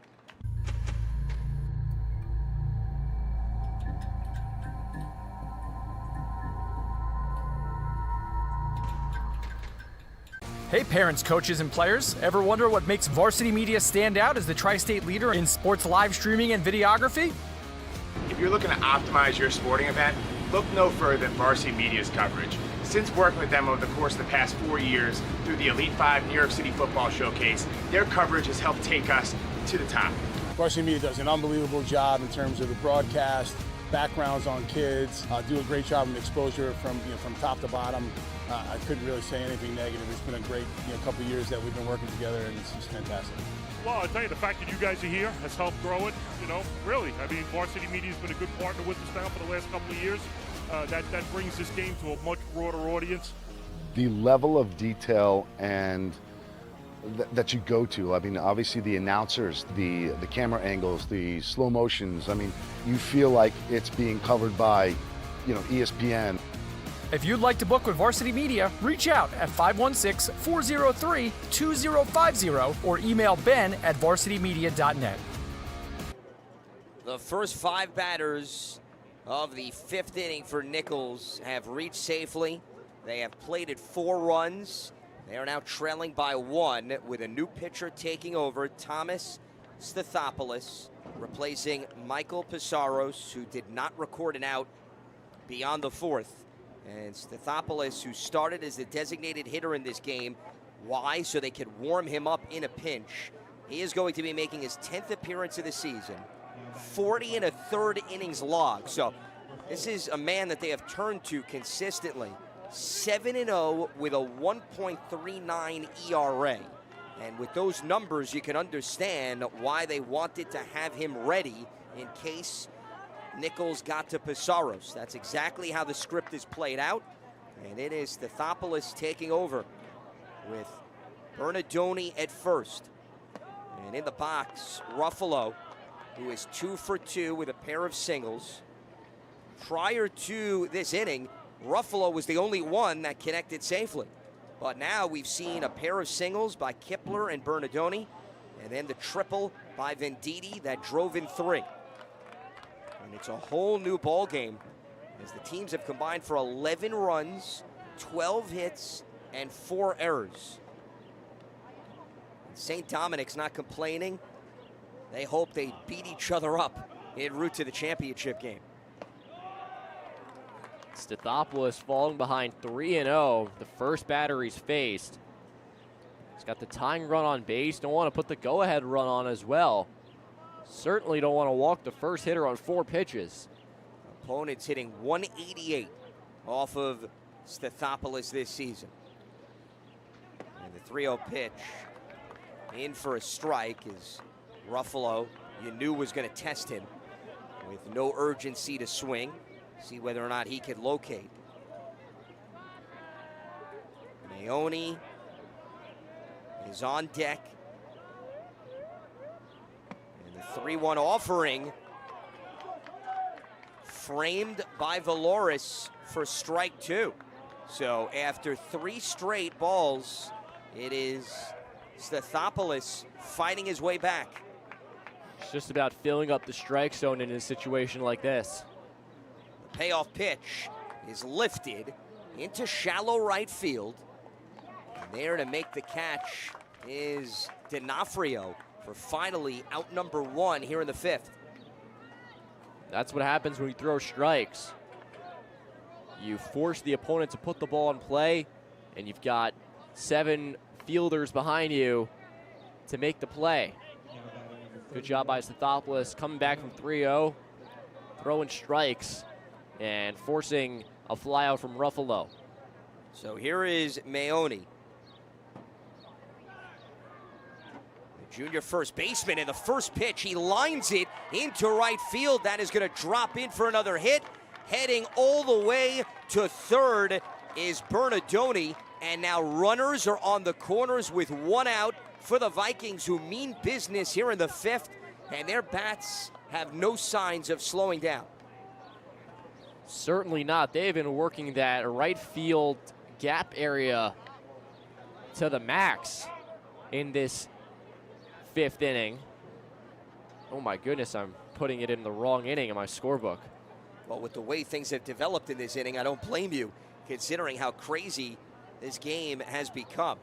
Hey parents, coaches, and players. Ever wonder what makes Varsity Media stand out as the tri-state leader in sports live streaming and videography? If you're looking to optimize your sporting event, look no further than Varsity Media's coverage. Since working with them over the course of the past 4 years through the Elite 5 New York City Football Showcase, their coverage has helped take us to the top. Varsity Media does an unbelievable job in terms of the broadcast, backgrounds on kids, do a great job of exposure from top to bottom. I couldn't really say anything negative. It's been a great couple of years that we've been working together, and it's just fantastic. Well, I'll tell you, the fact that you guys are here has helped grow it, really. I mean, Varsity Media has been a good partner with us now for the last couple of years. That brings this game to a much broader audience. The level of detail and that you go to, I mean, obviously the announcers, the camera angles, the slow motions, I mean, you feel like it's being covered by, ESPN. If you'd like to book with Varsity Media, reach out at 516-403-2050 or email ben@varsitymedia.net. The first 5 batters of the 5th inning for Nichols have reached safely. They have plated 4 runs. They are now trailing by 1 with a new pitcher taking over, Thomas Stathopoulos, replacing Michael Pizarros, who did not record an out beyond the 4th. And Stathopoulos, who started as the designated hitter in this game. Why? So they could warm him up in a pinch. He is going to be making his 10th appearance of the season. 40 1/3 innings logged. So this is a man that they have turned to consistently. 7-0 with a 1.39 ERA. And with those numbers, you can understand why they wanted to have him ready in case Nichols got to Pizarros. That's exactly how the script is played out. And it is Stathopoulos taking over with Bernardoni at first. And in the box, Ruffalo, who is 2 for 2 with a pair of singles. Prior to this inning, Ruffalo was the only one that connected safely. But now we've seen a pair of singles by Kipler and Bernardoni, and then the triple by Venditti that drove in 3. And it's a whole new ball game as the teams have combined for 11 runs, 12 hits, and 4 errors. St. Dominic's not complaining. They hope they beat each other up en route to the championship game. Stathopoulos falling behind 3-0, the first batter he's faced. He's got the tying run on base. Don't want to put the go-ahead run on as well. Certainly don't want to walk the first hitter on 4 pitches. Opponents hitting 188 off of Stathopoulos this season. And the 3-0 pitch in for a strike is Ruffalo. You knew was going to test him with no urgency to swing. See whether or not he could locate. Maone is on deck. And the 3-1 offering framed by Valoris for strike 2. So after 3 straight balls, it is Stathopoulos fighting his way back. It's just about filling up the strike zone in a situation like this. The payoff pitch is lifted into shallow right field. And there to make the catch is D'Onofrio for finally out number 1 here in the 5th. That's what happens when you throw strikes. You force the opponent to put the ball in play, and you've got 7 fielders behind you to make the play. Good job by Stathopoulos coming back from 3-0, throwing strikes, and forcing a flyout from Ruffalo. So here is Maone, the junior first baseman, and the first pitch, he lines it into right field. That is going to drop in for another hit. Heading all the way to third is Bernardoni, and now runners are on the corners with 1 out for the Vikings, who mean business here in the 5th, and their bats have no signs of slowing down. Certainly not. They've been working that right field gap area to the max in this 5th inning. Oh my goodness, I'm putting it in the wrong inning in my scorebook. Well, with the way things have developed in this inning, I don't blame you, considering how crazy this game has become.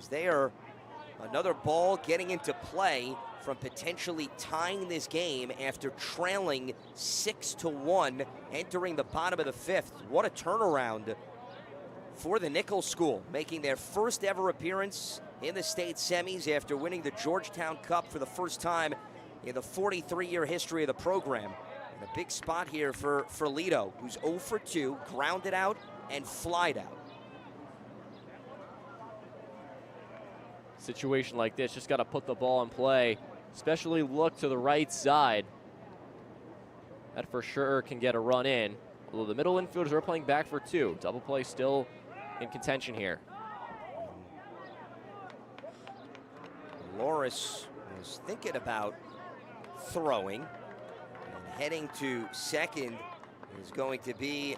as they are another ball getting into play from potentially tying this game after trailing 6-1 entering the bottom of the fifth. What a turnaround for the Nichols school, making their first ever appearance in the state semis after winning the Georgetown Cup for the first time in the 43-year history of the program. And a big spot here for Lido, who's 0 for 2, grounded out and flied out. Situation like this, just got to put the ball in play, especially look to the right side. That for sure can get a run in. Although the middle infielders are playing back for 2. Double play still in contention here. Loris was thinking about throwing, and heading to second is going to be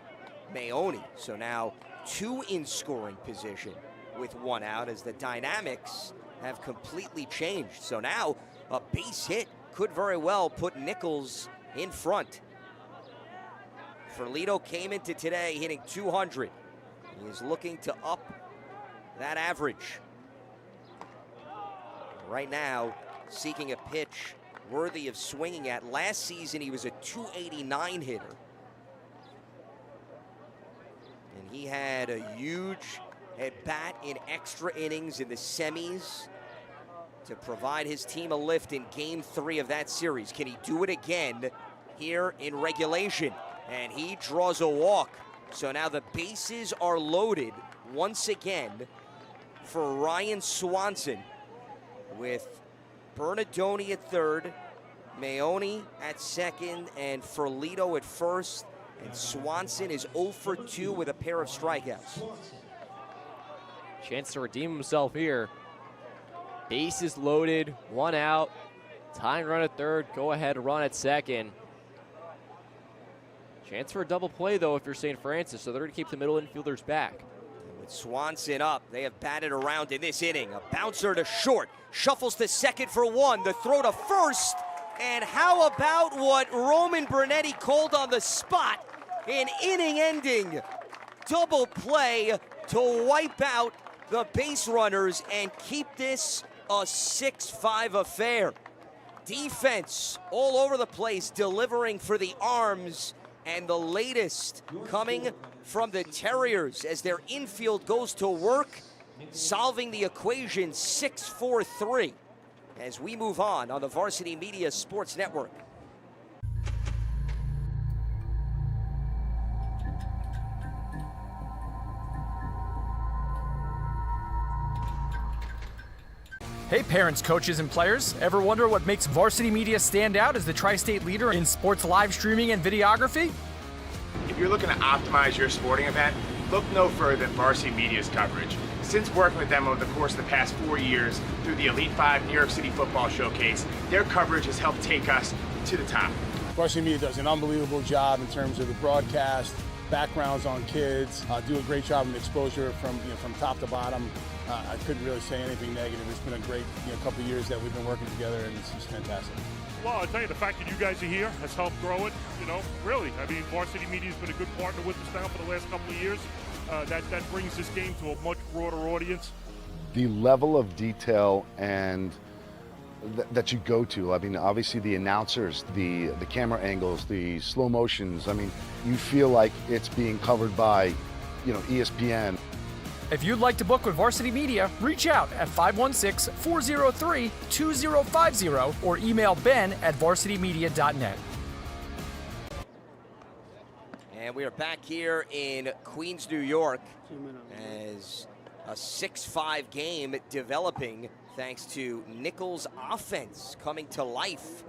Maoni. So now 2 in scoring position with 1 out, as the dynamics have completely changed. So now a base hit could very well put Nichols in front. Ferlito came into today hitting 200. He is looking to up that average. Right now, seeking a pitch worthy of swinging at. Last season, he was a 289 hitter. And he had a huge at-bat in extra innings in the semis to provide his team a lift in Game 3 of that series. Can he do it again here in regulation? And he draws a walk. So now the bases are loaded once again for Ryan Swanson, with Bernardoni at third, Maoni at second, and Ferlito at first. And Swanson is 0 for 2 with a pair of strikeouts. Chance to redeem himself here. Bases loaded, 1 out. Tying run at third, go ahead run at second. Chance for a double play, though, if you're St. Francis, so they're going to keep the middle infielders back. With Swanson up, they have batted around in this inning. A bouncer to short, shuffles to second for 1, the throw to first, and how about what Roman Bernetti called on the spot? An inning-ending double play to wipe out the base runners and keep this a 6-5 affair. Defense all over the place, delivering for the Arms. And the latest coming from the Terriers as their infield goes to work, solving the equation 6-4-3 as we move on the Varsity Media Sports Network. Hey parents, coaches, and players. Ever wonder what makes Varsity Media stand out as the tri-state leader in sports live streaming and videography? If you're looking to optimize your sporting event, look no further than Varsity Media's coverage. Since working with them over the course of the past 4 years through the Elite 5 New York City Football Showcase, their coverage has helped take us to the top. Varsity Media does an unbelievable job in terms of the broadcast, backgrounds on kids, do a great job in exposure from top to bottom. I couldn't really say anything negative. It's been a great couple of years that we've been working together, and it's just fantastic. Well, I'll tell you, the fact that you guys are here has helped grow it, really. I mean, Varsity Media's been a good partner with us now for the last couple of years. That brings this game to a much broader audience. The level of detail and that you go to, I mean, obviously the announcers, the camera angles, the slow motions, I mean, you feel like it's being covered by, ESPN. If you'd like to book with Varsity Media, reach out at 516-403-2050 or email ben@varsitymedia.net. And we are back here in Queens, New York, as a 6-5 game developing thanks to Nichols' offense coming to life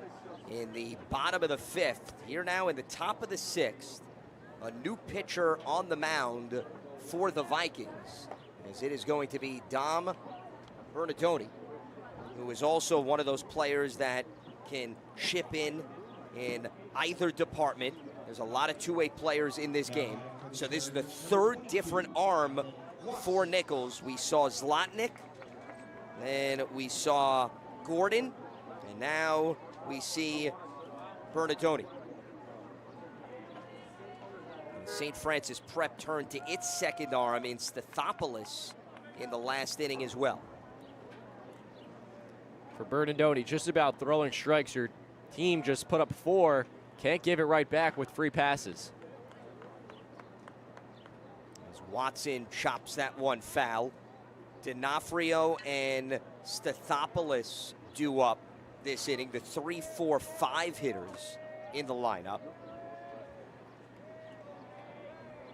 in the bottom of the fifth. Here now in the top of the sixth, a new pitcher on the mound for the Vikings, as it is going to be Dom Bernardoni, who is also one of those players that can chip in either department. There's a lot of two-way players in this game. So this is the third different arm for Nichols. We saw Zlotnick, then we saw Gordon, and now we see Bernardoni. St. Francis Prep turned to its second arm in Stathopoulos in the last inning as well. for Bernardoni, just about throwing strikes. Your team just put up 4, can't give it right back with free passes. As Watson chops that one foul. D'Onofrio and Stathopoulos do up this inning, the 3, 4, 5 hitters in the lineup.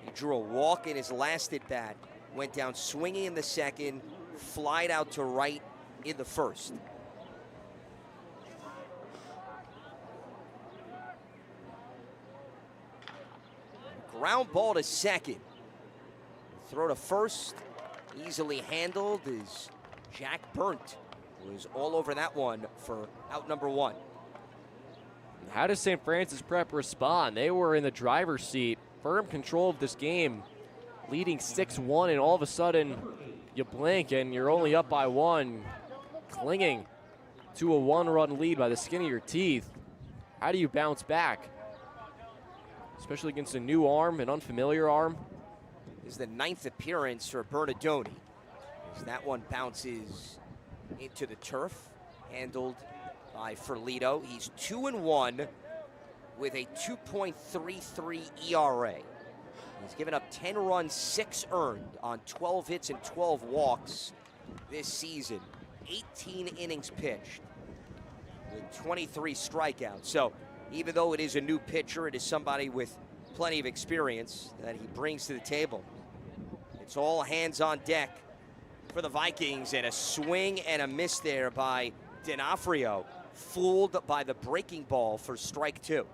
He drew a walk in his last at bat, went down swinging in the second, flied out to right in the first. Ground ball to second. Throw to first, easily handled as Jack Burnt was all over that one for out number 1. How does St. Francis Prep respond? They were in the driver's seat, firm control of this game, leading 6-1, and all of a sudden you blink and you're only up by 1, clinging to a 1-run lead by the skin of your teeth. How do you bounce back? Especially against a new arm, an unfamiliar arm. This is the 9th appearance for Bernardoni, as that one bounces into the turf, handled by Ferlito. He's 2-1 with a 2.33 ERA. He's given up 10 runs, 6 earned on 12 hits and 12 walks this season. 18 innings pitched with 23 strikeouts. So even though it is a new pitcher, it is somebody with plenty of experience that he brings to the table. It's all hands on deck for the Vikings, and a swing and a miss there by D'Onofrio, fooled by the breaking ball for strike 2.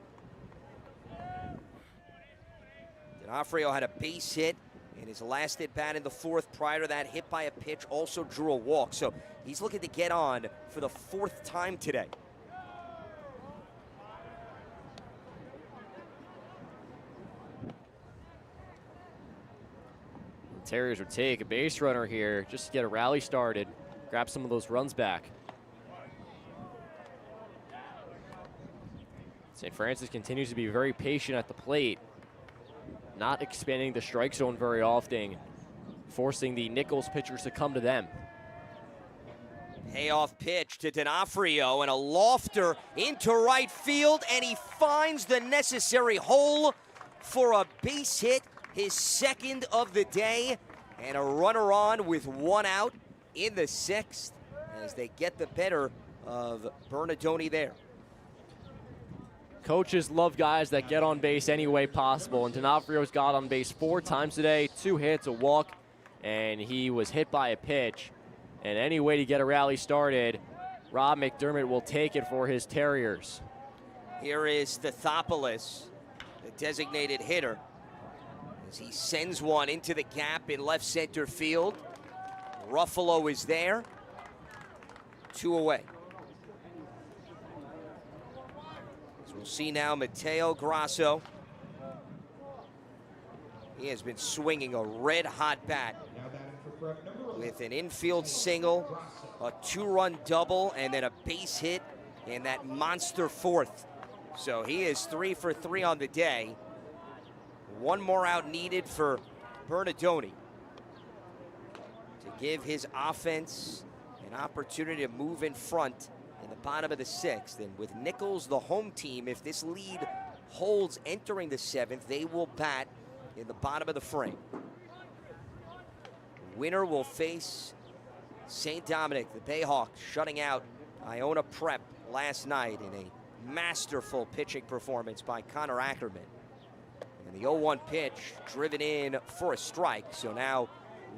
D'Onofrio had a base hit in his last at bat in the 4th. Prior to that, hit by a pitch, also drew a walk. So he's looking to get on for the 4th time today. Terriers would take a base runner here just to get a rally started, grab some of those runs back. St. Francis continues to be very patient at the plate, not expanding the strike zone very often, forcing the Nichols pitchers to come to them. Payoff pitch to D'Onofrio, and a lofter into right field, and he finds the necessary hole for a base hit, his 2nd of the day, and a runner on with 1 out in the 6th as they get the better of Bernardoni there. Coaches love guys that get on base any way possible, and D'Onofrio's got on base 4 times today, 2 hits, a walk, and he was hit by a pitch. And any way to get a rally started, Rob McDermott will take it for his Terriers. Here is Stathopoulos, the designated hitter, as he sends one into the gap in left center field. Ruffalo is there. 2 away. So we'll see now Mateo Grasso. He has been swinging a red-hot bat with an infield single, a 2-run double, and then a base hit in that monster 4th. So he is 3 for 3 on the day. 1 more out needed for Bernardoni to give his offense an opportunity to move in front in the bottom of the 6th. And with Nichols, the home team, if this lead holds entering the 7th, they will bat in the bottom of the frame. Winner will face St. Dominic, the Bayhawks, shutting out Iona Prep last night in a masterful pitching performance by Connor Ackerman. And the 0-1 pitch driven in for a strike. So now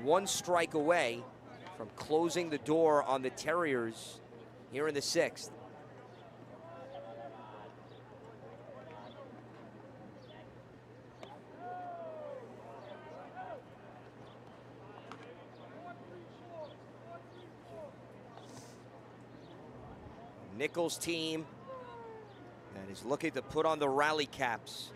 1 strike away from closing the door on the Terriers here in the 6th. Nichols team that is looking to put on the rally caps.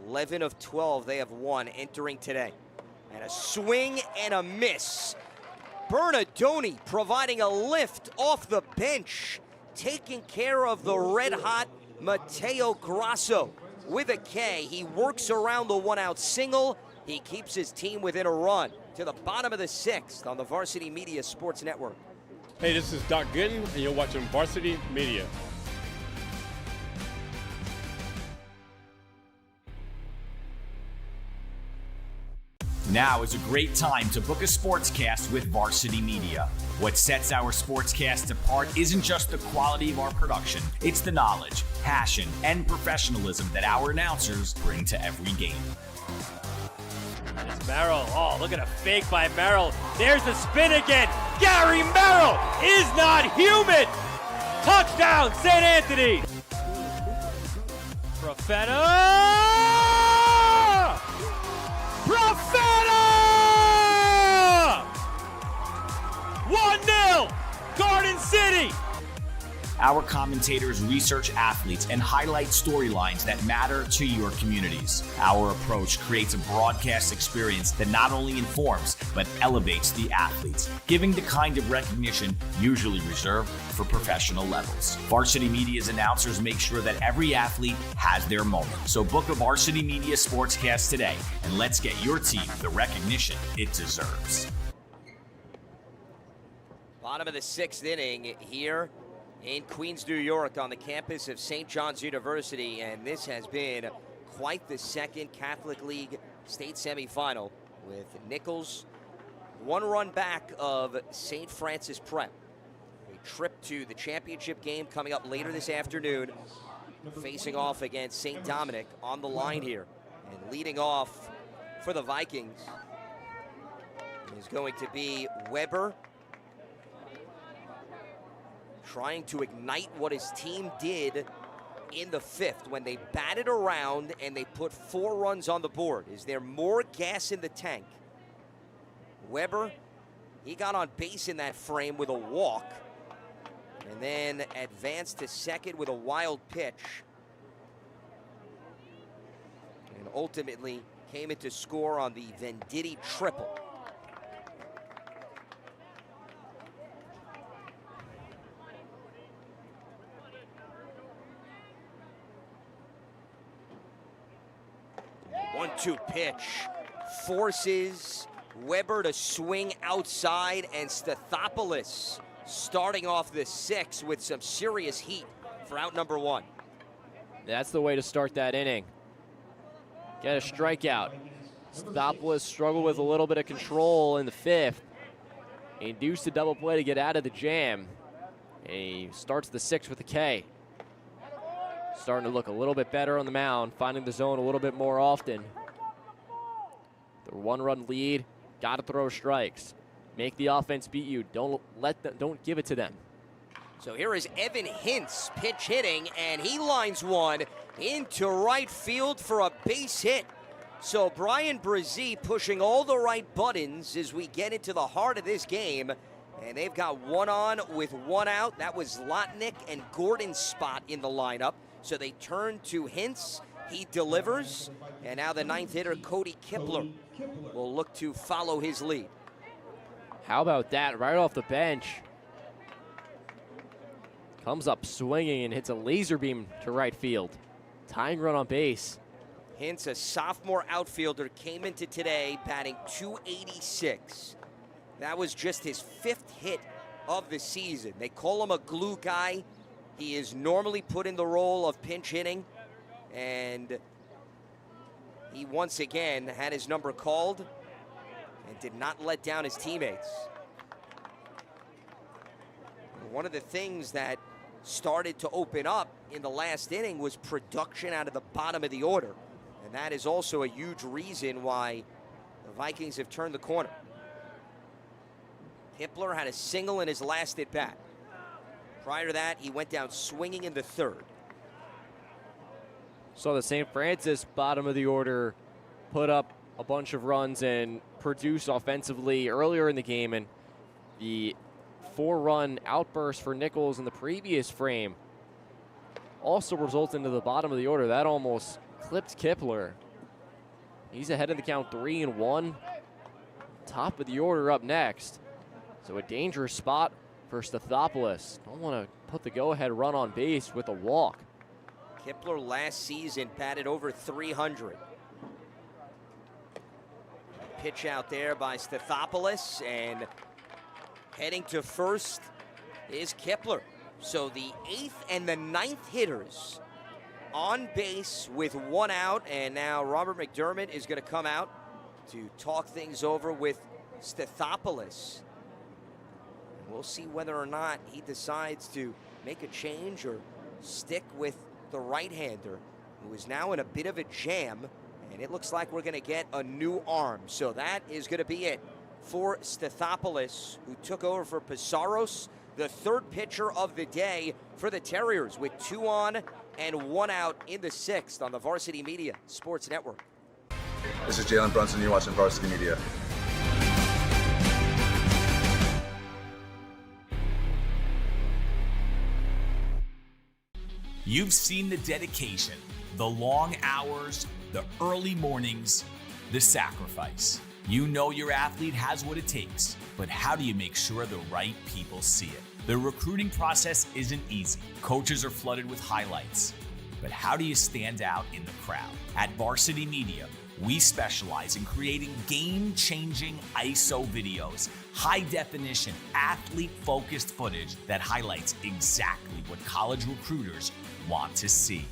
11 of 12 they have won entering today. And a swing and a miss. Bernardoni providing a lift off the bench, taking care of the red-hot Mateo Grasso with a K. He works around the 1-out single. He keeps his team within a run to the bottom of the 6th on the Varsity Media Sports Network. Hey, this is Doc Gooden, and you're watching Varsity Media. Now is a great time to book a sportscast with Varsity Media. What sets our sportscast apart isn't just the quality of our production, it's the knowledge, passion, and professionalism that our announcers bring to every game. And it's Merrill. Oh, look at a fake by Merrill. There's the spin again. Gary Merrill is not human. Touchdown, St. Anthony. Profeta! 1-0, Garden City. Our commentators research athletes and highlight storylines that matter to your communities. Our approach creates a broadcast experience that not only informs, but elevates the athletes, giving the kind of recognition usually reserved for professional levels. Varsity Media's announcers make sure that every athlete has their moment. So book a Varsity Media Sportscast today, and let's get your team the recognition it deserves. Bottom of the 6th inning here in Queens, New York, on the campus of St. John's University, and this has been quite the second Catholic League state semifinal, with Nichols 1 run back of St. Francis Prep. A trip to the championship game coming up later this afternoon, facing off against St. Dominic on the line here. And leading off for the Vikings is going to be Weber, trying to ignite what his team did in the 5th when they batted around and they put 4 runs on the board. Is there more gas in the tank? Weber, he got on base in that frame with a walk and then advanced to second with a wild pitch, and ultimately came into score on the Venditti triple. One-two pitch forces Weber to swing outside, and Stathopoulos starting off the 6th with some serious heat for out number 1. That's the way to start that inning. Get a strikeout. Stathopoulos struggled with a little bit of control in the 5th. He induced a double play to get out of the jam. And he starts the 6th with a K. Starting to look a little bit better on the mound, finding the zone a little bit more often. The 1-run lead, got to throw strikes. Make the offense beat you. Don't give it to them. So here is Evan Hintz pitch hitting, and he lines one into right field for a base hit. So Brian Brzee pushing all the right buttons as we get into the heart of this game. And they've got 1 on with 1 out. That was Lotnick and Gordon's spot in the lineup. So they turn to Hintz. He delivers. And now the 9th hitter, Cody Kipler, will look to follow his lead. How about that? Right off the bench. Comes up swinging and hits a laser beam to right field. Tying run on base. Hintz, a sophomore outfielder, came into today batting .286. That was just his 5th hit of the season. They call him a glue guy. He is normally put in the role of pinch hitting, and he once again had his number called and did not let down his teammates. One of the things that started to open up in the last inning was production out of the bottom of the order, and that is also a huge reason why the Vikings have turned the corner. Kipler had a single in his last at bat. Prior to that, he went down swinging in the 3rd. So the St. Francis bottom of the order put up a bunch of runs and produced offensively earlier in the game, and the 4-run outburst for Nichols in the previous frame also resulted into the bottom of the order. That almost clipped Kipler. He's ahead of the count 3-1. Top of the order up next. So a dangerous spot for Stathopoulos. Don't want to put the go-ahead run on base with a walk. Kipler last season batted over 300. Pitch out there by Stathopoulos, and heading to first is Kipler. So the 8th and the 9th hitters on base with 1 out, and now Robert McDermott is going to come out to talk things over with Stathopoulos. We'll see whether or not he decides to make a change or stick with the right-hander, who is now in a bit of a jam, and it looks like we're going to get a new arm. So that is going to be it for Stathopoulos, who took over for Pizarros, the 3rd pitcher of the day for the Terriers, with 2 on and 1 out in the 6th on the Varsity Media Sports Network. This is Jalen Brunson. You're watching Varsity Media. You've seen the dedication, the long hours, the early mornings, the sacrifice. You know your athlete has what it takes, but how do you make sure the right people see it? The recruiting process isn't easy. Coaches are flooded with highlights, but how do you stand out in the crowd? At Varsity Media, we specialize in creating game-changing ISO videos, high-definition, athlete-focused footage that highlights exactly what college recruiters want to see.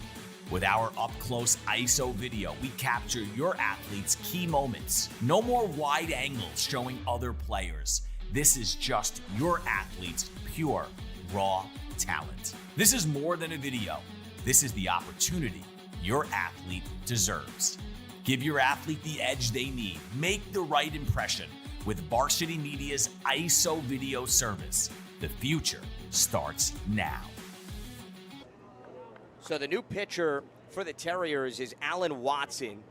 With our up-close ISO video, we capture your athlete's key moments. No more wide angles showing other players. This is just your athlete's pure, raw talent. This is more than a video. This is the opportunity your athlete deserves. Give your athlete the edge they need. Make the right impression with Varsity Media's ISO video service. The future starts now. So the new pitcher for the Terriers is Alan Watson.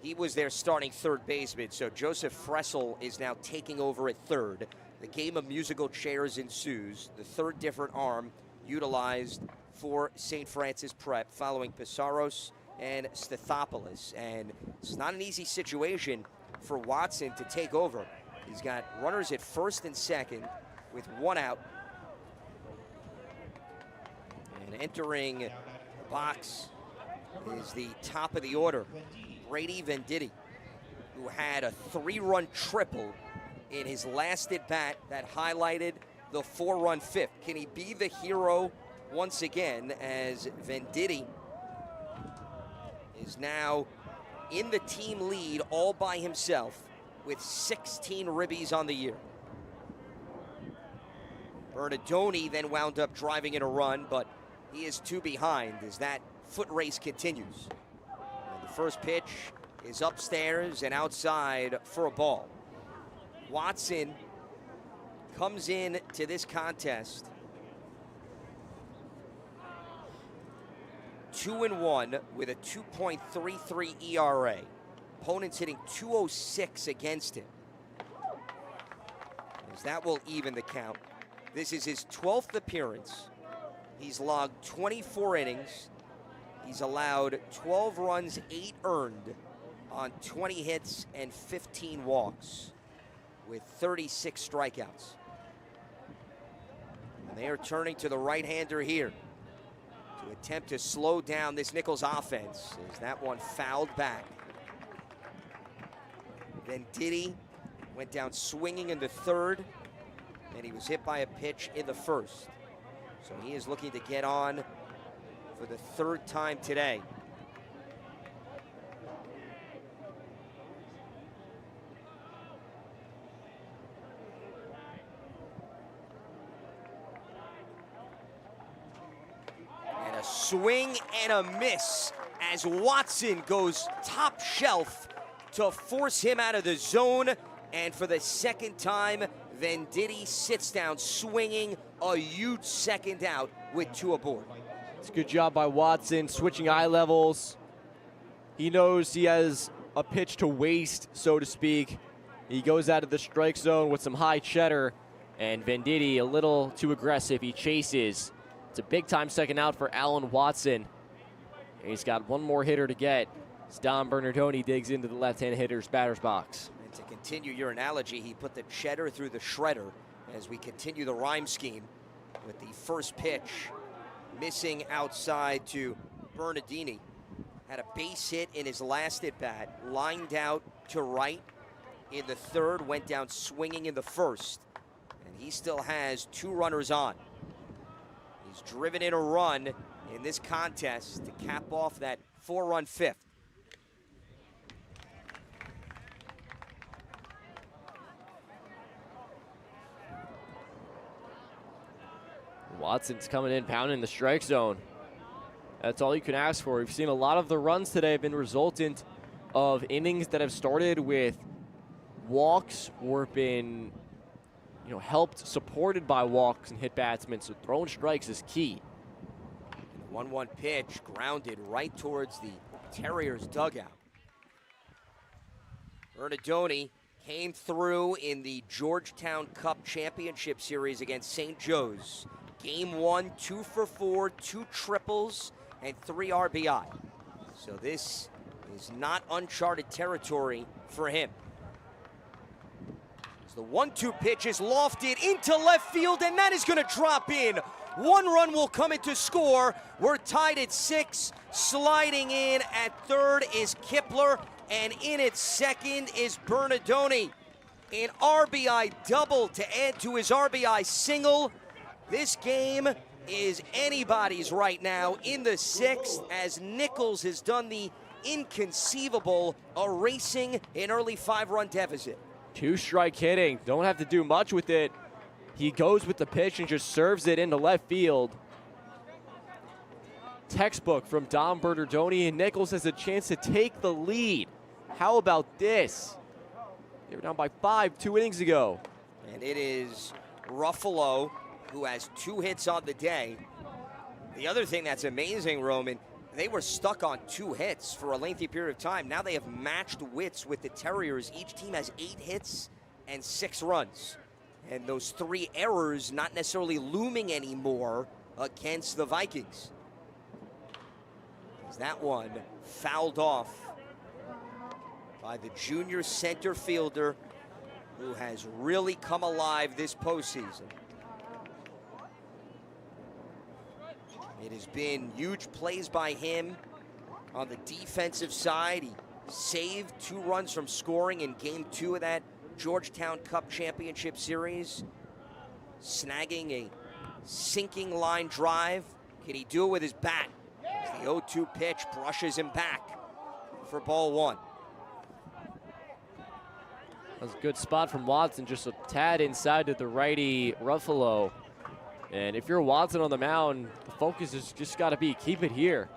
He was their starting 3rd baseman, so Joseph Fressel is now taking over at 3rd. The game of musical chairs ensues, the 3rd different arm utilized for St. Francis Prep following Pizarros and Stathopoulos. And it's not an easy situation for Watson to take over. He's got runners at 1st and 2nd with 1 out. And entering the box is the top of the order, Brady Venditti, who had a 3-run triple in his last at-bat that highlighted the 4-run 5th. Can he be the hero once again, as Venditti is now in the team lead all by himself with 16 ribbies on the year. Bernardoni then wound up driving in a run, but he is 2 behind as that foot race continues. And the first pitch is upstairs and outside for a ball. Watson comes in to this contest 2-1 with a 2.33 ERA. Opponents hitting .206 against him, as that will even the count. This is his 12th appearance. He's logged 24 innings. He's allowed 12 runs, 8 earned on 20 hits and 15 walks with 36 strikeouts. And they are turning to the right-hander here to attempt to slow down this Nichols offense, as that one fouled back. Then Diddy went down swinging in the 3rd, and he was hit by a pitch in the 1st. So he is looking to get on for the 3rd time today. And a swing and a miss as Watson goes top shelf to force him out of the zone. And for the 2nd time, Venditti sits down swinging, a huge 2nd out with 2 aboard. It's a good job by Watson, switching eye levels. He knows he has a pitch to waste, so to speak. He goes out of the strike zone with some high cheddar, and Venditti a little too aggressive. He chases. It's a big-time 2nd out for Alan Watson. And he's got 1 more hitter to get as Don Bernardoni digs into the left-hand hitter's batter's box. And to continue your analogy, he put the cheddar through the shredder as we continue the rhyme scheme with the first pitch missing outside to Bernardini. Had a base hit in his last at-bat, lined out to right in the 3rd, went down swinging in the 1st, and he still has 2 runners on. He's driven in a run in this contest to cap off that 4-run fifth. Watson's coming in, pounding the strike zone. That's all you can ask for. We've seen a lot of the runs today have been resultant of innings that have started with walks or been, helped, supported by walks and hit batsmen. So throwing strikes is key. 1-1 pitch, grounded right towards the Terriers' dugout. Bernardoni came through in the Georgetown Cup Championship Series against St. Joe's. Game 1, 2 for 4, 2 triples, and 3 RBI. So this is not uncharted territory for him. As the 1-2 pitch is lofted into left field, and that is going to drop in. 1 run will come into score. We're tied at 6. Sliding in at third is Kipler, and in at second is Bernardoni. An RBI double to add to his RBI single. This game is anybody's right now in the 6th, as Nichols has done the inconceivable, erasing an early 5-run deficit. 2-strike hitting. Don't have to do much with it. He goes with the pitch and just serves it into left field. Textbook from Dom Bernardoni, and Nichols has a chance to take the lead. How about this? They were down by 5 2 innings ago. And it is Ruffalo who has 2 hits on the day. The other thing that's amazing, Roman, they were stuck on 2 hits for a lengthy period of time. Now they have matched wits with the Terriers. Each team has 8 hits and 6 runs. And those 3 errors not necessarily looming anymore against the Vikings. As that one fouled off by the junior center fielder who has really come alive this postseason. It has been huge plays by him on the defensive side. He saved 2 runs from scoring in Game 2 of that Georgetown Cup Championship Series, snagging a sinking line drive. Can he do it with his bat? As the 0-2 pitch brushes him back for ball 1. That was a good spot from Watson, just a tad inside to the righty Ruffalo. And if you're Watson on the mound, the focus has just got to be keep it here.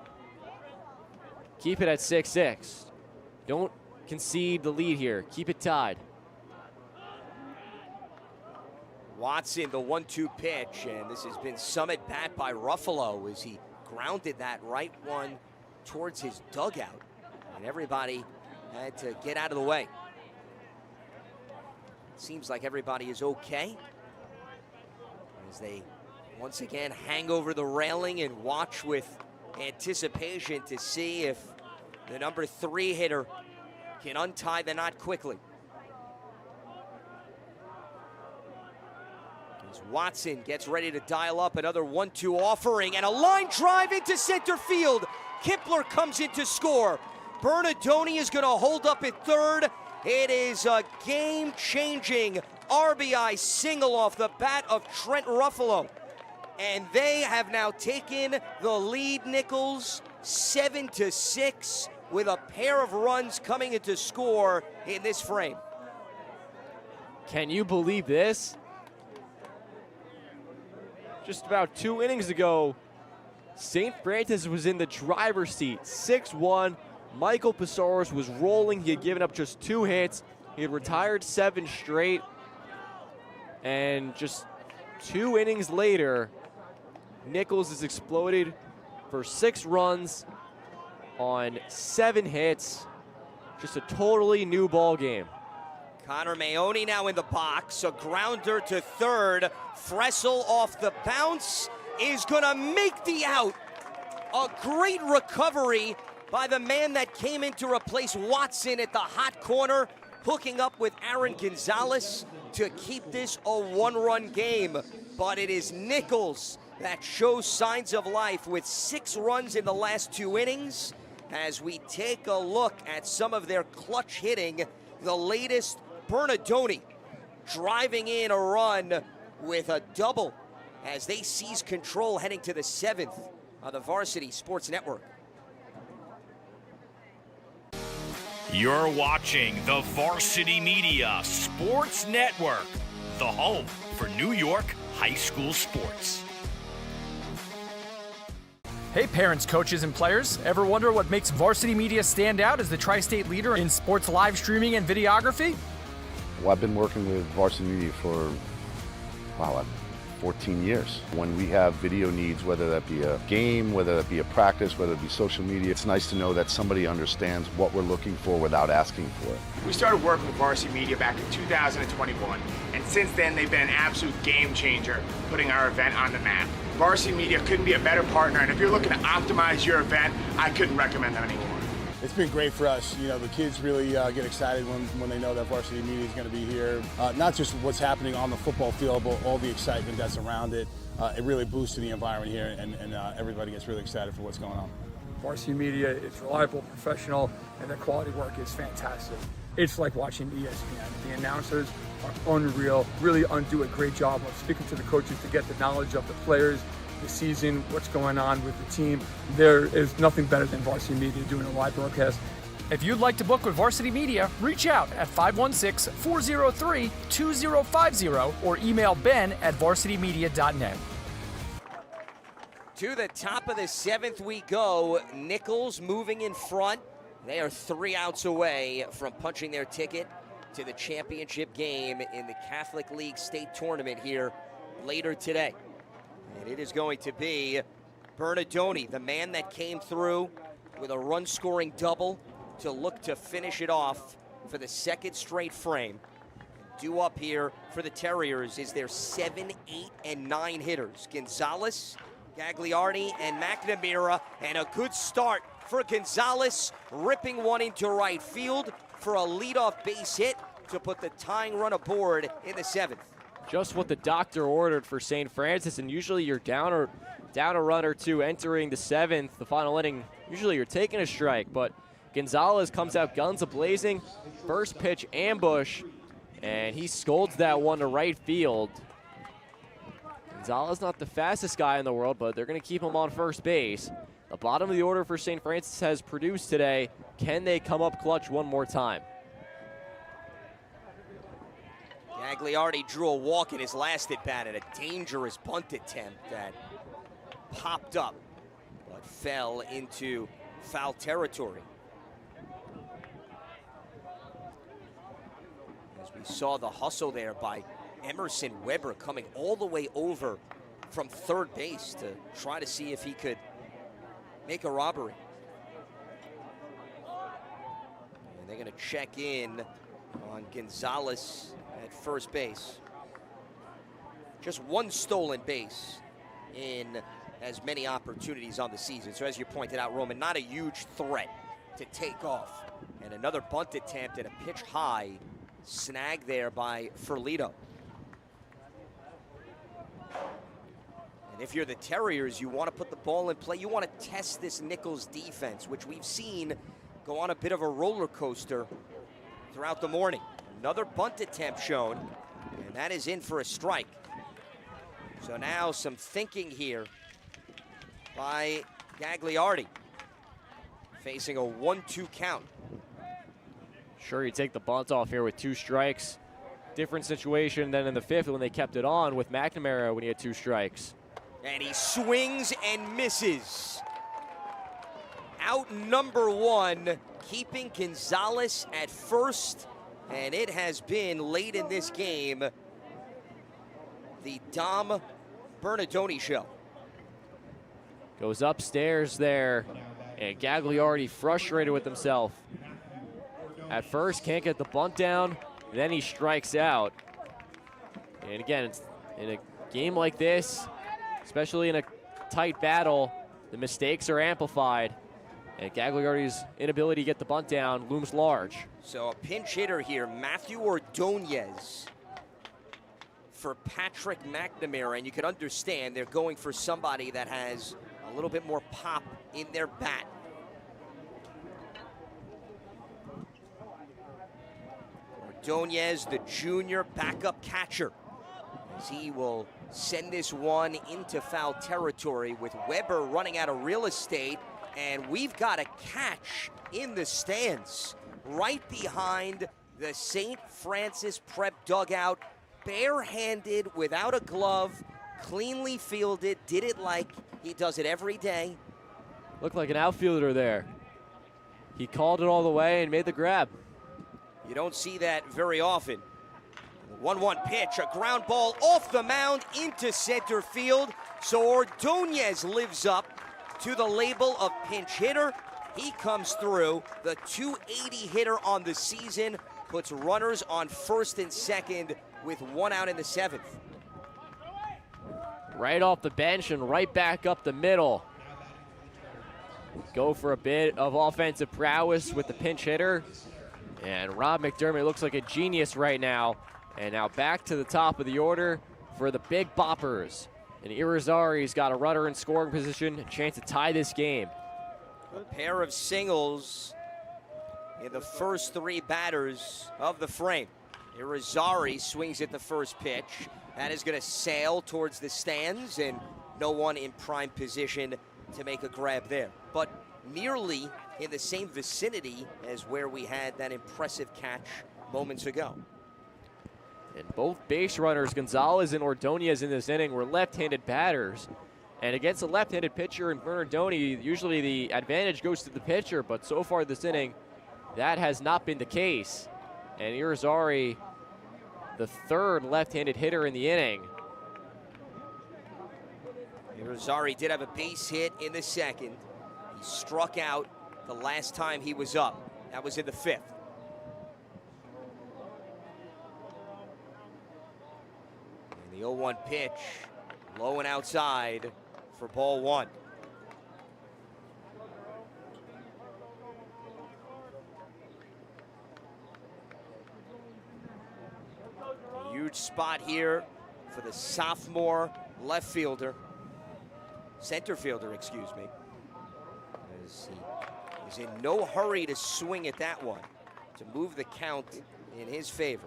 Keep it at 6-6. Don't concede the lead here. Keep it tied. Watson, the 1-2 pitch, and this has been some at bat by Ruffalo as he grounded that right one towards his dugout. And everybody had to get out of the way. It seems like everybody is okay as they once again hang over the railing and watch with anticipation to see if the number 3 hitter can untie the knot quickly. As Watson gets ready to dial up another 1-2 offering, and a line drive into center field. Kipler comes in to score. Bernardoni is going to hold up at third. It is a game-changing RBI single off the bat of Trent Ruffalo. And they have now taken the lead, Nichols, 7-6, with a pair of runs coming into score in this frame. Can you believe this? Just about 2 innings ago, St. Francis was in the driver's seat, 6-1. Michael Pissarros was rolling. He had given up just 2 hits. He had retired 7 straight. And just 2 innings later, Nichols has exploded for 6 runs on 7 hits. Just a totally new ball game. Connor Maone now in the box. A grounder to third. Fressel off the bounce is going to make the out. A great recovery by the man that came in to replace Watson at the hot corner, hooking up with Aaron Gonzalez to keep this a 1-run game. But it is Nichols that shows signs of life with 6 runs in the last 2 innings. As we take a look at some of their clutch hitting, the latest, Bernardoni driving in a run with a double as they seize control heading to the 7th on the Varsity Sports Network. You're watching the Varsity Media Sports Network, the home for New York high school sports. Hey parents, coaches, and players. Ever wonder what makes Varsity Media stand out as the tri-state leader in sports live streaming and videography? Well, I've been working with Varsity Media for, 14 years. When we have video needs, whether that be a game, whether that be a practice, whether it be social media, it's nice to know that somebody understands what we're looking for without asking for it. We started working with Varsity Media back in 2021, and since then they've been an absolute game changer, putting our event on the map. Varsity Media couldn't be a better partner, and if you're looking to optimize your event, I couldn't recommend them anymore. It's been great for us. You know, the kids really get excited when they know that Varsity Media is going to be here. Not just what's happening on the football field, but all the excitement that's around it. It really boosts the environment here, and everybody gets really excited for what's going on. Varsity Media is reliable, professional, and their quality work is fantastic. It's like watching ESPN. The announcers are unreal, really do a great job of speaking to the coaches to get the knowledge of the players, the season, what's going on with the team. There is nothing better than Varsity Media doing a live broadcast. If you'd like to book with Varsity Media, reach out at 516-403-2050 or email ben@varsitymedia.net. To the top of the 7th we go. Nichols moving in front. They are 3 outs away from punching their ticket to the championship game in the Catholic League State Tournament here later today. And it is going to be Bernardoni, the man that came through with a run-scoring double to look to finish it off for the 2nd straight frame. Due up here for the Terriers is their 7, 8, and 9 hitters. Gonzalez, Gagliardi, and McNamara, and a good start for Gonzalez, ripping one into right field for a leadoff base hit to put the tying run aboard in the 7th. Just what the doctor ordered for St. Francis, and usually you're down a run or two entering the 7th, the final inning. Usually you're taking a strike, but Gonzalez comes out guns a-blazing, first pitch ambush, and he scolds that one to right field. Gonzalez not the fastest guy in the world, but they're going to keep him on first base. The bottom of the order for St. Francis has produced today. Can they come up clutch one more time? Gagliardi drew a walk in his last at-bat at a dangerous bunt attempt that popped up but fell into foul territory. As we saw the hustle there by Emerson Weber coming all the way over from third base to try to see if he could make a robbery. And they're going to check in on Gonzalez at first base. Just one stolen base in as many opportunities on the season. So as you pointed out, Roman, not a huge threat to take off. And another bunt attempt at a pitch high, snagged there by Ferlito. And if you're the Terriers, you want to put the ball in play. You want to test this Nichols defense, which we've seen go on a bit of a roller coaster throughout the morning. Another bunt attempt shown, and that is in for a strike. So now some thinking here by Gagliardi, facing a 1-2 count. Sure, you take the bunt off here with 2 strikes. Different situation than in the 5th when they kept it on with McNamara when he had 2 strikes. And he swings and misses. Out number 1, keeping Gonzalez at first. And it has been late in this game, the Dom Bernardoni show. Goes upstairs there, and Gagliardi frustrated with himself. At first, can't get the bunt down, then he strikes out. And again, it's in a game like this, especially in a tight battle, the mistakes are amplified. And Gagliardi's inability to get the bunt down looms large. So a pinch hitter here, Matthew Ordonez for Patrick McNamara. And you can understand they're going for somebody that has a little bit more pop in their bat. Ordonez, the junior backup catcher. as he will send this one into foul territory with Weber running out of real estate. And we've got a catch in the stands right behind the St. Francis Prep dugout. Barehanded, without a glove, cleanly fielded, did it like he does it every day. Looked like an outfielder there. He called it all the way and made the grab. You don't see that very often. 1-1 pitch, a ground ball off the mound into center field. So Ordonez lives up to the label of pinch hitter. He comes through, the .280 hitter on the season, puts runners on first and second with 1 out in the 7th. Right off the bench and right back up the middle. Go for a bit of offensive prowess with the pinch hitter. And Rob McDermott looks like a genius right now. And now back to the top of the order for the big boppers. And Irizarry's got a runner in scoring position, a chance to tie this game. A pair of singles in the first 3 batters of the frame. Irizarry swings at the first pitch. That is going to sail towards the stands, and no one in prime position to make a grab there. But nearly in the same vicinity as where we had that impressive catch moments ago. And both base runners, Gonzalez and Ordonez in this inning, were left-handed batters. And against a left-handed pitcher in Bernardoni, usually the advantage goes to the pitcher, but so far this inning, that has not been the case. And Irizarry, the 3rd left-handed hitter in the inning. Irizarry did have a base hit in the 2nd. He struck out the last time he was up. That was in the 5th. And the 0-1 pitch, low and outside for ball 1. A huge spot here for the sophomore left fielder, center fielder, excuse me. As he is in no hurry to swing at that one, to move the count in his favor.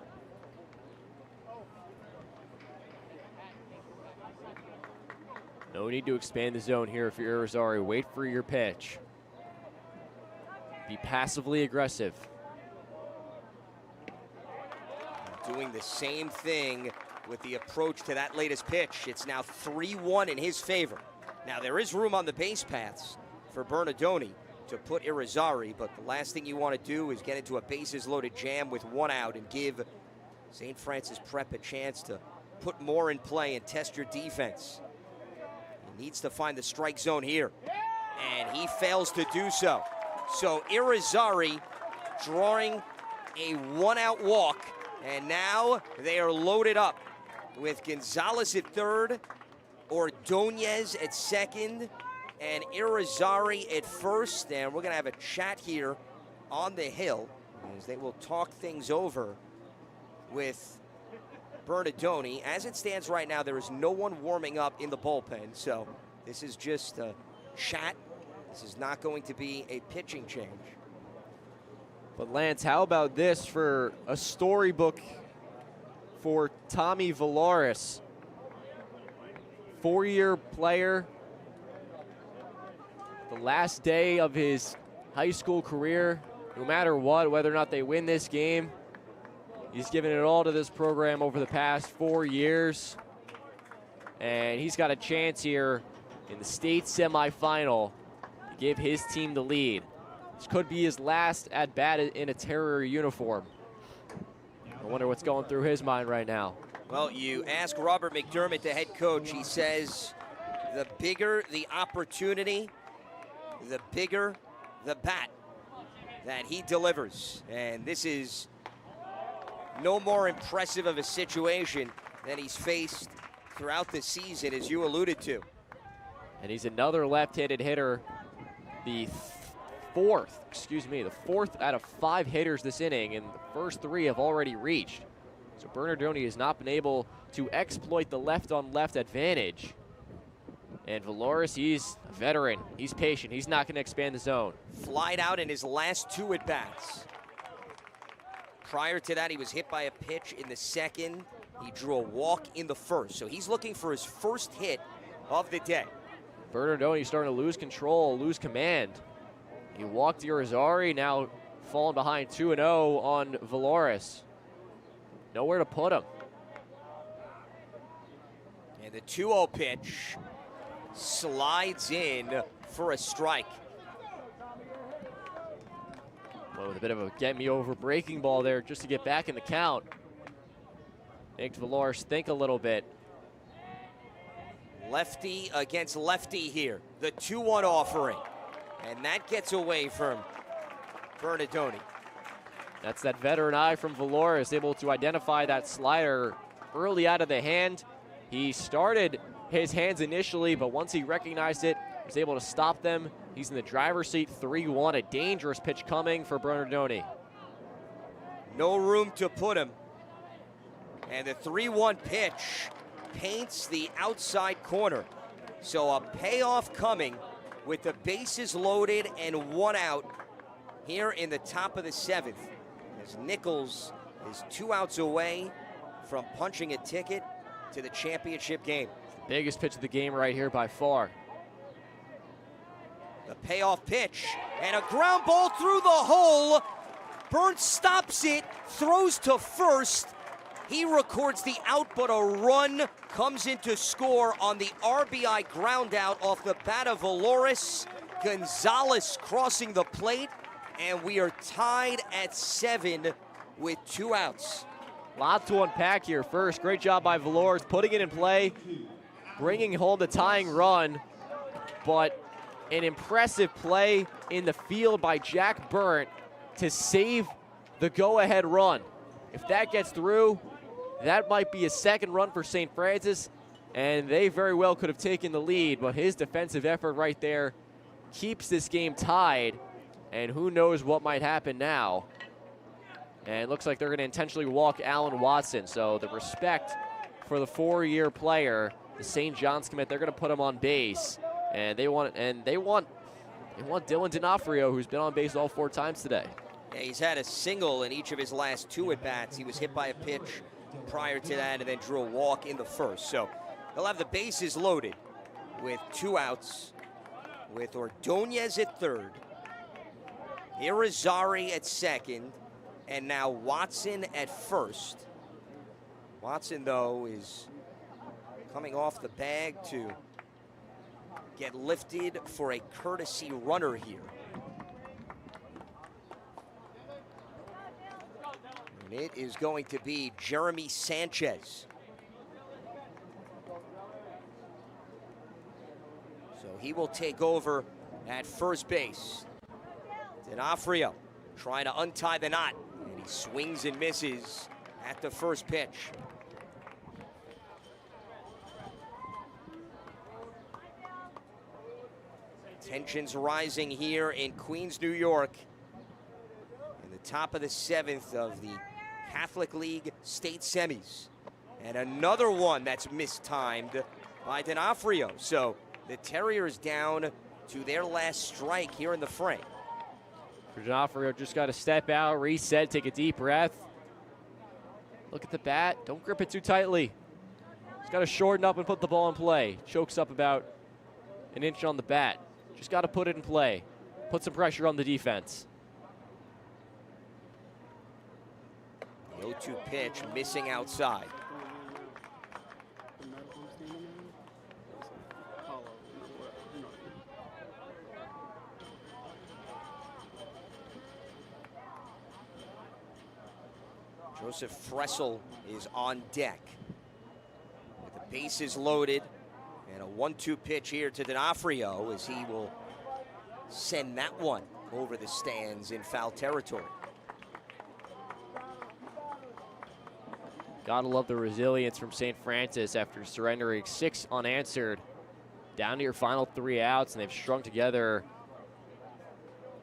No need to expand the zone here if you're Irizarry. Wait for your pitch. Be passively aggressive. Doing the same thing with the approach to that latest pitch. It's now 3-1 in his favor. Now there is room on the base paths for Bernardoni to put Irizarry, but the last thing you want to do is get into a bases loaded jam with 1 out and give St. Francis Prep a chance to put more in play and test your defense. He needs to find the strike zone here, and he fails to do so. So Irizarry drawing a 1-out walk, and now they are loaded up with Gonzalez at 3rd, Ordonez at 2nd, and Irizarry at 1st. And we're going to have a chat here on the hill as they will talk things over with Bernardoni. As it stands right now, there is no one warming up in the bullpen, so this is just a chat. This is not going to be a pitching change. But Lance, how about this for a storybook for Tommy Valaris? 4-year player. The last day of his high school career, no matter what, whether or not they win this game, he's given it all to this program over the past 4 years. And he's got a chance here in the state semifinal to give his team the lead. This could be his last at-bat in a Terrier uniform. I wonder what's going through his mind right now. Well, you ask Robert McDermott, the head coach, he says the bigger the opportunity, the bigger the bat that he delivers. And this is no more impressive of a situation than he's faced throughout the season, as you alluded to. And he's another left-handed hitter, the fourth out of 5 hitters this inning, and the first 3 have already reached. So Bernardoni has not been able to exploit the left-on-left advantage. And Valaris, he's a veteran. He's patient. He's not going to expand the zone. Flied out in his last 2 at-bats. Prior to that, he was hit by a pitch in the 2nd He drew a walk in the first, so he's looking for his first hit of the day. Bernardoni starting to lose control, lose command. He walked Irizarry, now falling behind 2-0 on Valoris. Nowhere to put him. And the 2-0 pitch slides in for a strike. Well, with a bit of a get-me-over breaking ball there just to get back in the count. Makes Valoris think a little bit. Lefty against lefty here. The 2-1 offering. And that gets away from Bernardoni. That's that veteran eye from Valoris, able to identify that slider early out of the hand. He started his hands initially, but once he recognized it, was able to stop them. He's in the driver's seat, 3-1, a dangerous pitch coming for Bernardoni. No room to put him. And the 3-1 pitch paints the outside corner. So a payoff coming with the bases loaded and 1 out here in the top of the 7th. As Nichols is 2 outs away from punching a ticket to the championship game. Biggest pitch of the game right here by far. The payoff pitch and a ground ball through the hole. Burns stops it, throws to first. He records the out, but a run comes in to score on the RBI ground out off the bat of Valoris. Gonzalez crossing the plate, and we are tied at 7 with 2 outs. Lot to unpack here. First, great job by Valoris putting it in play, bringing home the tying run, but an impressive play in the field by Jack Burnt to save the go-ahead run. If that gets through, that might be a second run for St. Francis, and they very well could have taken the lead, but his defensive effort right there keeps this game tied, and who knows what might happen now. And it looks like they're going to intentionally walk Alan Watson, so the respect for the 4-year player, the St. John's commit, they're going to put him on base, and they want Dylan D'Onofrio, who's been on base all 4 times today. Yeah, he's had a single in each of his last 2 at-bats. He was hit by a pitch prior to that and then drew a walk in the first. So he'll have the bases loaded with 2 outs, with Ordonez at third, Irizarry at second, and now Watson at first. Watson, though, is coming off the bag to get lifted for a courtesy runner here. And it is going to be Jeremy Sanchez. So he will take over at first base. D'Onofrio trying to untie the knot, and he swings and misses at the first pitch. Tensions rising here in Queens, New York, in the top of the 7th of the Catholic League state semis. And another one that's mistimed by D'Onofrio. So the Terriers down to their last strike here in the frame. D'Onofrio just got to step out, reset, take a deep breath. Look at the bat. Don't grip it too tightly. He's got to shorten up and put the ball in play. Chokes up about an inch on the bat. Just got to put it in play. Put some pressure on the defense. The 0-2 pitch missing outside. Joseph Fressel is on deck with the bases loaded, and a 1-2 pitch here to D'Onofrio as he will send that one over the stands in foul territory. Gotta love the resilience from St. Francis after surrendering 6 unanswered. Down to your final 3 outs, and they've strung together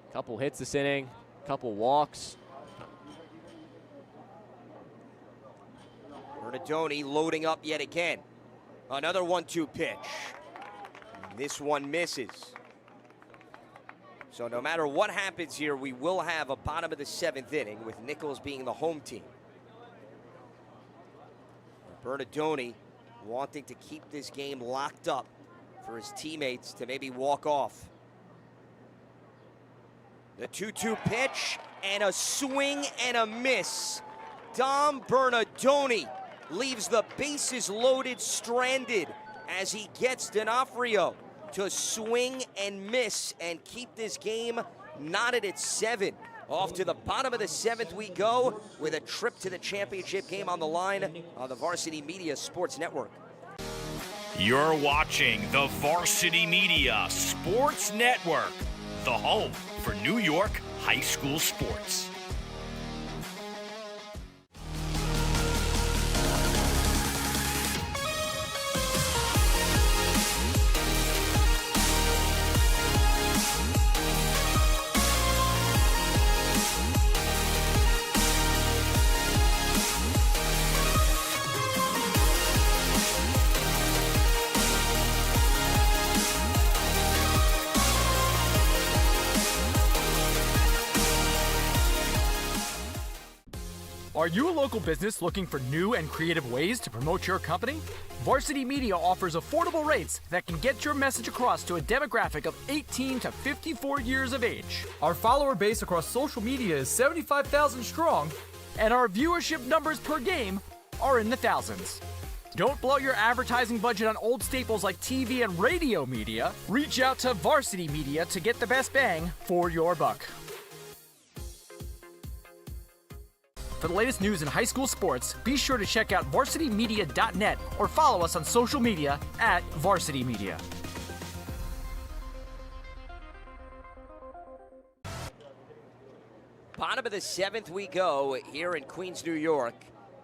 a couple hits this inning, a couple walks. Bernardoni loading up yet again. Another 1-2 pitch. This one misses. So no matter what happens here, we will have a bottom of the 7th inning with Nichols being the home team. Bernardoni wanting to keep this game locked up for his teammates to maybe walk off. The 2-2 pitch and a swing and a miss. Dom Bernardoni leaves the bases loaded stranded as he gets D'Onofrio to swing and miss and keep this game knotted at 7. Off to the bottom of the 7th we go with a trip to the championship game on the line on the Varsity Media Sports Network. You're watching the Varsity Media Sports Network, the home for New York high school sports. Are you a local business looking for new and creative ways to promote your company? Varsity Media offers affordable rates that can get your message across to a demographic of 18 to 54 years of age. Our follower base across social media is 75,000 strong, and our viewership numbers per game are in the thousands. Don't blow your advertising budget on old staples like TV and radio media. Reach out to Varsity Media to get the best bang for your buck. For the latest news in high school sports, be sure to check out varsitymedia.net or follow us on social media at Varsity Media. Bottom of the 7th we go here in Queens, New York,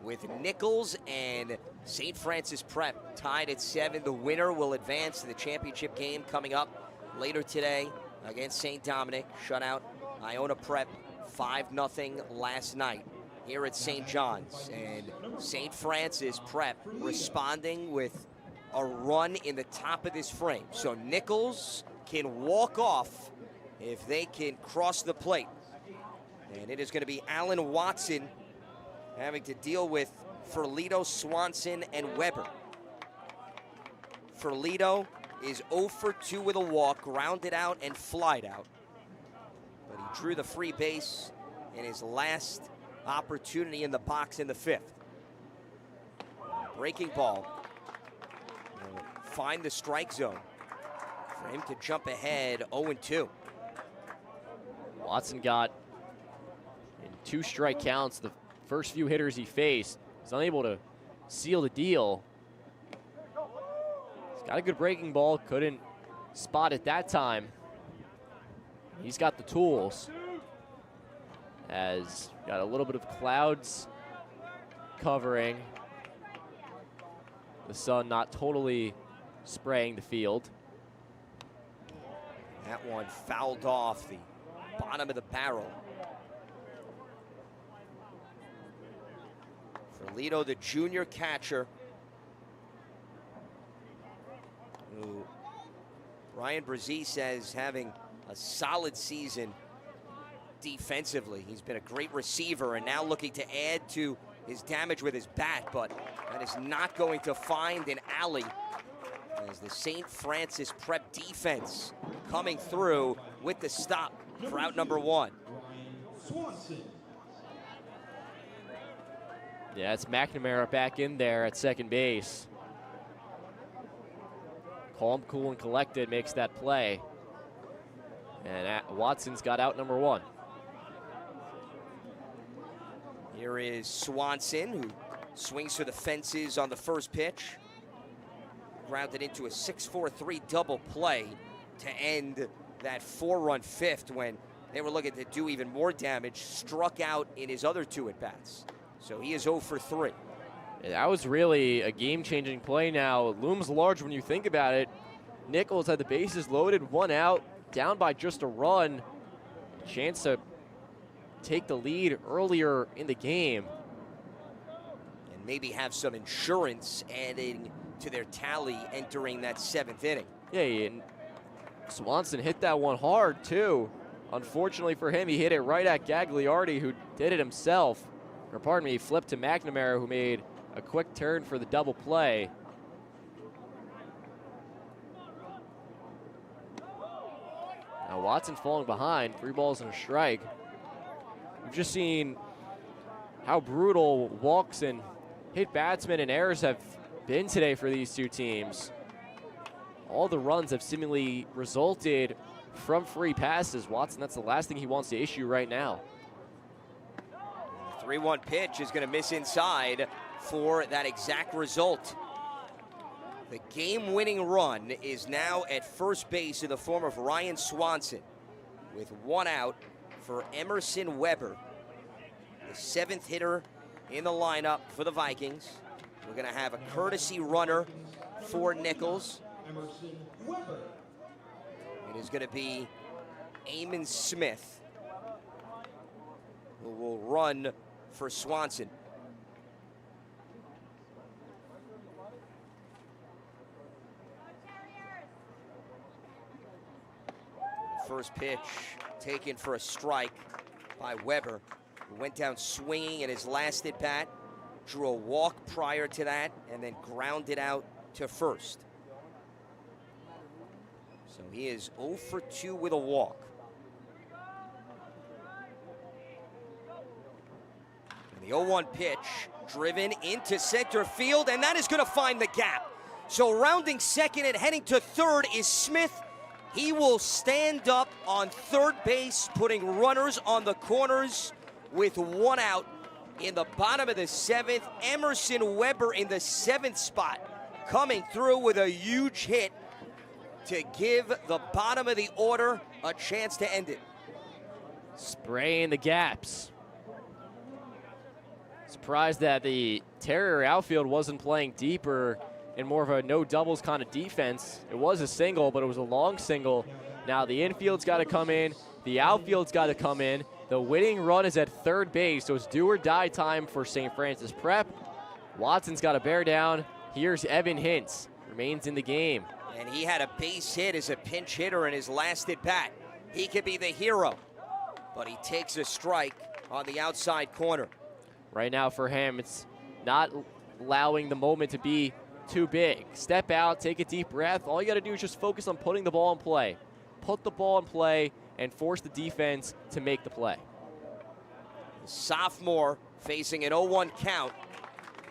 with Nichols and St. Francis Prep tied at 7. The winner will advance to the championship game coming up later today against St. Dominic. Shut out Iona Prep 5-0 last night here at St. John's, and St. Francis Prep responding with a run in the top of this frame. So Nichols can walk off if they can cross the plate. And it is going to be Alan Watson having to deal with Ferlito, Swanson, and Weber. Ferlito is 0 for 2 with a walk, grounded out and flied out. But he drew the free base in his last opportunity in the box in the 5th. Breaking ball. Find the strike zone for him to jump ahead 0-2. Watson got in 2 strike counts the first few hitters he faced. He's unable to seal the deal. He's got a good breaking ball, couldn't spot it that time. He's got the tools. Has got a little bit of clouds covering. The sun not totally spraying the field. That one fouled off the bottom of the barrel. Ferlito, the junior catcher, who Ryan Brzee says having a solid season defensively. He's been a great receiver and now looking to add to his damage with his bat, but that is not going to find an alley as the St. Francis Prep defense coming through with the stop for out number 1. Yeah, it's McNamara back in there at second base. Calm, cool, and collected makes that play. And Watson's got out number 1. Here is Swanson, who swings for the fences on the first pitch. Grounded into a 6-4-3 double play to end that 4-run 5th when they were looking to do even more damage. Struck out in his other 2 at-bats. So he is 0 for 3. That was really a game-changing play now. It looms large when you think about it. Nichols had the bases loaded, 1 out, down by just a run. Chance to take the lead earlier in the game. And maybe have some insurance adding to their tally entering that 7th inning. Yeah, and Swanson hit that one hard, too. Unfortunately for him, he hit it right at Gagliardi, who did it himself. Or pardon me, he flipped to McNamara, who made a quick turn for the double play. Now Watson falling behind, 3 balls and a strike. We've just seen how brutal walks and hit batsmen and errors have been today for these two teams. All the runs have seemingly resulted from free passes. Watson, that's the last thing he wants to issue right now. 3-1 pitch is going to miss inside for that exact result. The game-winning run is now at first base in the form of Ryan Swanson, with 1 out for Emerson Weber, the 7th hitter in the lineup for the Vikings. We're going to have a courtesy runner for Nichols. It is going to be Eamon Smith, who will run for Swanson. First pitch taken for a strike by Weber, who went down swinging in his last at bat, drew a walk prior to that, and then grounded out to first. So he is 0 for 2 with a walk. And the 0-1 pitch driven into center field, and that is going to find the gap. So rounding second and heading to third is Smith. He will stand up on third base, putting runners on the corners with 1 out. In the bottom of the 7th, Emerson Weber in the 7th spot, coming through with a huge hit to give the bottom of the order a chance to end it. Spraying the gaps. Surprised that the Terrier outfield wasn't playing deeper in more of a no doubles kind of defense. It was a single, but it was a long single. Now the infield's got to come in. The outfield's got to come in. The winning run is at third base, so it's do or die time for St. Francis Prep. Watson's got to bear down. Here's Evan Hintz, remains in the game. And he had a base hit as a pinch hitter in his last at bat. He could be the hero, but he takes a strike on the outside corner. Right now for him, it's not allowing the moment to be too big. Step out, take a deep breath. All you got to do is just focus on putting the ball in play. Put the ball in play and force the defense to make the play. The sophomore facing an 0-1 count.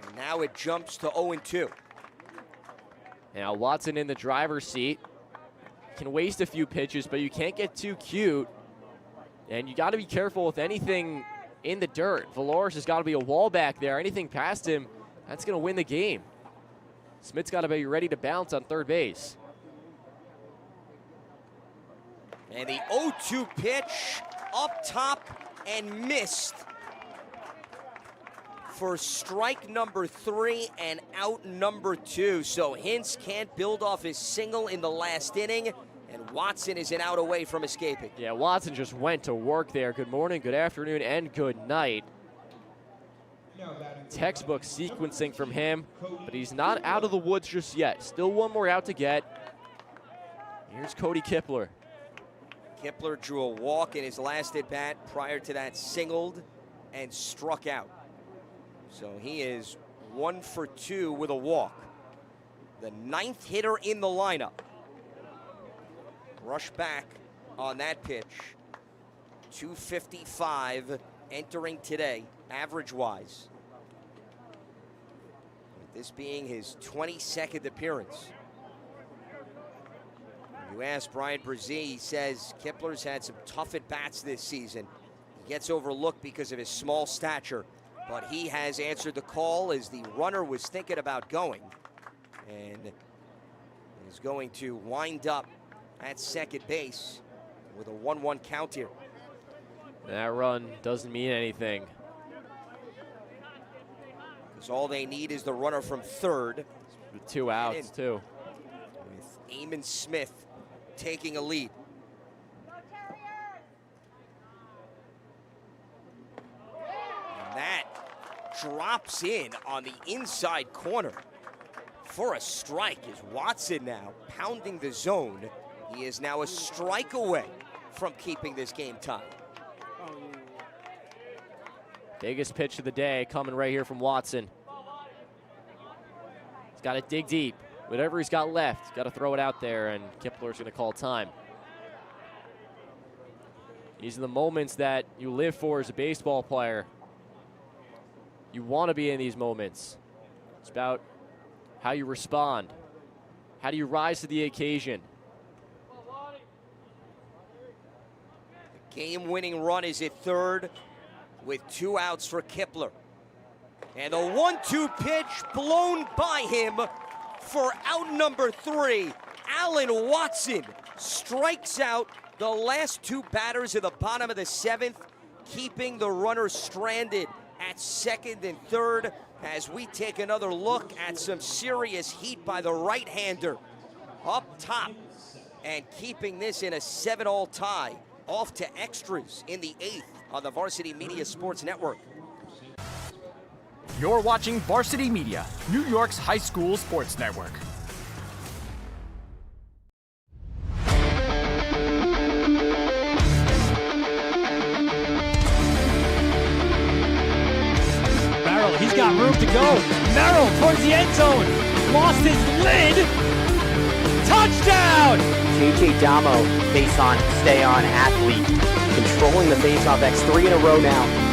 And now it jumps to 0-2. Now Watson in the driver's seat. Can waste a few pitches, but you can't get too cute. And you got to be careful with anything in the dirt. Valores has got to be a wall back there. Anything past him, that's going to win the game. Smith's got to be ready to bounce on third base. And the 0-2 pitch up top and missed for strike number 3 and out number 2. So Hintz can't build off his single in the last inning, and Watson is an out away from escaping. Yeah, Watson just went to work there. Good morning, good afternoon, and good night. Textbook sequencing from him, but he's not out of the woods just yet. Still 1 more out to get. Here's Cody Kipler. Kipler drew a walk in his last at bat. Prior to that, singled and struck out. So he is 1 for 2 with a walk. The 9th hitter in the lineup. Rush back on that pitch. 255 entering today, average-wise. This being his 22nd appearance. You ask Brian Brzee, he says Kipler's had some tough at-bats this season. He gets overlooked because of his small stature, but he has answered the call as the runner was thinking about going, and is going to wind up at second base with a 1-1 count here. That run doesn't mean anything. Because all they need is the runner from third. With 2 outs, too. With Eamon Smith taking a lead. And that drops in on the inside corner for a strike as Watson now pounding the zone. He is now a strike away from keeping this game tied. Biggest pitch of the day coming right here from Watson. He's got to dig deep. Whatever he's got left, he's got to throw it out there, and Kipler's going to call time. These are the moments that you live for as a baseball player. You want to be in these moments. It's about how you respond. How do you rise to the occasion? Game-winning run is at third with 2 outs for Kipler. And the 1-2 pitch blown by him for out number 3. Allen Watson strikes out the last 2 batters of the bottom of the 7th, keeping the runner stranded at second and third as we take another look at some serious heat by the right-hander up top and keeping this in a 7-all tie. Off to extras in the 8th on the Varsity Media Sports Network. You're watching Varsity Media, New York's high school sports network. Merrill, he's got room to go. Merrill towards the end zone. Lost his lid. Touchdown! JJ Damo, face on, stay on athlete. Controlling the faceoff X3 in a row now.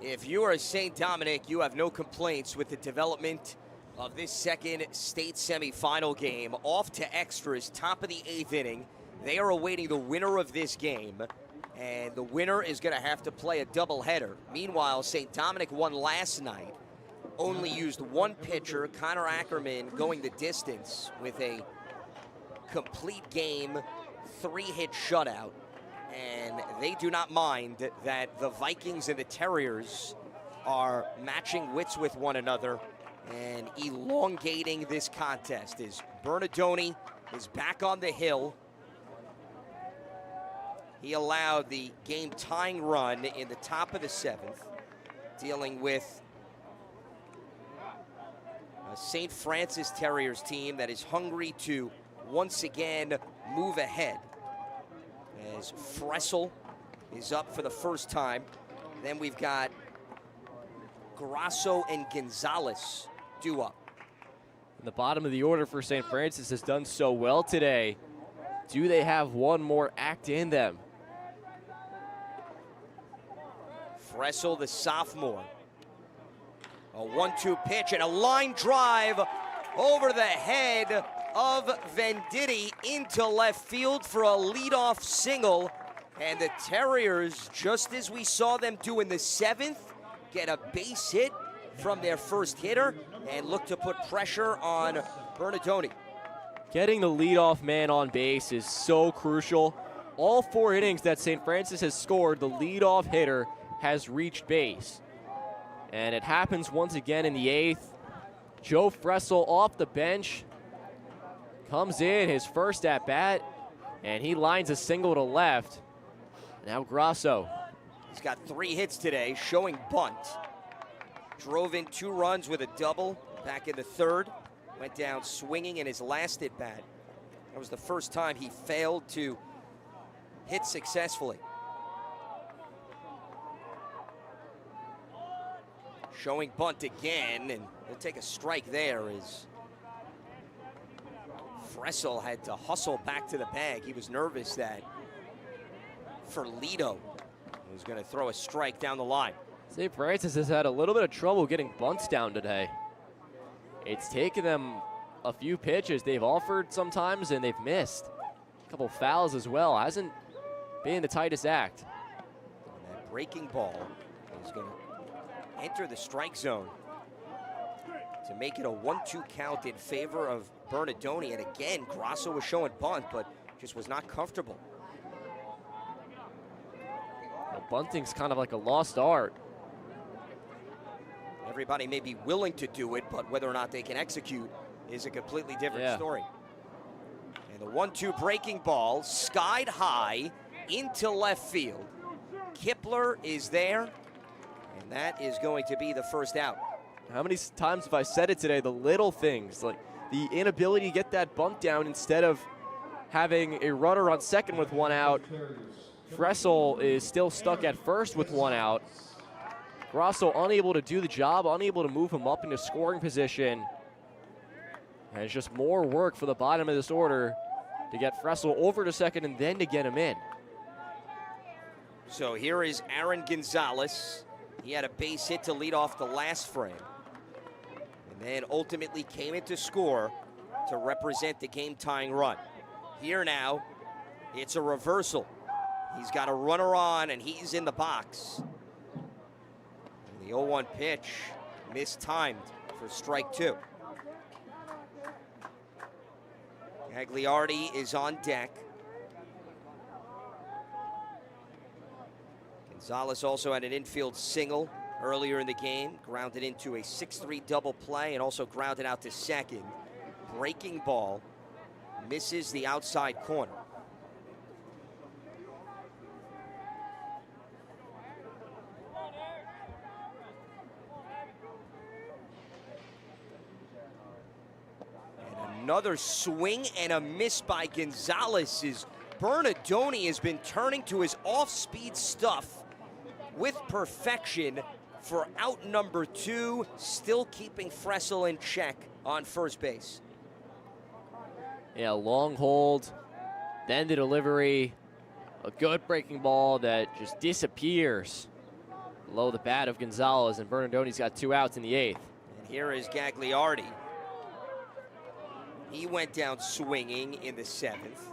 If you are St. Dominic, you have no complaints with the development of this second state semifinal game. Off to extras, top of the 8th inning. They are awaiting the winner of this game, and the winner is going to have to play a doubleheader. Meanwhile, St. Dominic won last night, only used 1 pitcher, Connor Ackerman, going the distance with a complete game, 3-hit shutout. And they do not mind that the Vikings and the Terriers are matching wits with one another and elongating this contest as Bernardoni is back on the hill. He allowed the game-tying run in the top of the 7th, dealing with a St. Francis Terriers team that is hungry to once again move ahead. As Fressel is up for the first time. Then we've got Grasso and Gonzalez due up. And the bottom of the order for St. Francis has done so well today. Do they have one more act in them? Fressel, the sophomore. A 1-2 pitch and a line drive over the head of Venditti into left field for a leadoff single. And the Terriers, just as we saw them do in the 7th, get a base hit from their first hitter and look to put pressure on Bernardoni. Getting the leadoff man on base is so crucial. All 4 innings that St. Francis has scored, the leadoff hitter has reached base. And it happens once again in the 8th. Joe Fressel off the bench. Comes in, his first at-bat, and he lines a single to left. Now Grasso. He's got 3 hits today, showing bunt. Drove in 2 runs with a double back in the 3rd. Went down swinging in his last at-bat. That was the first time he failed to hit successfully. Showing bunt again, and he'll take a strike there as Fressel had to hustle back to the bag. He was nervous that Ferlito was going to throw a strike down the line. St. Francis has had a little bit of trouble getting bunts down today. It's taken them a few pitches they've offered sometimes, and they've missed. A couple fouls as well. Hasn't been the tightest act. And that breaking ball is going to enter the strike zone to make it a 1-2 count in favor of Bernardoni. And again, Grasso was showing bunt, but just was not comfortable. Well, bunting's kind of like a lost art. Everybody may be willing to do it, but whether or not they can execute is a completely different story. And the 1-2 breaking ball, skied high into left field. Kipler is there, and that is going to be the first out. How many times have I said it today? The little things, like the inability to get that bunt down instead of having a runner on second with one out. Fressel is still stuck at first with one out. Grosso unable to do the job, unable to move him up into scoring position. And it's just more work for the bottom of this order to get Fressel over to second and then to get him in. So here is Aaron Gonzalez. He had a base hit to lead off the last frame, and then ultimately came in to score to represent the game-tying run. Here now, it's a reversal. He's got a runner on, and he's in the box. And the 0-1 pitch mistimed for strike two. Gagliardi is on deck. Gonzalez also had an infield single earlier in the game, grounded into a 6-3 double play and also grounded out to second. Breaking ball, misses the outside corner. And another swing and a miss by Gonzalez. Bernardoni has been turning to his off-speed stuff with perfection for out number two, still keeping Fressel in check on first base. Yeah, long hold, then the delivery, a good breaking ball that just disappears below the bat of Gonzalez, and Bernardoni's got two outs in the eighth. And here is Gagliardi. He went down swinging in the seventh,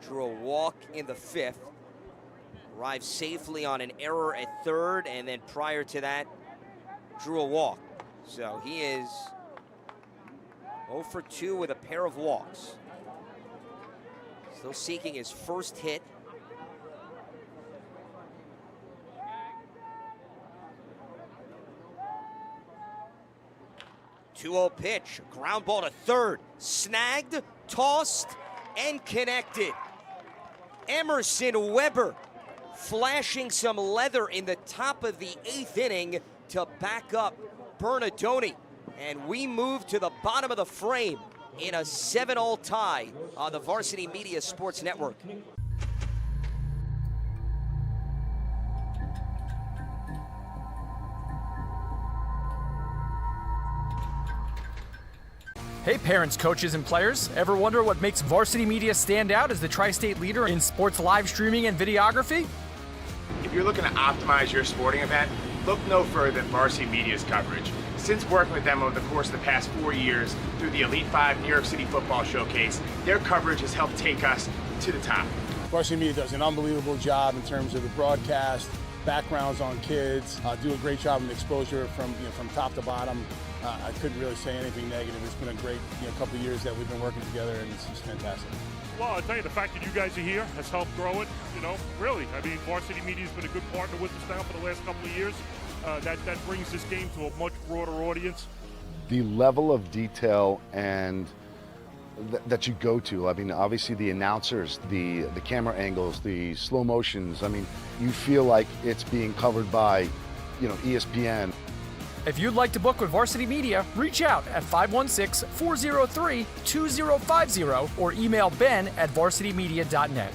drew a walk in the fifth, arrived safely on an error at third, and then prior to that, drew a walk. So he is 0 for 2 with a pair of walks. Still seeking his first hit. .2-0 pitch, ground ball to third, snagged, tossed, and connected. Emerson Weber flashing some leather in the top of the eighth inning to back up Bernardoni. And we move to the bottom of the frame in a 7-all tie on the Varsity Media Sports Network. Hey parents, coaches, and players. Ever wonder what makes Varsity Media stand out as the tri-state leader in sports live streaming and videography? If you're looking to optimize your sporting event, look no further than Varsity Media's coverage. Since working with them over the course of the past 4 years through the Elite 5 New York City Football Showcase, their coverage has helped take us to the top. Varsity Media does an unbelievable job in terms of the broadcast, backgrounds on kids, do a great job of exposure from top to bottom. I couldn't really say anything negative. It's been a great couple of years that we've been working together, and it's just fantastic. Well, I'll tell you, the fact that you guys are here has helped grow it, really. I mean, Varsity Media's been a good partner with us now for the last couple of years. That brings this game to a much broader audience. The level of detail and that you go to, I mean, obviously the announcers, the camera angles, the slow motions, I mean, you feel like it's being covered by, ESPN. If you'd like to book with Varsity Media, reach out at 516-403-2050 or email ben@varsitymedia.net.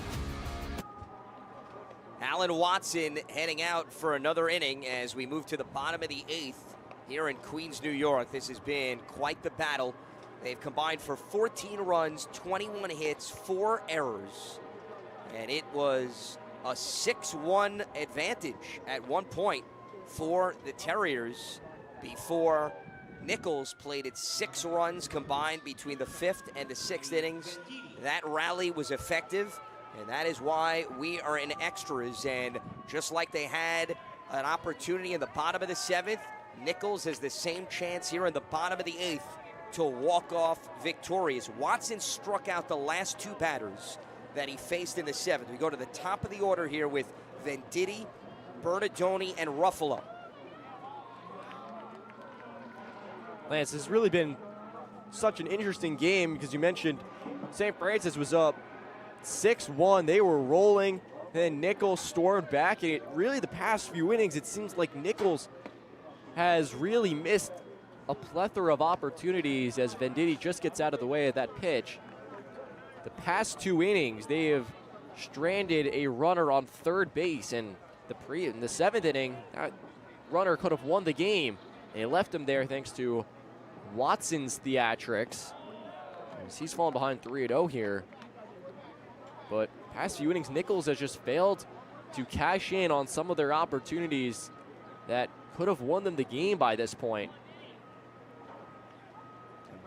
Alan Watson heading out for another inning as we move to the bottom of the eighth here in Queens, New York. This has been quite the battle. They've combined for 14 runs, 21 hits, 4 errors, and it was a 6-1 advantage at one point for the Terriers before Nichols played at 6 runs combined between the 5th and the 6th innings. That rally was effective, and that is why we are in extras. And just like they had an opportunity in the bottom of the 7th, Nichols has the same chance here in the bottom of the 8th to walk off victorious. Watson struck out the last 2 batters that he faced in the 7th. We go to the top of the order here with Venditti, Bernardoni, and Ruffalo. Lance, this has really been such an interesting game because you mentioned St. Francis was up 6-1. They were rolling. Then Nichols stormed back, and really the past few innings, it seems like Nichols has really missed a plethora of opportunities as Venditti just gets out of the way of that pitch. The past 2 innings, they have stranded a runner on third base, and in the 7th inning, that runner could have won the game. They left him there thanks to Watson's theatrics. He's fallen behind 3-0 here. But past few innings, Nichols has just failed to cash in on some of their opportunities that could have won them the game by this point.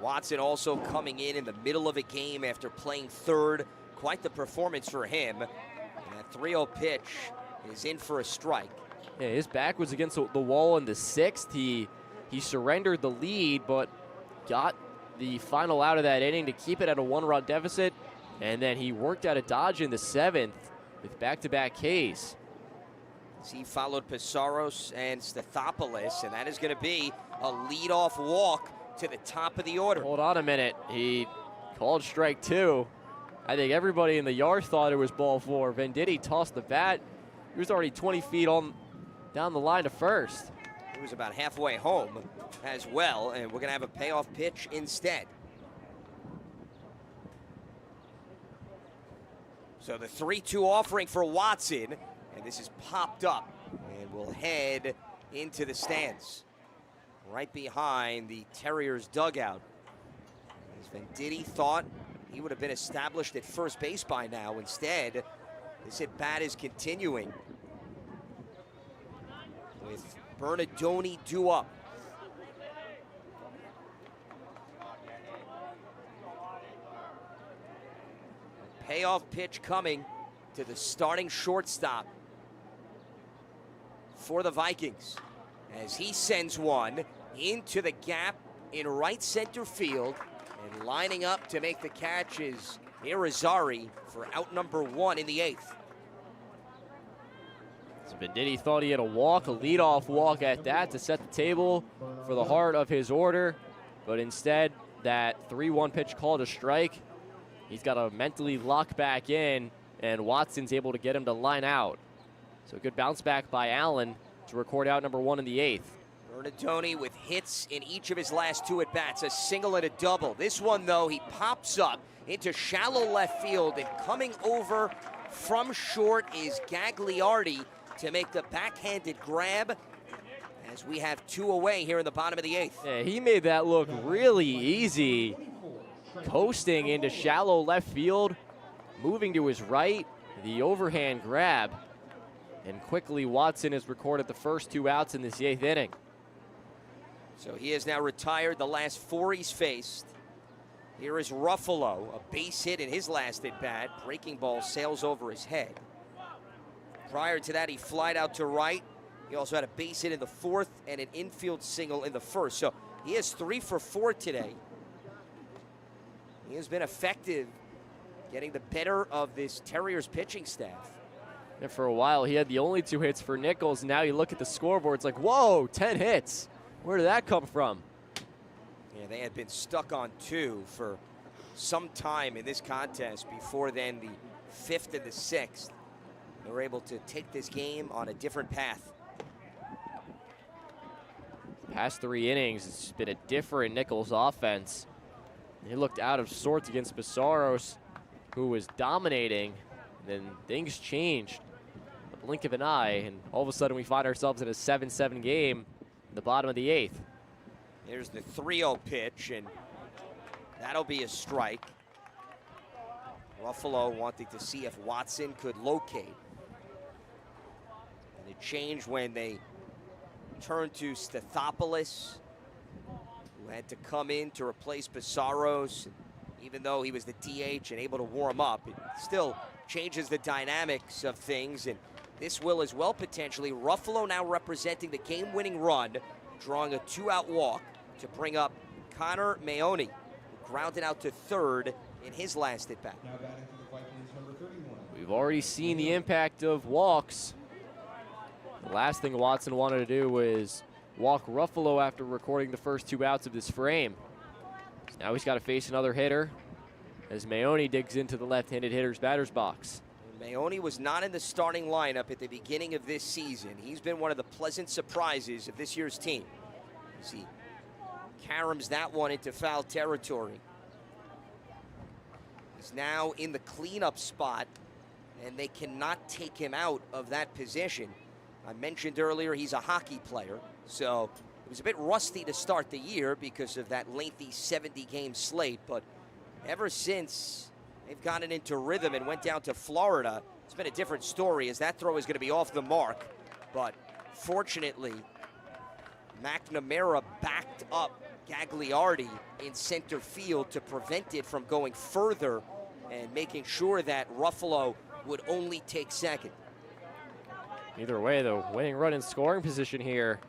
Watson also coming in the middle of a game after playing third. Quite the performance for him. And that 3-0 pitch is in for a strike. Yeah, his back was against the wall in the 6th. He surrendered the lead, but got the final out of that inning to keep it at a 1-run deficit. And then he worked out a dodge in the 7th with back-to-back Ks. He followed Pizarros and Stathopoulos, and that is going to be a leadoff walk to the top of the order. Hold on a minute. He called strike 2. I think everybody in the yard thought it was ball 4. Venditti tossed the bat. He was already 20 feet down the line to first. He was about halfway home as well, and we're going to have a payoff pitch instead. So the 3-2 offering for Watson, and this is popped up, and we'll head into the stands, right behind the Terriers dugout. As Venditti thought he would have been established at first base by now. Instead, this at bat is continuing with Bernardoni due up. Payoff pitch coming to the starting shortstop for the Vikings as he sends one into the gap in right center field, and lining up to make the catch is Irizarry for out number 1 in the 8th. So Venditti thought he had a leadoff walk at that to set the table for the heart of his order, but instead that 3-1 pitch called a strike. He's got to mentally lock back in, and Watson's able to get him to line out. So a good bounce back by Allen to record out number 1 in the 8th. Bernardoni with hits in each of his last 2 at-bats, a single and a double. This one, though, he pops up into shallow left field, and coming over from short is Gagliardi to make the backhanded grab as we have 2 away here in the bottom of the 8th. Yeah, he made that look really easy. Coasting into shallow left field, moving to his right, the overhand grab, and quickly Watson has recorded the first 2 outs in this 8th inning. So he has now retired the last 4 he's faced. Here is Ruffalo, a base hit in his last at bat. Breaking ball sails over his head. Prior to that, he flied out to right. He also had a base hit in the 4th and an infield single in the 1st. So he has 3 for 4 today. He has been effective getting the better of this Terriers pitching staff. And for a while, he had the only 2 hits for Nichols. Now you look at the scoreboard, it's like, whoa, 10 hits. Where did that come from? Yeah, they had been stuck on 2 for some time in this contest. Before then, the 5th and the 6th. They were able to take this game on a different path. Past 3 innings, it's been a different Nichols offense. He looked out of sorts against Pizarros, who was dominating. Then things changed in the blink of an eye, and all of a sudden we find ourselves in a 7-7 game in the bottom of the 8th. There's the 3-0 pitch, and that'll be a strike. Ruffalo wanting to see if Watson could locate. And it changed when they turned to Stathopoulos, who had to come in to replace Pizarros. Even though he was the DH and able to warm up, it still changes the dynamics of things, and this will as well potentially. Ruffalo now representing the game-winning run, drawing a 2-out walk to bring up Connor Maone, grounded out to third in his last at-bat. We've already seen the impact of walks. The last thing Watson wanted to do was walk Ruffalo after recording the first 2 outs of this frame. So now he's got to face another hitter as Maone digs into the left-handed hitter's batter's box. Maone was not in the starting lineup at the beginning of this season. He's been one of the pleasant surprises of this year's team. As he caroms that one into foul territory. He's now in the cleanup spot, and they cannot take him out of that position. I mentioned earlier he's a hockey player, so it was a bit rusty to start the year because of that lengthy 70-game slate, but ever since they've gotten into rhythm and went down to Florida, it's been a different story as that throw is going to be off the mark. But fortunately, McNamara backed up Gagliardi in center field to prevent it from going further and making sure that Ruffalo would only take second. Either way, the winning run in scoring position here.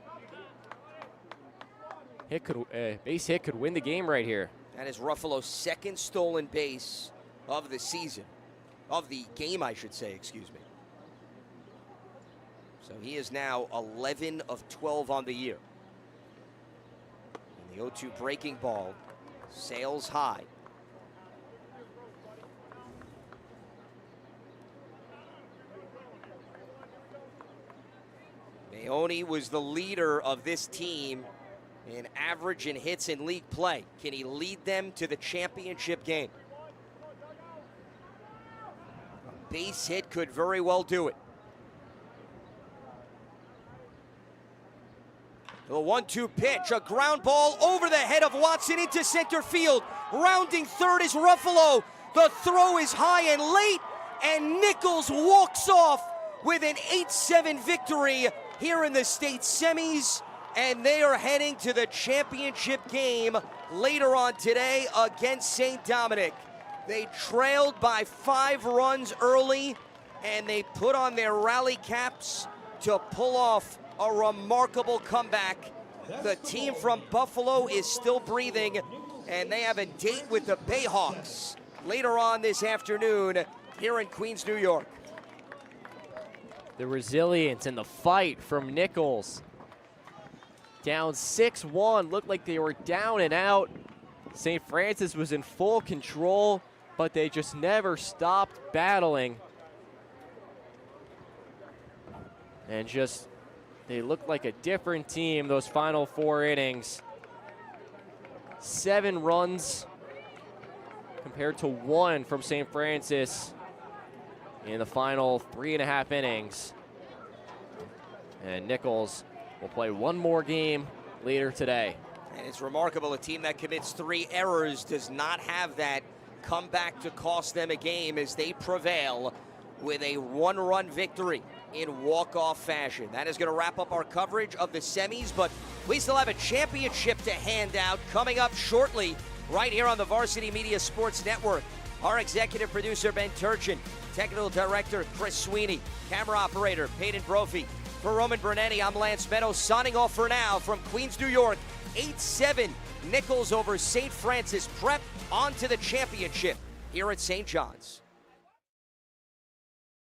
Base hit could win the game right here. That is Ruffalo's second stolen base of the season. Of the game, I should say, excuse me. So he is now 11 of 12 on the year. And the 0-2 breaking ball sails high. Maone was the leader of this team in average and hits in league play. Can he lead them to the championship game? A base hit could very well do it. The 1-2 pitch, a ground ball over the head of Watson into center field. Rounding third is Ruffalo. The throw is high and late, and Nichols walks off with an 8-7 victory here in the state semis, and they are heading to the championship game later on today against St. Dominic. They trailed by 5 runs early, and they put on their rally caps to pull off a remarkable comeback. The team from Buffalo is still breathing, and they have a date with the Bayhawks later on this afternoon here in Queens, New York. The resilience and the fight from Nichols. Down 6-1, looked like they were down and out. St. Francis was in full control, but they just never stopped battling. And just, they looked like a different team those final 4 innings. 7 runs compared to 1 from St. Francis in the final 3.5 innings. And Nichols will play 1 more game later today. And it's remarkable, a team that commits 3 errors does not have that comeback to cost them a game as they prevail with a 1-run victory in walk-off fashion. That is going to wrap up our coverage of the semis, but we still have a championship to hand out coming up shortly right here on the Varsity Media Sports Network. Our executive producer, Ben Turchin, technical director, Chris Sweeney, camera operator, Peyton Brophy. For Roman Bernetti, I'm Lance Meadows, signing off for now from Queens, New York. 8-7, Nichols over St. Francis. Prep on to the championship here at St. John's.